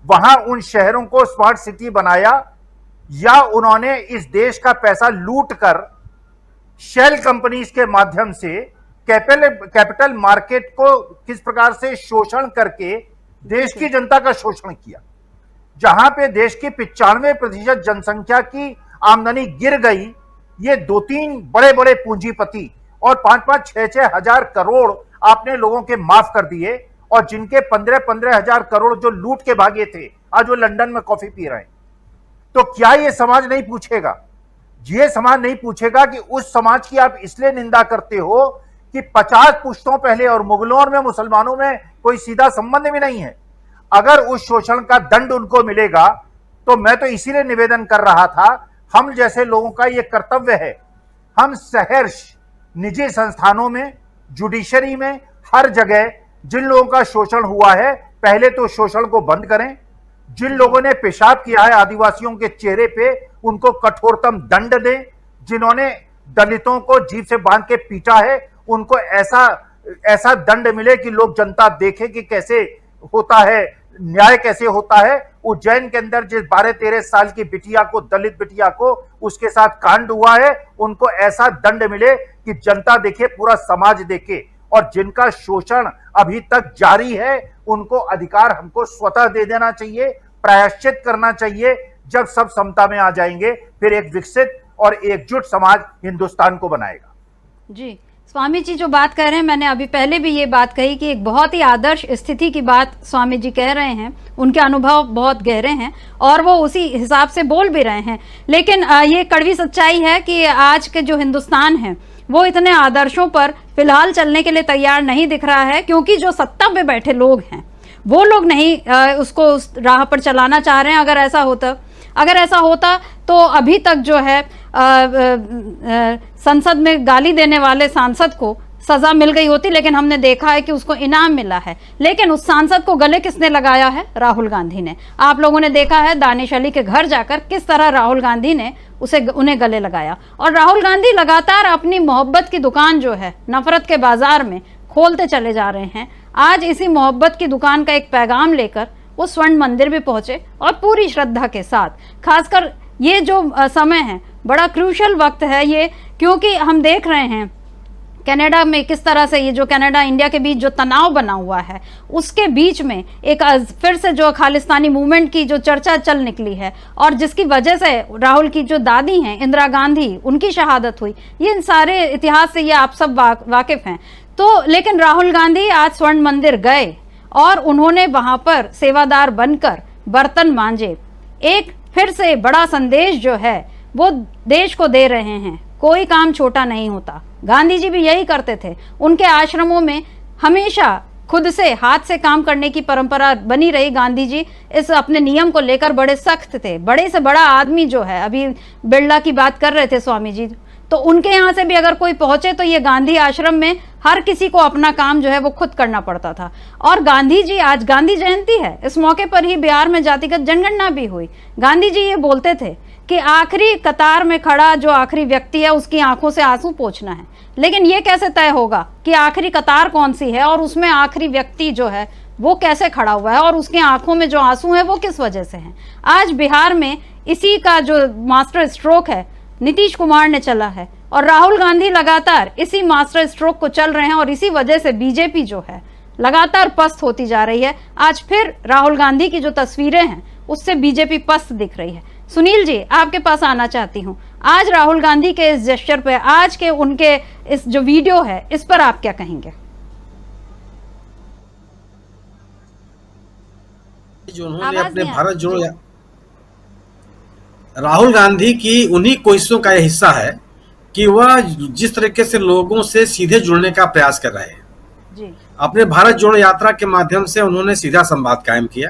वहां उन शहरों को स्मार्ट सिटी बनाया? या उन्होंने इस देश का पैसा लूट कर शेल कंपनीज के माध्यम से कैपिटल मार्केट को किस प्रकार से शोषण करके देश की जनता का शोषण किया? जहां पे देश की 95% जनसंख्या की आमदनी गिर गई, ये 2-3 बड़े बड़े पूंजीपति और 5-5, 6-6 हजार करोड़ आपने लोगों के माफ कर दिए, और जिनके 15-15 हजार करोड़ जो लूट के भागे थे, आज वो लंदन में कॉफी पी रहे हैं। तो क्या ये समाज नहीं पूछेगा? ये समाज नहीं पूछेगा कि उस समाज की आप इसलिए निंदा करते हो कि 50 पुश्तों पहले और मुगलों और में मुसलमानों में कोई सीधा संबंध भी नहीं है। अगर उस शोषण का दंड उनको मिलेगा, तो मैं तो इसीलिए निवेदन कर रहा था, हम जैसे लोगों का यह कर्तव्य है, हम सहर्ष निजी संस्थानों में, जुडिशरी में, हर जगह जिन लोगों का शोषण हुआ है, पहले तो शोषण को बंद करें। जिन लोगों ने पेशाब किया है आदिवासियों के चेहरे पे, उनको कठोरतम दंड दें। जिन्होंने दलितों को जीभ से बांध के पीटा है, उनको ऐसा दंड मिले कि लोग, जनता देखे कि कैसे होता है, न्याय कैसे होता है। उज्जैन के अंदर जिस 12-13 साल की बिटिया को, दलित बिटिया को, उसके साथ कांड हुआ है, उनको ऐसा दंड मिले कि जनता देखे, पूरा समाज देखे। और जिनका शोषण अभी तक जारी है, उनको अधिकार हमको स्वतः दे देना चाहिए, प्रायश्चित करना चाहिए। जब सब समता में आ जाएंगे, फिर एक विकसित और एकजुट समाज हिंदुस्तान को बनाएगा। जी, स्वामी जी जो बात कह रहे हैं, मैंने अभी पहले भी ये बात कही कि एक बहुत ही आदर्श स्थिति की बात स्वामी जी कह रहे हैं, उनके अनुभव बहुत गहरे हैं और वो उसी हिसाब से बोल भी रहे हैं। लेकिन ये कड़वी सच्चाई है कि आज के जो हिंदुस्तान है, वो इतने आदर्शों पर फिलहाल चलने के लिए तैयार नहीं दिख रहा है, क्योंकि जो सत्ता पे बैठे लोग हैं, वो लोग नहीं उसको उस राह पर चलाना चाह रहे हैं। अगर ऐसा होता तो अभी तक जो है संसद में गाली देने वाले सांसद को सजा मिल गई होती, लेकिन हमने देखा है कि उसको इनाम मिला है। लेकिन उस सांसद को गले किसने लगाया है? राहुल गांधी ने। आप लोगों ने देखा है दानिश अली के घर जाकर किस तरह राहुल गांधी ने उन्हें गले लगाया। और राहुल गांधी लगातार अपनी मोहब्बत की दुकान जो है नफरत के बाजार में खोलते चले जा रहे हैं। आज इसी मोहब्बत की दुकान का एक पैगाम लेकर वो स्वर्ण मंदिर भी पहुंचे और पूरी श्रद्धा के साथ। खासकर ये जो समय है, बड़ा क्रूशल वक्त है ये, क्योंकि हम देख रहे हैं कनाडा में किस तरह से ये जो कनाडा इंडिया के बीच जो तनाव बना हुआ है, उसके बीच में एक फिर से जो खालिस्तानी मूवमेंट की जो चर्चा चल निकली है, और जिसकी वजह से राहुल की जो दादी हैं इंदिरा गांधी, उनकी शहादत हुई। ये इन सारे इतिहास से ये आप सब वाकिफ हैं। तो लेकिन राहुल गांधी आज स्वर्ण मंदिर गए और उन्होंने वहां पर सेवादार बनकर बर्तन मांजे। एक फिर से बड़ा संदेश जो है वो देश को दे रहे हैं, कोई काम छोटा नहीं होता। गांधी जी भी यही करते थे। उनके आश्रमों में हमेशा खुद से हाथ से काम करने की परंपरा बनी रही। गांधी जी इस अपने नियम को लेकर बड़े सख्त थे। बड़े से बड़ा आदमी जो है, अभी बिरला की बात कर रहे थे स्वामी जी, तो उनके यहाँ से भी अगर कोई पहुंचे तो ये गांधी आश्रम में हर किसी को अपना काम जो है वो खुद करना पड़ता था। और गांधी जी, आज गांधी जयंती है, इस मौके पर ही बिहार में जातिगत जनगणना भी हुई। गांधी जी ये बोलते थे कि आखिरी कतार में खड़ा जो आखिरी व्यक्ति है उसकी आंखों से आंसू पोंछना है। लेकिन ये कैसे तय होगा कि आखिरी कतार कौन सी है और उसमें आखिरी व्यक्ति जो है वो कैसे खड़ा हुआ है और उसकी आंखों में जो आंसू है वो किस वजह से हैं? आज बिहार में इसी का जो मास्टर स्ट्रोक है नीतीश कुमार ने चला है और राहुल गांधी लगातार इसी मास्टर स्ट्रोक को चल रहे हैं और इसी वजह से बीजेपी जो है लगातार पस्त होती जा रही है। आज फिर राहुल गांधी की जो तस्वीरें हैं उससे बीजेपी पस्त दिख रही है। सुनील जी, आपके पास आना चाहती हूं। आज राहुल गांधी के इस जेस्चर पे, आज के उनके इस जो वीडियो है, इस पर आप क्या कहेंगे? जो उन्होंने अपने भारत जोड़ो, राहुल गांधी की उन्हीं कोशिशों का यह हिस्सा है कि वह जिस तरीके से लोगों से सीधे जुड़ने का प्रयास कर रहे हैं जी। अपने भारत जोड़ो यात्रा के माध्यम से उन्होंने सीधा संवाद कायम किया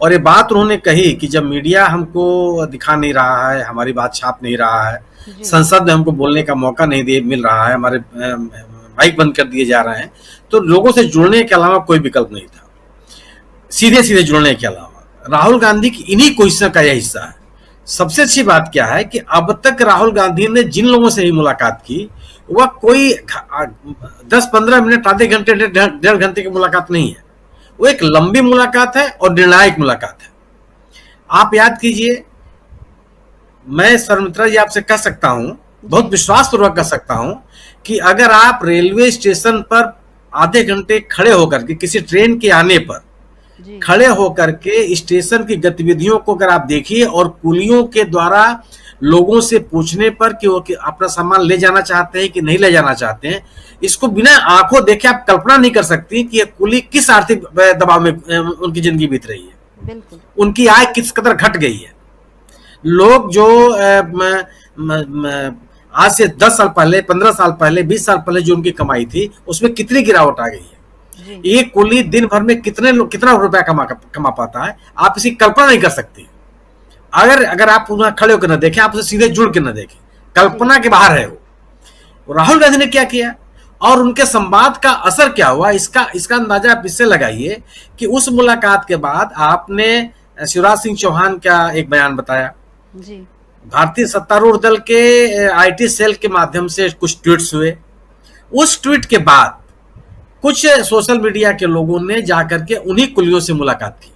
और ये बात उन्होंने कही कि जब मीडिया हमको दिखा नहीं रहा है, हमारी बात छाप नहीं रहा है, संसद में हमको बोलने का मौका नहीं मिल रहा है, हमारे माइक बंद कर दिए जा रहे हैं, तो लोगों से जुड़ने के अलावा कोई विकल्प नहीं था, सीधे सीधे जुड़ने के अलावा। राहुल गांधी की इन्हीं कोशिशों का यह हिस्सा है। सबसे अच्छी बात क्या है कि अब तक राहुल गांधी ने जिन लोगों से ही मुलाकात की वह कोई 10-15 मिनट, आधे घंटे, 1.5 घंटे की मुलाकात नहीं है। वो एक लंबी मुलाकात है और निर्णायक मुलाकात है। आप याद कीजिए, मैं शर्मित्रा जी आपसे कह सकता हूं, बहुत विश्वास पूर्वक कह सकता हूं कि अगर आप रेलवे स्टेशन पर आधे घंटे खड़े होकर के किसी ट्रेन के आने पर खड़े होकर के स्टेशन की गतिविधियों को अगर आप देखिए और कुलियों के द्वारा लोगों से पूछने पर कि वो अपना सामान ले जाना चाहते हैं कि नहीं ले जाना चाहते हैं, इसको बिना आंखों देखे आप कल्पना नहीं कर सकती कि ये कुली किस आर्थिक दबाव में उनकी जिंदगी बीत रही है। बिल्कुल। उनकी आय किस कदर घट गई है। लोग जो आज से 10 साल पहले, 15 साल पहले, 20 साल पहले जो उनकी कमाई थी उसमें कितनी गिरावट आ गई है। एक कुली दिन भर में कितना रुपया कमा पाता है, आप इसकी कल्पना नहीं कर सकती अगर आप वहां खड़े होकर न देखें, आप उसे सीधे जुड़ के न देखें, कल्पना के बाहर है वो। राहुल गांधी ने क्या किया और उनके संवाद का असर क्या हुआ, इसका अंदाजा आप इससे लगाइए कि उस मुलाकात के बाद आपने शिवराज सिंह चौहान का एक बयान बताया जी। भारतीय सत्तारूढ़ दल के आईटी सेल के माध्यम से कुछ ट्वीट्स हुए। उस ट्वीट के बाद कुछ सोशल मीडिया के लोगों ने जाकर के उन्हीं कुलियों से मुलाकात की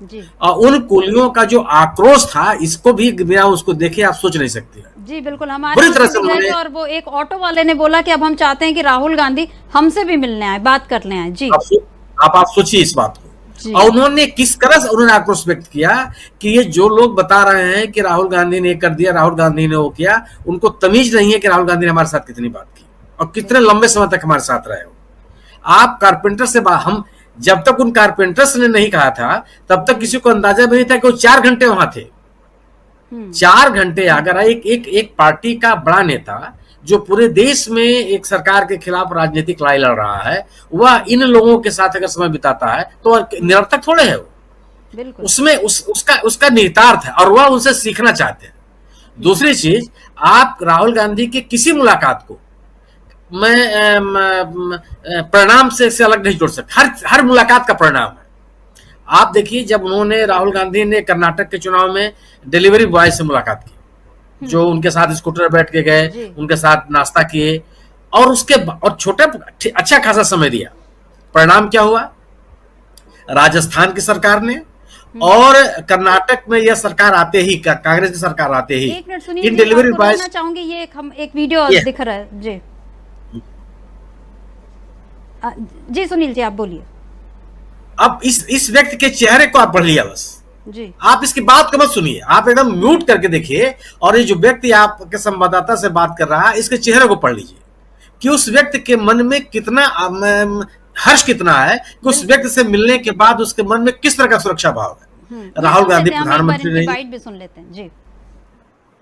जी। और उन कुलियों का जो आक्रोश था, इसको भी बिना उसको देखे आप सोच नहीं सकते जी। बिल्कुल। बुरी तरह से हमारे और वो एक ऑटो वाले ने बोला कि अब हम चाहते हैं कि राहुल गांधी हमसे भी मिलने आए, बात करने आए जी। आप सोचिए इस बात को। और उन्होंने किस तरह से उन्होंने आक्रोश व्यक्त किया कि ये जो लोग बता रहे हैं कि राहुल गांधी ने कर दिया, राहुल गांधी ने वो किया, उनको तमीज नहीं है कि राहुल गांधी ने हमारे साथ कितनी बात की और कितने लंबे समय तक हमारे साथ रहे हो। आप कारपेंटर से हम जब तक उन कारपेंटर्स ने नहीं कहा था तब तक किसी को अंदाजा भी नहीं था कि वो 4 घंटे वहां थे। 4 घंटे अगर एक पार्टी का बड़ा नेता जो पूरे देश में एक सरकार के खिलाफ राजनीतिक लड़ाई लड़ रहा है, वह इन लोगों के साथ अगर समय बिताता है तो निरर्थक थोड़े है वो। उसमें उसका निहितार्थ है और वह उनसे सीखना चाहते हैं। दूसरी चीज, आप राहुल गांधी की किसी मुलाकात को मैं परिणाम से अलग नहीं जोड़ सकता। हर मुलाकात का परिणाम है। आप देखिए, जब उन्होंने राहुल गांधी ने कर्नाटक के चुनाव में डिलीवरी बॉय से मुलाकात की, जो उनके साथ स्कूटर बैठ के गए, उनके साथ नाश्ता किए और छोटे अच्छा खासा समय दिया। परिणाम क्या हुआ? राजस्थान की सरकार ने और कर्नाटक में यह सरकार आते ही, कांग्रेस की सरकार आते ही, इन डिलीवरी बॉय चाहूंगी ये एक वीडियो दिख रहा है जी। जी सुनील जी, आप बोलिए। अब इस व्यक्ति के चेहरे को आप पढ़ लिया बस जी। आप इसकी बात को मत सुनिए, आप एकदम म्यूट करके देखिए और ये जो व्यक्ति आपके संवाददाता से बात कर रहा है, इसके चेहरे को पढ़ लीजिए। कि उस व्यक्ति के मन में कितना हर्ष कितना है कि उस व्यक्ति से मिलने के बाद उसके मन में किस तरह का सुरक्षा भाव है। राहुल गांधी प्रधानमंत्री नहीं। बाइट भी सुन लेते हैं जी।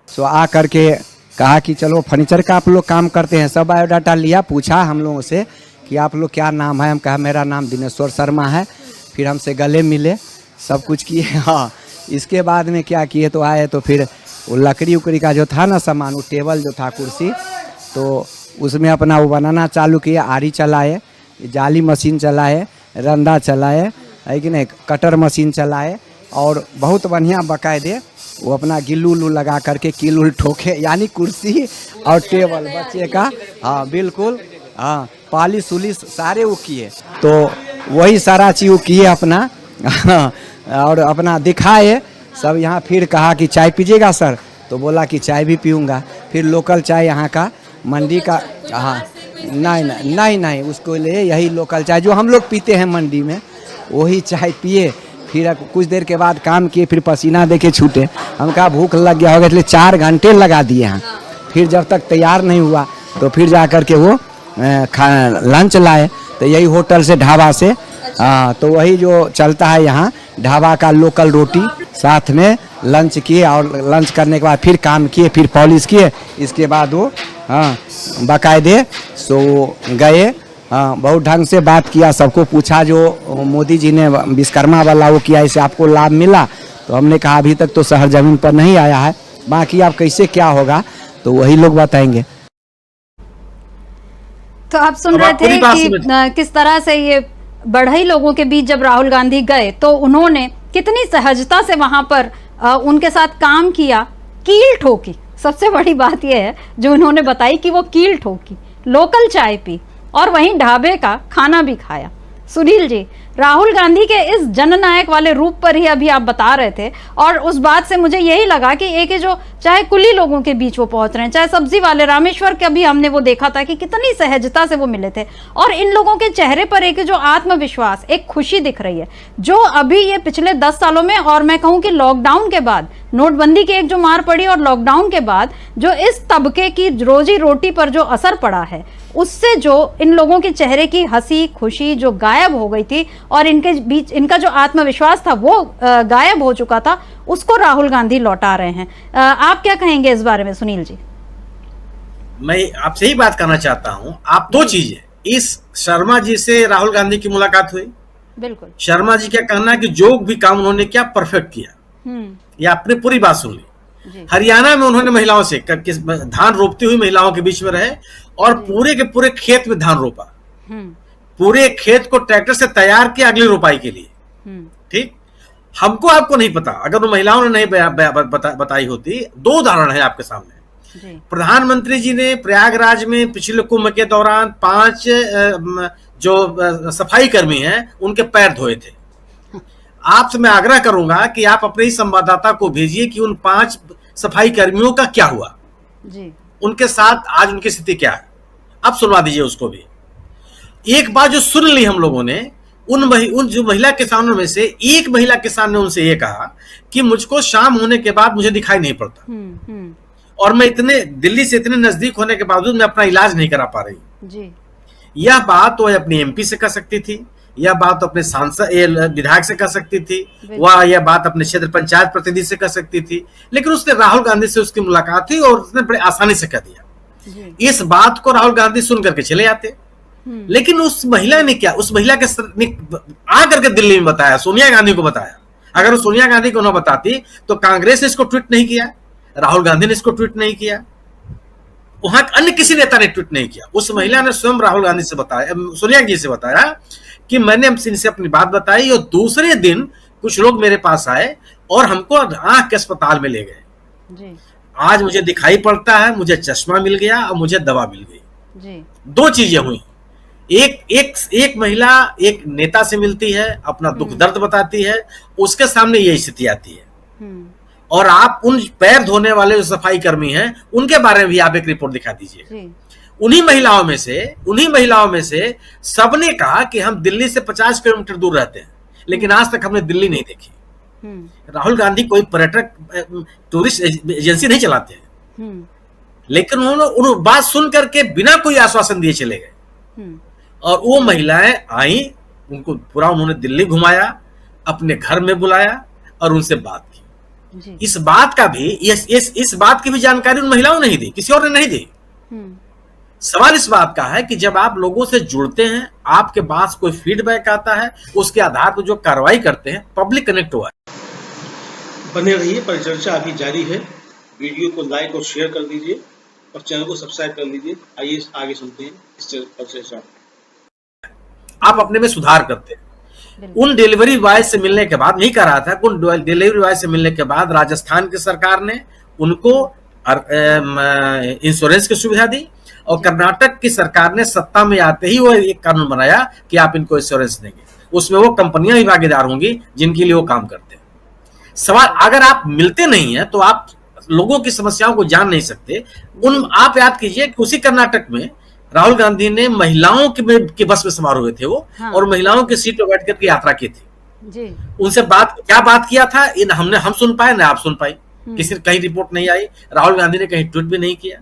सो आ करके कहा कि चलो फर्नीचर का आप लोग काम करते हैं, सब बायोडाटा लिया, पूछा हम लोगों से कि आप लोग क्या नाम है, हम कहा मेरा नाम दिनेश्वर शर्मा है। फिर हमसे गले मिले, सब कुछ किए। हाँ, इसके बाद में क्या किए तो आए तो फिर वो लकड़ी उकड़ी का जो था ना सामान, वो टेबल जो था कुर्सी, तो उसमें अपना वो बनाना चालू किए, आरी चलाए, जाली मशीन चलाए, रंदा चलाए, है कि नहीं, कटर मशीन चलाए, और बहुत बढ़िया बाकायदे वो अपना गिल्लू उल्लू लगा करके कील उल ठोके, यानी कुर्सी और टेबल बच्चे का, हाँ बिल्कुल, हाँ पालिश उलिश सारे वो किए। तो वही सारा चीज़ वो किए अपना और अपना दिखाए सब। यहाँ फिर कहा कि चाय पीजिएगा सर, तो बोला कि चाय भी पीऊँगा। फिर लोकल चाय यहाँ का मंडी का, हाँ नहीं उसको ले, यही लोकल चाय जो हम लोग पीते हैं मंडी में, वही चाय पिए। फिर कुछ देर के बाद काम किए, फिर पसीना देके छूटे। हम कहा भूख लग गया होगा, इसलिए 4 घंटे लगा दिए हैं। फिर जब तक तैयार नहीं हुआ तो फिर जा कर के वो लंच लाए, तो यही होटल से, ढाबा से, तो वही जो चलता है यहाँ ढाबा का लोकल रोटी, साथ में लंच किए, और लंच करने के बाद फिर काम किए, फिर पॉलिश किए। इसके बाद वो बाकायदे सो गए। बहुत ढंग से बात किया, सबको पूछा जो मोदी जी ने विश्वकर्मा वाला वो किया, इससे आपको लाभ मिला? तो हमने कहा अभी तक तो शहर जमीन पर नहीं आया है, बाकी आप कैसे क्या होगा तो वही लोग बताएंगे। तो आप सुन रहे थे कि किस तरह से ये बढ़ई लोगों के बीच जब राहुल गांधी गए तो उन्होंने कितनी सहजता से वहां पर उनके साथ काम किया, कील ठोकी। सबसे बड़ी बात यह है जो उन्होंने बताई कि वो कील ठोकी, लोकल चाय पी, और वहीं ढाबे का खाना भी खाया। सुनील जी, राहुल गांधी के इस जननायक वाले रूप पर ही अभी आप बता रहे थे, और उस बात से मुझे यही लगा कि एक जो चाहे कुली लोगों के बीच वो पहुंच रहे हैं, चाहे सब्जी वाले, रामेश्वर के अभी हमने वो देखा था कि कितनी सहजता से वो मिले थे, और इन लोगों के चेहरे पर एक जो आत्मविश्वास, एक खुशी दिख रही है, जो अभी ये पिछले 10 सालों में, और मैं कहूँ कि लॉकडाउन के बाद, नोटबंदी की एक जो मार पड़ी और लॉकडाउन के बाद जो इस तबके की रोजी रोटी पर जो असर पड़ा है, उससे जो इन लोगों के चेहरे की हंसी खुशी जो गायब हो गई थी, और इनके बीच इनका जो आत्मविश्वास था वो गायब हो चुका था, उसको राहुल गांधी लौटा रहे हैं। आप क्या कहेंगे इस बारे में सुनील जी? मैं आपसे ही बात करना चाहता हूं। आप दो चीजें, इस शर्मा जी से राहुल गांधी की मुलाकात हुई, बिल्कुल, शर्मा जी का कहना है कि जो भी काम उन्होंने किया परफेक्ट किया, ये आपने पूरी बात सुन ली। हरियाणा में उन्होंने महिलाओं से धान रोपती हुई महिलाओं के बीच में रहे, और पूरे के पूरे खेत में धान रोपा, पूरे खेत को ट्रैक्टर से तैयार किया अगली रोपाई के लिए। ठीक, हमको आपको नहीं पता, अगर वो महिलाओं ने नहीं बताई होती। 2 उदाहरण है आपके सामने। प्रधानमंत्री जी ने प्रयागराज में पिछले कुंभ के दौरान 5 जो सफाई कर्मी हैं उनके पैर धोए थे। आपसे मैं आग्रह करूंगा कि आप अपने ही संवाददाता को भेजिए कि उन 5 सफाई कर्मियों का क्या हुआ जी, उनके साथ आज उनकी स्थिति क्या है। अब सुनवा दीजिए उसको भी। एक बात जो सुन ली हम लोगों ने, उन जो महिला किसानों में से एक महिला किसान ने उनसे ये कहा कि मुझको शाम होने के बाद मुझे दिखाई नहीं पड़ता, और मैं इतने दिल्ली से इतने नजदीक होने के बावजूद मैं अपना इलाज नहीं करा पा रही जी। यह बात तो अपनी एमपी से कर सकती थी, यह बात तो अपने सांसद विधायक से कर सकती थी, वह यह बात अपने क्षेत्र पंचायत प्रतिनिधि से कर सकती थी, लेकिन उसने राहुल गांधी से उसकी मुलाकात थी और उसने बड़े आसानी से कर दिया। इस बात को राहुल गांधी सुन करके चले जाते, लेकिन उस महिला ने क्या, उस महिला के आकर के दिल्ली में बताया, सोनिया गांधी को बताया। अगर वो सोनिया गांधी को न बताती तो कांग्रेस ने इसको ट्वीट नहीं किया, राहुल गांधी ने इसको ट्वीट नहीं किया, वहां अन्य किसी नेता ने ट्वीट नहीं किया। उस महिला ने स्वयं राहुल गांधी से बताया, सोनिया जी से बताया कि मैंने इनसे अपनी बात बताई, और दूसरे दिन कुछ लोग मेरे पास आए और हमको आंख के अस्पताल में ले गए। आज मुझे दिखाई पड़ता है, मुझे चश्मा मिल गया और मुझे दवा मिल गई। 2 चीजें हुई, एक महिला एक नेता से मिलती है, अपना दुख दर्द बताती है, उसके सामने ये स्थिति आती है, और आप उन पैर धोने वाले जो सफाई कर्मी हैं उनके बारे में भी आप एक रिपोर्ट दिखा दीजिए। उन्हीं महिलाओं में से सबने कहा कि हम दिल्ली से 50 किलोमीटर दूर रहते हैं, लेकिन आज तक हमने दिल्ली नहीं देखी। राहुल गांधी कोई पर्यटक टूरिस्ट एजेंसी नहीं चलाते हैं, लेकिन उन्होंने उन बात सुन करके बिना कोई आश्वासन दिए चले गए। और वो महिलाएं आई, उनको पूरा उन्होंने दिल्ली घुमाया, अपने घर में बुलाया और उनसे बात की। इस बात का भी इस बात की भी जानकारी उन महिलाओं ने नहीं दी, किसी और ने नहीं दी। सवाल इस बात का है कि जब आप लोगों से जुड़ते हैं, आपके पास कोई फीडबैक आता है, उसके आधार पर जो कार्रवाई करते हैं, पब्लिक कनेक्ट हुआ है। बने रहिए, परिचर्चा अभी जारी है। वीडियो को लाइक और शेयर कर दीजिए और चैनल को सब्सक्राइब कर लीजिए। आइए आगे सुनते हैं इस परिचर्चा। आप अपने में सुधार करते हैं। उन डिलीवरी बॉय से मिलने के बाद, नहीं कर रहा था, उन डिलीवरी बॉय से मिलने के बाद राजस्थान की सरकार ने उनको इंश्योरेंस की सुविधा दी और कर्नाटक की सरकार ने सत्ता में आते ही वो एक कानून बनाया कि आप इनको इंश्योरेंस देंगे। उसमें वो कंपनियां ही भागीदार होंगी जिनके लिए वो काम करते हैं। सवाल, अगर आप मिलते नहीं है तो आप लोगों की समस्याओं को जान नहीं सकते। आप याद कीजिए कि उसी कर्नाटक में राहुल गांधी ने महिलाओं के बस में सवार हुए थे वो, हाँ। और महिलाओं की सीट पर बैठ करके यात्रा की थी जी। उनसे क्या बात किया था, हम सुन पाए ना आप सुन पाई, किसी कहीं रिपोर्ट नहीं आई, राहुल गांधी ने कहीं ट्वीट भी नहीं किया।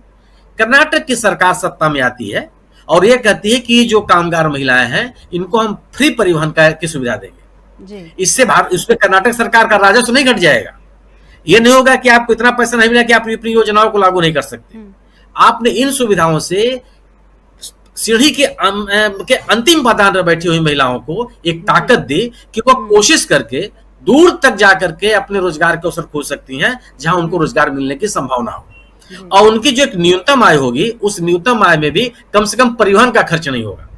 कर्नाटक की सरकार सत्ता में आती है और ये कहती है कि जो कामगार महिलाएं हैं इनको हम फ्री परिवहन की सुविधा देंगे। इससे कर्नाटक सरकार का राजस्व नहीं घट जाएगा। ये नहीं होगा कि आपको इतना पैसा नहीं मिला कि आप अपनी योजनाओं को लागू नहीं कर सकते। आपने इन सुविधाओं से सीढ़ी के अंतिम पायदान पर बैठी हुई महिलाओं को एक ताकत दी कि वो कोशिश करके दूर तक जाकर के अपने रोजगार के अवसर खोज सकती हैं जहां उनको रोजगार मिलने की संभावना हो। और उनकी जो एक न्यूनतम आय होगी, उस न्यूनतम आय में भी कम से कम परिवहन का खर्च नहीं होगा।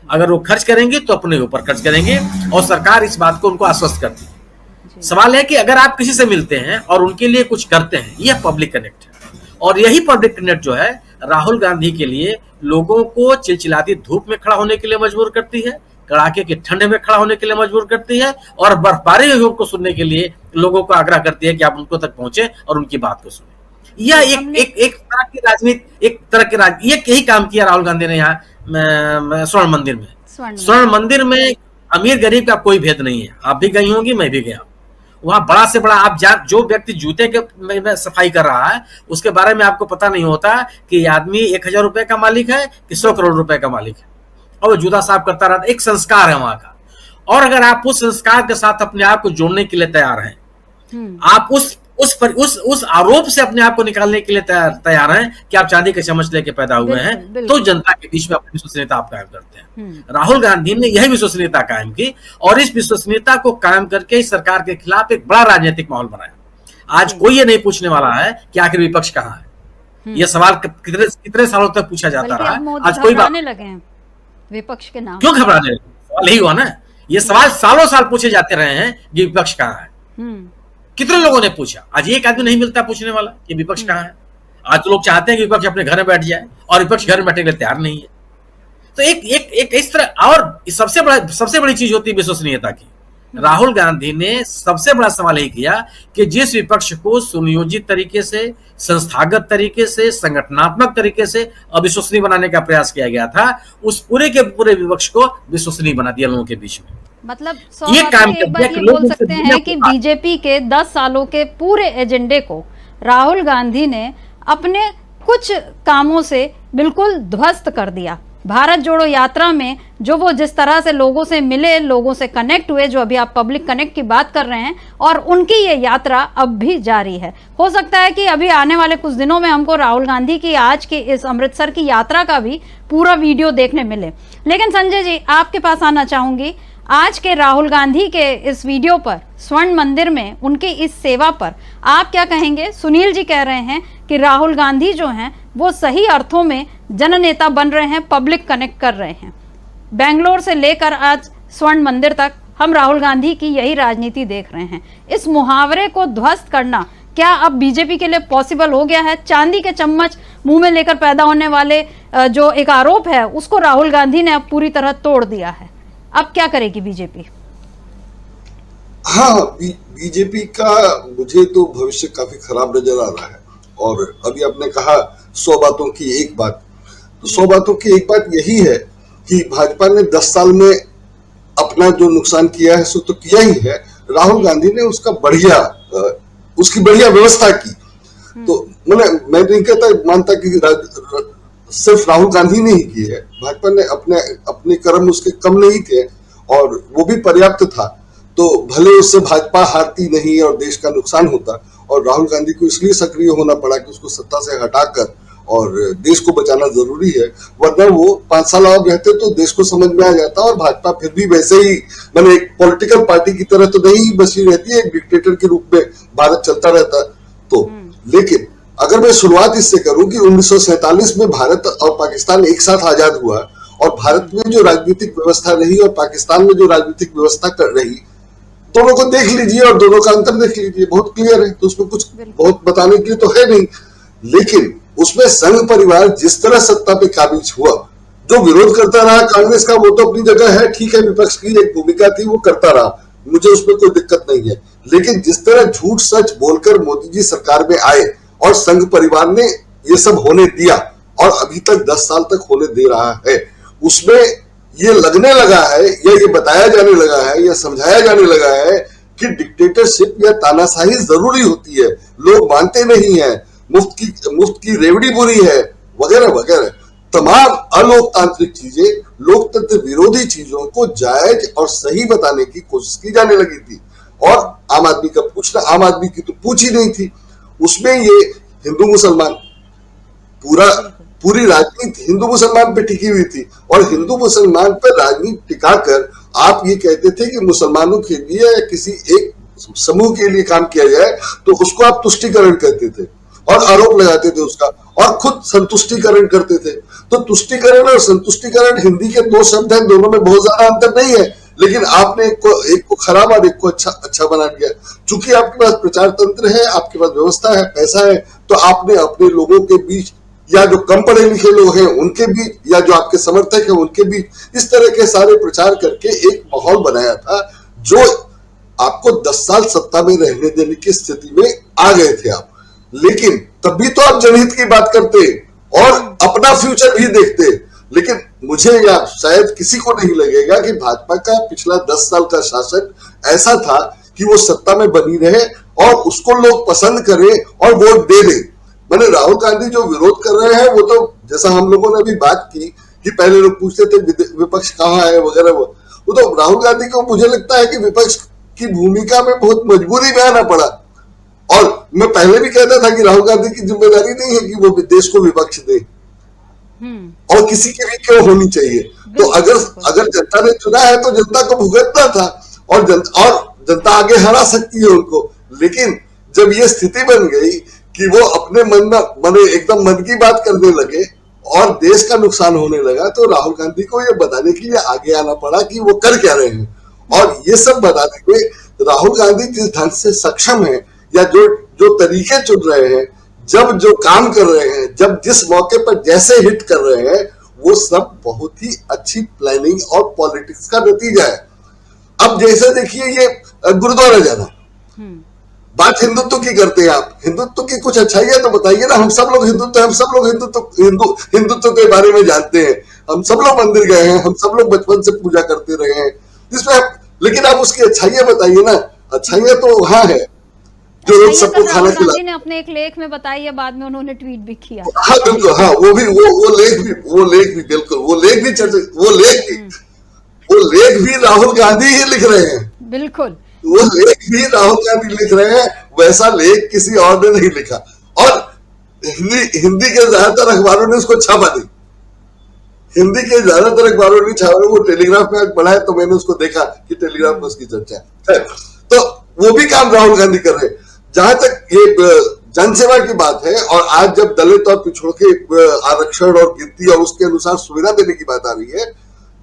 अगर वो खर्च करेंगे तो अपने ऊपर खर्च करेंगे और सरकार इस बात को उनको आश्वस्त करती है। सवाल है कि अगर आप किसी से मिलते हैं और उनके लिए कुछ करते हैं, यह पब्लिक कनेक्ट है। और यही पब्लिक कनेक्ट जो है राहुल गांधी के लिए लोगों को चिलचिलाती धूप में खड़ा होने के लिए मजबूर करती है, कड़ाके की ठंड में खड़ा होने के लिए मजबूर करती है और बर्फबारी को सुनने के लिए लोगों को आग्रह करती है कि आप उनको तक पहुंचे और उनकी बात को सुने। यह एक तरह की राजनीति, यही काम किया राहुल गांधी ने यहाँ स्वर्ण मंदिर में। स्वर्ण मंदिर में अमीर गरीब का कोई भेद नहीं है। आप भी गई होंगी, मैं भी गया। वहां बड़ा से बड़ा आप जो व्यक्ति जूते के में सफाई कर रहा है उसके बारे में आपको पता नहीं होता कि ये आदमी 1000 रुपए का मालिक है कि 100 करोड़ रुपए का मालिक है, और वो जूता साफ करता रहता। एक संस्कार है वहां का। और अगर आप उस संस्कार के साथ अपने आप को जोड़ने के लिए तैयार हैं, आप उस आरोप से अपने आप को निकालने के लिए तैयार हैं कि आप चांदी के चम्मच लेके पैदा हुए हैं, तो जनता के बीच में अपनी विश्वसनीयता आप कायम करते हैं। राहुल गांधी ने यही विश्वसनीयता कायम की और इस विश्वसनीयता को कायम करके इस सरकार के खिलाफ एक बड़ा राजनीतिक माहौल बनाया। आज कोई ये नहीं पूछने वाला है कि आखिर विपक्ष कहाँ है। यह सवाल कितने सालों तक पूछा जाता रहा। आज कोई बात लगे हैं विपक्ष के नाम, क्यों घबराने लगे? सवाल यही हुआ ना। ये सवाल सालों साल पूछे जाते रहे हैं कि विपक्ष कहाँ है। कितने लोगों ने पूछा, आज एक आदमी नहीं मिलता पूछने वाला कि विपक्ष कहाँ है। आज तो लोग चाहते हैं कि विपक्ष अपने घर में बैठ जाए और विपक्ष घर में बैठने के लिए तैयार नहीं है। तो एक इस तरह, और सबसे बड़ी चीज होती है विश्वसनीयता की। राहुल गांधी ने सबसे बड़ा सवाल यही किया कि जिस विपक्ष को सुनियोजित तरीके से, संस्थागत तरीके से, संगठनात्मक तरीके से अविश्वसनीय बनाने का प्रयास किया गया था, उस पूरे के पूरे विपक्ष को विश्वसनीय बना दिया लोगों के बीच में। मतलब ये काम एक बार ये बोल सकते हैं कि बीजेपी के 10 सालों के पूरे एजेंडे को राहुल गांधी ने अपने कुछ कामों से बिल्कुल ध्वस्त कर दिया। भारत जोड़ो यात्रा में जो वो जिस तरह से लोगों से मिले, लोगों से कनेक्ट हुए, जो अभी आप पब्लिक कनेक्ट की बात कर रहे हैं, और उनकी ये यात्रा अब भी जारी है। हो सकता है कि अभी आने वाले कुछ दिनों में हमको राहुल गांधी की आज की इस अमृतसर की यात्रा का भी पूरा वीडियो देखने मिले। लेकिन संजय जी, आपके पास आना चाहूंगी, आज के राहुल गांधी के इस वीडियो पर, स्वर्ण मंदिर में उनकी इस सेवा पर आप क्या कहेंगे? सुनील जी कह रहे हैं कि राहुल गांधी जो हैं वो सही अर्थों में जननेता बन रहे हैं, पब्लिक कनेक्ट कर रहे हैं। बेंगलोर से लेकर आज स्वर्ण मंदिर तक हम राहुल गांधी की यही राजनीति देख रहे हैं। इस मुहावरे को ध्वस्त करना क्या अब बीजेपी के लिए पॉसिबल हो गया है? चांदी के चम्मच मुंह में लेकर पैदा होने वाले जो एक आरोप है उसको राहुल गांधी ने अब पूरी तरह तोड़ दिया है। अब क्या करेगी बीजेपी? हाँ, बीजेपी का मुझे तो भविष्य काफी खराब नजर आ रहा है। और अभी आपने कहा 100 बातों की एक बात, तो 100 बातों की एक बात यही है कि भाजपा ने 10 साल में अपना जो नुकसान किया है सो तो किया ही है। राहुल गांधी ने उसकी बढ़िया व्यवस्था की। तो मैं नहीं कहता मानता कि सिर्फ राहुल गांधी ने ही की है, भाजपा ने अपने कर्म उसके कम नहीं थे और वो भी पर्याप्त था। तो भले उससे भाजपा हारती नहीं और देश का नुकसान होता, और राहुल गांधी को इसलिए सक्रिय होना पड़ा कि उसको सत्ता से हटाकर और देश को बचाना जरूरी है, वरना वो 5 साल और रहते तो देश को समझ में आ जाता और भाजपा फिर भी वैसे ही मैंने एक पॉलिटिकल पार्टी की तरह तो नहीं बसी रहती है, एक डिक्टेटर के रूप में भारत चलता रहता। तो लेकिन अगर मैं शुरुआत इससे करूं कि 1947 में भारत और पाकिस्तान एक साथ आजाद हुआ और भारत में जो राजनीतिक व्यवस्था रही और पाकिस्तान में जो राजनीतिक व्यवस्था कर रही, दोनों को देख लीजिए और दोनों का अंतर देख लीजिए, बहुत क्लियर है। तो उसमें कुछ बहुत बताने के लिए तो है नहीं, लेकिन उसमें संघ परिवार जिस तरह सत्ता पे काबिज हुआ, जो विरोध करता रहा कांग्रेस का, वो तो अपनी जगह है, ठीक है, विपक्ष की एक भूमिका थी, वो करता रहा, मुझे उसमें कोई दिक्कत नहीं है। लेकिन जिस तरह झूठ सच बोलकर मोदी जी सरकार में आए और संघ परिवार ने ये सब होने दिया और अभी तक 10 साल तक होने दे रहा है, उसमें ये लगने लगा है या ये बताया जाने लगा है या समझाया जाने लगा है कि डिक्टेटरशिप या तानाशाही जरूरी होती है, लोग मानते नहीं है, मुफ्त की रेवड़ी बुरी है, वगैरह वगैरह तमाम अलोकतांत्रिक चीजें, लोकतंत्र विरोधी चीजों को जायज और सही बताने की कोशिश की जाने लगी थी। और आम आदमी का पूछना, आम आदमी की तो पूछ ही नहीं थी, उसमें ये हिंदू मुसलमान पूरी राजनीति हिंदू मुसलमान पे टिकी हुई थी और हिंदू मुसलमान पर राजनीति टिकाकर आप ये कहते थे कि मुसलमानों के लिए या किसी एक समूह के लिए काम किया जाए तो उसको आप तुष्टिकरण कहते थे और आरोप लगाते थे उसका, और खुद संतुष्टिकरण करते थे। तो तुष्टिकरण और संतुष्टिकरण हिंदी के 2 शब्द हैं, दोनों में बहुत ज्यादा अंतर नहीं है, लेकिन आपने एक को खराब और एक को अच्छा बना दिया। चूंकि आपके पास प्रचार तंत्र है, आपके पास व्यवस्था है, पैसा है, तो आपने अपने लोगों के बीच या जो कम पढ़े लिखे लोग हैं उनके बीच या जो आपके समर्थक हैं उनके बीच इस तरह के सारे प्रचार करके एक माहौल बनाया था जो आपको 10 साल सत्ता में रहने देने की स्थिति में आ गए थे आप। लेकिन तब भी तो आप जनहित की बात करते और अपना फ्यूचर भी देखते। लेकिन मुझे या शायद किसी को नहीं लगेगा कि भाजपा का पिछला 10 साल का शासन ऐसा था कि वो सत्ता में बनी रहे और उसको लोग पसंद करें और वोट दे दें। मैंने राहुल गांधी जो विरोध कर रहे हैं वो तो जैसा हम लोगों ने अभी बात की कि पहले लोग पूछते थे विपक्ष कहाँ है वगैरह, वो तो राहुल गांधी को मुझे लगता है कि विपक्ष की भूमिका में बहुत मजबूरी में आना पड़ा। और मैं पहले भी कहता था कि राहुल गांधी की जिम्मेदारी नहीं है कि वो देश को विपक्ष दे और किसी की भी क्यों होनी चाहिए। तो अगर जनता ने चुना है तो जनता को भुगतना था और जनता आगे हरा सकती है उनको। लेकिन जब ये स्थिति बन गई कि वो अपने मन में एकदम मन की बात करने लगे और देश का नुकसान होने लगा, तो राहुल गांधी को ये बताने के लिए आगे आना पड़ा कि वो कर क्या रहे हैं। और ये सब बताने में राहुल गांधी जिस ढंग से सक्षम है या जो तरीके चुन रहे हैं, जब जो काम कर रहे हैं, जब जिस मौके पर जैसे हिट कर रहे हैं, वो सब बहुत ही अच्छी प्लानिंग और पॉलिटिक्स का नतीजा है। अब जैसे देखिए ये गुरुद्वारा जाना, बात हिंदुत्व की करते हैं आप, हिंदुत्व की कुछ अच्छाइयां तो बताइए ना। हम सब लोग हिंदुत्व के बारे में जानते हैं, हम सब लोग मंदिर गए हैं, हम सब लोग बचपन से पूजा करते रहे हैं जिसमें, लेकिन आप उसकी अच्छाइयां बताइए ना। अच्छाइयां तो वहां है जो लोग सबको खाना खिलाते हैं। अपने एक लेख में बताई है, बाद में उन्होंने ट्वीट भी किया। हाँ बिल्कुल, हाँ वो लेख भी बिल्कुल, वो लेख भी राहुल गांधी ही लिख रहे हैं। बिल्कुल, वो लेख भी राहुल गांधी लिख रहे हैं, वैसा लेख किसी और ने नहीं लिखा। और हिंदी के ज्यादातर अखबारों ने उसको छापा नहीं, हिंदी के ज्यादातर अखबारों ने छापा। वो टेलीग्राफ में पढ़ा है तो मैंने उसको देखा कि टेलीग्राफ में उसकी चर्चा है। तो वो भी काम राहुल गांधी कर रहे हैं। जहां तक ये जनसेवा की बात है, और आज जब दलित और पिछड़ों के आरक्षण और गिनती और उसके अनुसार सुविधा देने की बात आ रही है,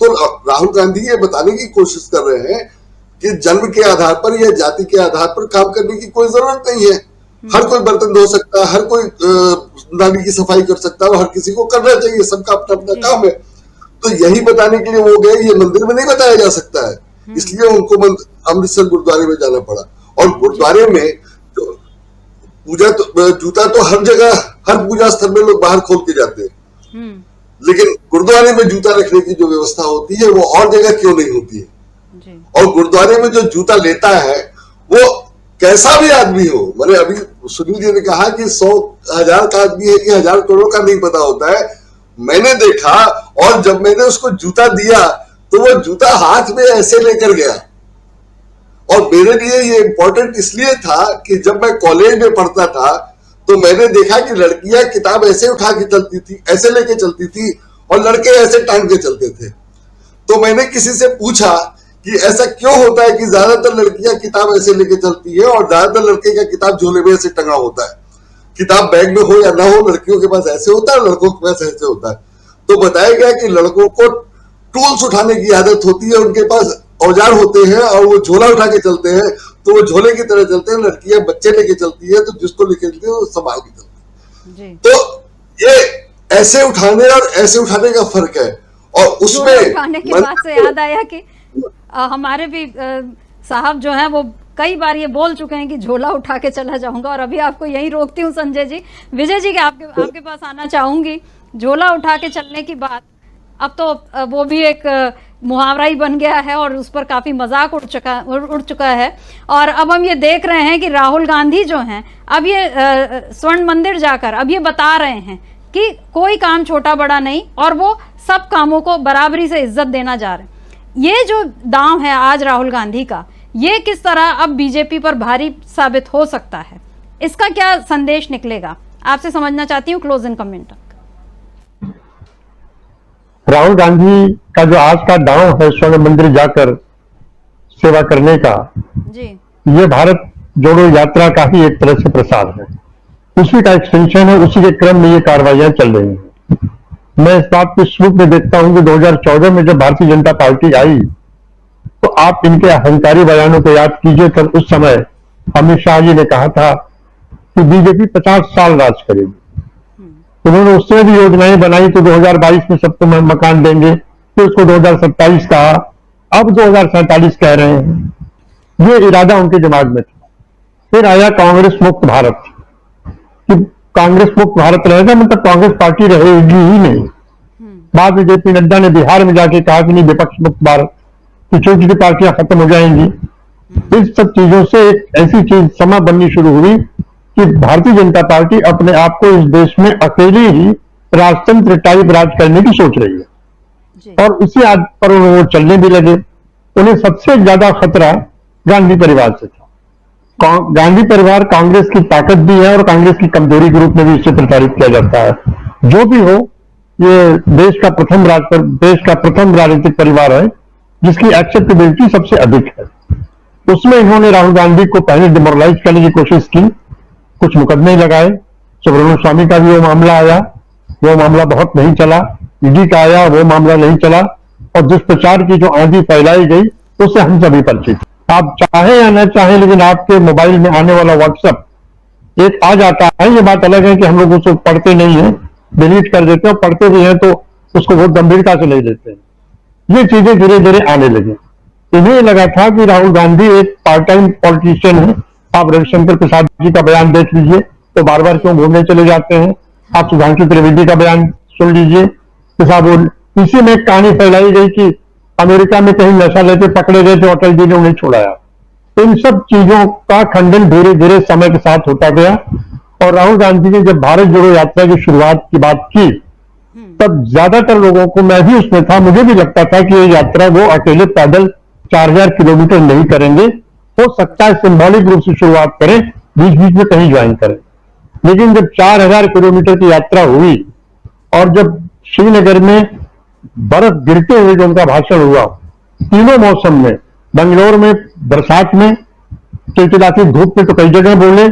तो राहुल गांधी ये बताने की कोशिश कर रहे हैं कि जन्म के आधार पर या जाति के आधार पर काम करने की कोई जरूरत नहीं है। हर कोई बर्तन धो सकता है, हर कोई नाली की सफाई कर सकता है और हर किसी को करना चाहिए, सबका अपना अपना काम है। तो यही बताने के लिए वो गए, ये मंदिर में नहीं बताया जा सकता है, इसलिए उनको अमृतसर गुरुद्वारे में जाना पड़ा। और गुरुद्वारे में जूता तो हर जगह, हर पूजा स्थल में लोग बाहर खोल के जाते हैं, लेकिन गुरुद्वारे में जूता रखने की जो व्यवस्था होती है वो और जगह क्यों नहीं होती है। और गुरुद्वारे में जो जूता लेता है वो कैसा भी आदमी हो, मैंने अभी सुनील जी ने कहा कि 100,000 का आदमी है कि 1000 करोड़ का नहीं पता होता है। मैंने देखा और जब मैंने उसको जूता दिया तो वो जूता हाथ में ऐसे लेकर गया। और मेरे लिए ये इंपॉर्टेंट इसलिए था कि जब मैं कॉलेज में पढ़ता था तो मैंने देखा कि लड़कियां किताब ऐसे उठा के चलती थी, ऐसे लेके चलती थी, और लड़के ऐसे टांग के चलते थे। तो मैंने किसी से पूछा कि ऐसा क्यों होता है कि ज्यादातर लड़कियां किताब ऐसे लेके चलती है और ज्यादातर लड़के का किताब झोले में ऐसे टंगा होता है। किताब बैग में हो या ना हो, लड़कियों के पास ऐसे होता है, लड़कों के पास ऐसे होता है। तो बताया गया कि लड़कों को टूल्स उठाने की आदत होती है, उनके पास औजार होते हैं और वो झोला उठा के चलते हैं, तो वो झोले की तरह चलते हैं। लड़कियां बच्चे लेके चलती है, तो जिसको लेके चलती है वो संभाल के चलती है। तो ये ऐसे उठाने और ऐसे उठाने का फर्क है। और उसमें उठाने की बात से याद आया कि हमारे भी साहब जो हैं वो कई बार ये बोल चुके हैं कि झोला उठा के चला जाऊंगा। और अभी आपको यही रोकती हूँ संजय जी, विजय जी के आपके पास आना चाहूंगी। झोला उठा के चलने की बात अब तो वो भी एक मुहावरा ही बन गया है और उस पर काफी मजाक उड़ चुका है। और अब हम ये देख रहे हैं कि राहुल गांधी जो हैं अब ये स्वर्ण मंदिर जाकर अब ये बता रहे हैं कि कोई काम छोटा बड़ा नहीं और वो सब कामों को बराबरी से इज्जत देना जा रहे हैं। ये जो दांव है आज राहुल गांधी का, ये किस तरह अब बीजेपी पर भारी साबित हो सकता है, इसका क्या संदेश निकलेगा, आपसे समझना चाहती हूँ। Close in comment. Rahul Gandhi का जो आज का दांव है स्वर्ण मंदिर जाकर सेवा करने का, जी, ये भारत जोड़ो यात्रा का ही एक तरह से प्रसार है, उसी का एक्सटेंशन है, उसी के क्रम में ये कार्रवाइयां चल रही हैं। मैं इस बात को स्वरूप में देखता हूं कि 2014 में जब भारतीय जनता पार्टी आई तो आप इनके अहंकारी बयानों को याद कीजिए। तब उस समय अमित शाह जी ने कहा था कि बीजेपी 50 साल राज करेगी। उन्होंने उससे भी योजनाएं बनाई, तो 2022 में सबको मकान देंगे, फिर उसको 2027 कहा, अब 2047 कह रहे हैं। ये इरादा उनके दिमाग में था। फिर आया कांग्रेस मुक्त भारत, कि कांग्रेस मुक्त भारत रहेगा मतलब कांग्रेस पार्टी रहेगी ही नहीं। बाद में जेपी नड्डा ने बिहार में जाके कहा कि नहीं, विपक्ष मुक्त भारत, कि छोटी छोटी पार्टियां खत्म हो जाएंगी। इस सब चीजों से एक ऐसी चीज समा बननी शुरू हुई कि भारतीय जनता पार्टी अपने आप को इस देश में अकेले ही राजतंत्र टाइप राज करने की सोच रही है और इसी आद पर वो चलने भी लगे। उन्हें सबसे ज्यादा खतरा गांधी परिवार से था। गांधी परिवार कांग्रेस की ताकत भी है और कांग्रेस की कमजोरी के रूप में भी इसे प्रचारित किया जाता है। जो भी हो, ये देश का प्रथम राजनीतिक परिवार है जिसकी एक्सेप्टेबिलिटी सबसे अधिक है। उसमें इन्होंने राहुल गांधी को पहले डिमोरलाइज करने की कोशिश की, कुछ मुकदमे लगाए। सुब्रमण्यम स्वामी का भी वो मामला आया, वो मामला बहुत नहीं चला। ईडी का आया, वो मामला नहीं चला। और दुष्प्रचार की जो आंधी फैलाई गई उससे हम सभी परिचित। आप चाहे या न चाहे, लेकिन आपके मोबाइल में आने वाला व्हाट्सएप एक आ जाता है। ये बात अलग है कि हम लोग उसको पढ़ते नहीं है, डिलीट कर देते हैं। पढ़ते भी हैं तो उसको बहुत गंभीरता से ले लेते हैं। ये चीजें धीरे धीरे आने लगी। इन्हें लगा था कि राहुल गांधी एक पार्ट टाइम पॉलिटिशियन है। आप रविशंकर प्रसाद जी का बयान देख लीजिए, तो बार बार क्यों घूमने चले जाते हैं। आप सुधांशु त्रिवेदी का बयान सुन लीजिए कि साहब इसी में एक कहानी फैलाई गई कि अमेरिका में कहीं नशा लेते पकड़े गए तो अटल जी ने उन्हें छुड़ाया। इन सब चीजों का खंडन धीरे धीरे समय के साथ होता गया। और राहुल गांधी ने जब भारत जोड़ो यात्रा की शुरुआत की बात की, तब ज्यादातर लोगों को, मैं भी उसमें था, मुझे भी लगता था कि ये यात्रा वो अकेले पैदल 4000 किलोमीटर नहीं करेंगे। हो सकता है सिंबॉलिक रूप से शुरुआत करें, बीच बीच में कहीं ज्वाइन करें। लेकिन जब 4000 किलोमीटर की यात्रा हुई और जब श्रीनगर में बर्फ गिरते हुए जो उनका भाषण हुआ, तीनों मौसम में, बेंगलोर में बरसात में, चिलचिलाती धूप में तो कई जगह बोले,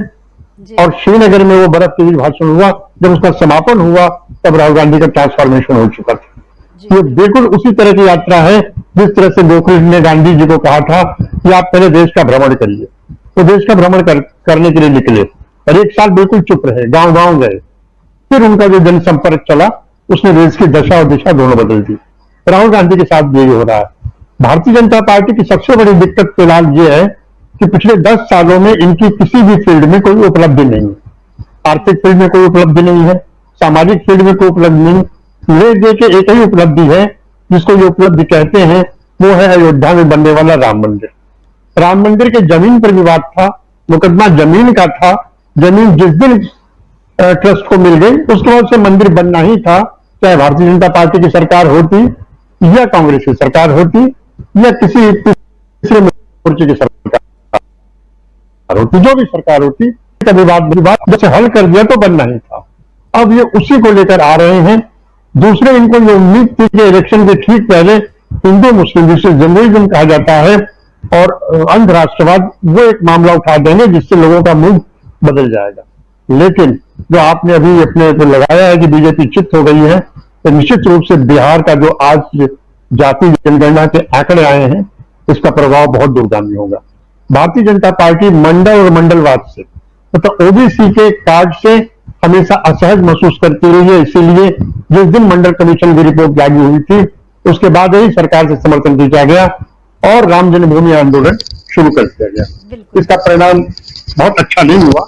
और श्रीनगर में वो बर्फ के बीच भाषण हुआ, जब उसका समापन हुआ तब राहुल गांधी का ट्रांसफॉर्मेशन हो चुका था। ये बिल्कुल उसी तरह की यात्रा है जिस तरह से गोखले ने गांधी जी को कहा था कि आप पहले देश का भ्रमण करिए। तो देश का भ्रमण करने के लिए निकले और 1 साल बिल्कुल चुप रहे, गांव गांव गए। फिर उनका जो जनसंपर्क चला उसने देश की दशा और दिशा दोनों बदल दी। राहुल गांधी के साथ यही हो रहा है। भारतीय जनता पार्टी की सबसे बड़ी दिक्कत फिलहाल ये है कि पिछले 10 सालों में इनकी किसी भी फील्ड में कोई उपलब्धि नहीं है। आर्थिक फील्ड में कोई उपलब्धि नहीं है, सामाजिक फील्ड में कोई उपलब्धि नहीं। ले दे के एक ही उपलब्धि है जिसको ये उपलब्धि कहते हैं, वो है अयोध्या में बनने वाला राम मंदिर। राम मंदिर के जमीन पर विवाद था, मुकदमा जमीन का था। जमीन जिस दिन ट्रस्ट को मिल गई उसके बाद से मंदिर बनना ही था, चाहे भारतीय जनता पार्टी की सरकार होती या कांग्रेस की सरकार होती या किसी तीसरे मोर्चे की सरकार होती, जो भी सरकार होती, का विवाद जैसे हल कर दिया तो बनना ही था। अब ये उसी को लेकर आ रहे हैं। दूसरे, इनको ये उम्मीद थी कि इलेक्शन के ठीक पहले हिंदू मुस्लिम, जिसे जर्नलिज्म कहा जाता है, और अंध राष्ट्रवाद, वो एक मामला उठा देंगे जिससे लोगों का मूड बदल जाएगा। लेकिन जो आपने अभी अपने को लगाया है कि बीजेपी चित्त हो गई है, तो निश्चित रूप से बिहार का जो आज जाति जनगणना के आंकड़े आए हैं, इसका प्रभाव बहुत दूरगामी होगा। भारतीय जनता पार्टी मंडल और मंडलवाद से, मतलब ओबीसी के कार्ड से हमेशा असहज महसूस करती रही है। इसीलिए जिस दिन मंडल कमीशन की रिपोर्ट जारी हुई थी, उसके बाद ही सरकार से समर्थन दिया गया और राम जन्मभूमि आंदोलन शुरू कर दिया गया। इसका परिणाम बहुत अच्छा नहीं हुआ।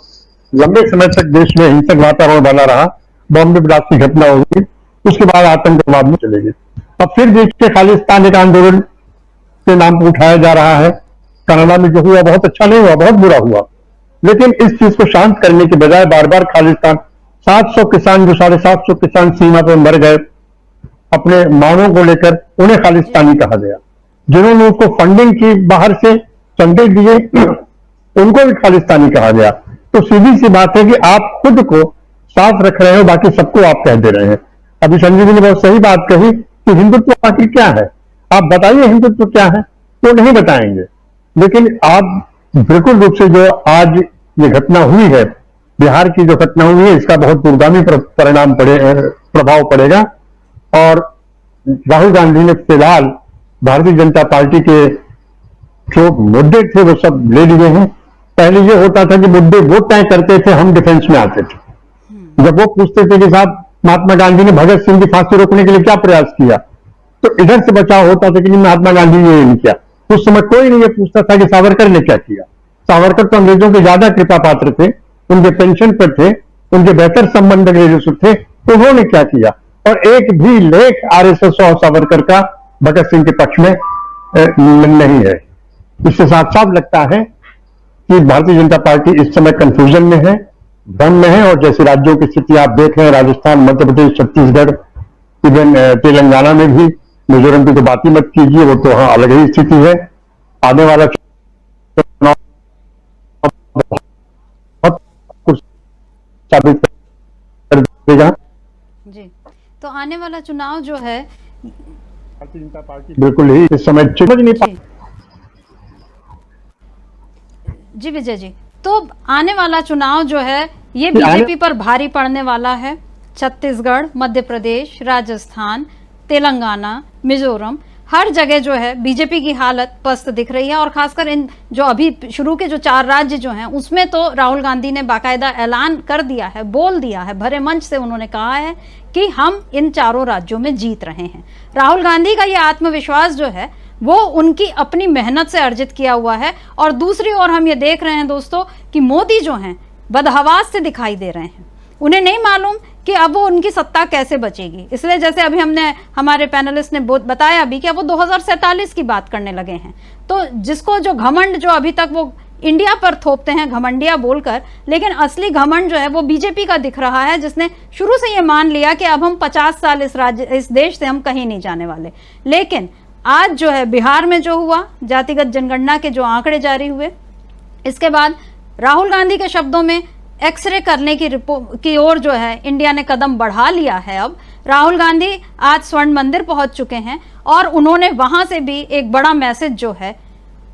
लंबे समय तक देश में हिंसक वातावरण बना रहा। बॉम्बे ब्लास्ट की घटना होगी, उसके बाद आतंकवाद में चले गए। अब फिर देश के खालिस्तान एक आंदोलन के नाम पर उठाया जा रहा है। कनाडा में जो हुआ बहुत अच्छा नहीं हुआ, बहुत बुरा हुआ। लेकिन इस चीज को शांत करने के बजाय बार बार खालिस्तान, 700 किसान, जो 750 किसान सीमा पर मर गए अपने मांगों को लेकर, उन्हें खालिस्तानी कहा गया। जिन्होंने उसको फंडिंग की, बाहर से चंदे दिए, उनको भी खालिस्तानी कहा गया। तो सीधी सी बात है कि आप खुद को साफ रख रहे हो, बाकी सबको आप कह दे रहे हैं। अभी संजय जी ने बहुत सही बात कही कि हिंदुत्व आखिर क्या है, आप बताइए हिंदुत्व क्या है, वो नहीं बताएंगे। लेकिन आप बिल्कुल रूप से जो आज ये घटना हुई है, बिहार की जो घटना हुई है, इसका बहुत दूरगामी प्रभाव पड़ेगा। और राहुल गांधी ने फिलहाल भारतीय जनता पार्टी के जो मुद्दे थे वो सब ले लिए हैं। पहले ये होता था कि मुद्दे वो तय करते थे, हम डिफेंस में आते थे। जब वो पूछते थे कि साहब महात्मा गांधी ने भगत सिंह की फांसी रोकने के लिए क्या प्रयास किया, तो इधर से बचाव होता था कि नहीं महात्मा गांधी ने ये नहीं किया। उस समय कोई नहीं ये पूछता था कि सावरकर ने क्या किया। सावरकर तो अंग्रेजों के ज्यादा कृपा पात्र थे, उनके पेंशन पर थे, उनके बेहतर संबंध अंग्रेजों से थे, तो उन्होंने क्या किया। और एक भी लेख आरएसएस और सावरकर का भगत सिंह के पक्ष में नहीं है। इससे साफ साफ लगता है कि भारतीय जनता पार्टी इस समय कंफ्यूजन में है, भ्रम में है। और जैसे राज्यों की स्थिति आप देख रहे हैं, राजस्थान, मध्य प्रदेश, छत्तीसगढ़, इवन तेलंगाना में भी, मिजोरम की तो बात ही मत कीजिए, वो तो वहां अलग ही स्थिति है। आने वाला चुनाव बहुत कुछ साबित कर देगा जी। तो आने वाला चुनाव जो है, भारतीय जनता पार्टी बिल्कुल ही इस समय समझ नहीं पा। जी विजय जी, तो आने वाला चुनाव जो है ये बीजेपी पर भारी पड़ने वाला है। छत्तीसगढ़, मध्य प्रदेश, राजस्थान, तेलंगाना, मिजोरम, हर जगह जो है बीजेपी की हालत पस्त दिख रही है। और खासकर इन जो अभी शुरू के जो 4 राज्य जो हैं, उसमें तो राहुल गांधी ने बाकायदा ऐलान कर दिया है, बोल दिया है, भरे मंच से उन्होंने कहा है कि हम इन 4 राज्यों में जीत रहे हैं। राहुल गांधी का ये आत्मविश्वास जो है वो उनकी अपनी मेहनत से अर्जित किया हुआ है। और दूसरी ओर हम ये देख रहे हैं दोस्तों कि मोदी जो हैं बदहवास से दिखाई दे रहे हैं। उन्हें नहीं मालूम कि अब वो उनकी सत्ता कैसे बचेगी। इसलिए जैसे अभी हमारे पैनलिस्ट ने बताया अभी कि अब वो 2047 की बात करने लगे हैं। तो जिसको जो घमंड जो अभी तक वो इंडिया पर थोपते हैं घमंडिया बोलकर, लेकिन असली घमंड जो है वो बीजेपी का दिख रहा है, जिसने शुरू से ये मान लिया कि अब हम 50 साल इस देश से हम कहीं नहीं जाने वाले। लेकिन आज जो है बिहार में जो हुआ, जातिगत जनगणना के जो आंकड़े जारी हुए, इसके बाद राहुल गांधी के शब्दों में एक्सरे करने की ओर जो है इंडिया ने कदम बढ़ा लिया है। अब राहुल गांधी आज स्वर्ण मंदिर पहुंच चुके हैं और उन्होंने वहां से भी एक बड़ा मैसेज जो है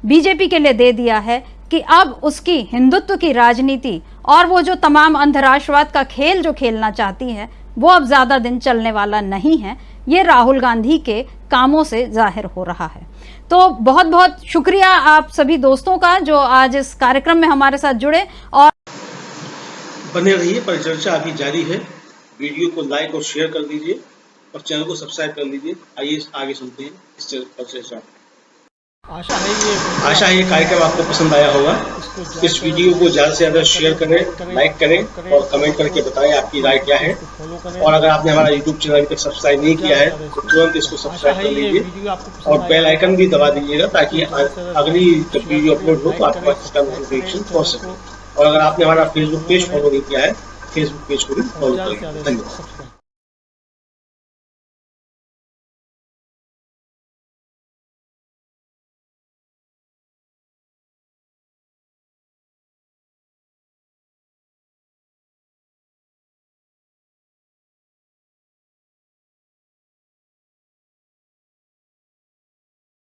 बीजेपी के लिए दे दिया है कि अब उसकी हिंदुत्व की राजनीति और वो जो तमाम अंधराष्ट्रवाद का खेल जो खेलना चाहती है वो अब ज्यादा दिन चलने वाला नहीं है। ये राहुल गांधी के कामों से जाहिर हो रहा है। तो बहुत बहुत शुक्रिया आप सभी दोस्तों का जो आज इस कार्यक्रम में हमारे साथ जुड़े और बने रहिए। परिचर्चा अभी जारी है। वीडियो को लाइक और शेयर कर दीजिए और चैनल को सब्सक्राइब कर लीजिए। आइए आगे सुनते हैं इस परिचर्चा। आशा है ये कार्यक्रम आपको पसंद आया होगा। इस वीडियो को ज़्यादा से ज़्यादा शेयर करें, लाइक करें और कमेंट करके बताएं आपकी राय क्या है। और अगर आपने हमारा यूट्यूब चैनल अभी तक सब्सक्राइब नहीं किया है तो तुरंत इसको सब्सक्राइब कर लीजिए और बेल आइकन भी दबा दीजिएगा ताकि अगली जब वीडियो अपलोड हो तो आपके पास इसका नोटिफिकेशन पहुंच सके। और अगर आपने हमारा फेसबुक पेज फॉलो नहीं किया है, फेसबुक पेज को भी फॉलो करें। धन्यवाद।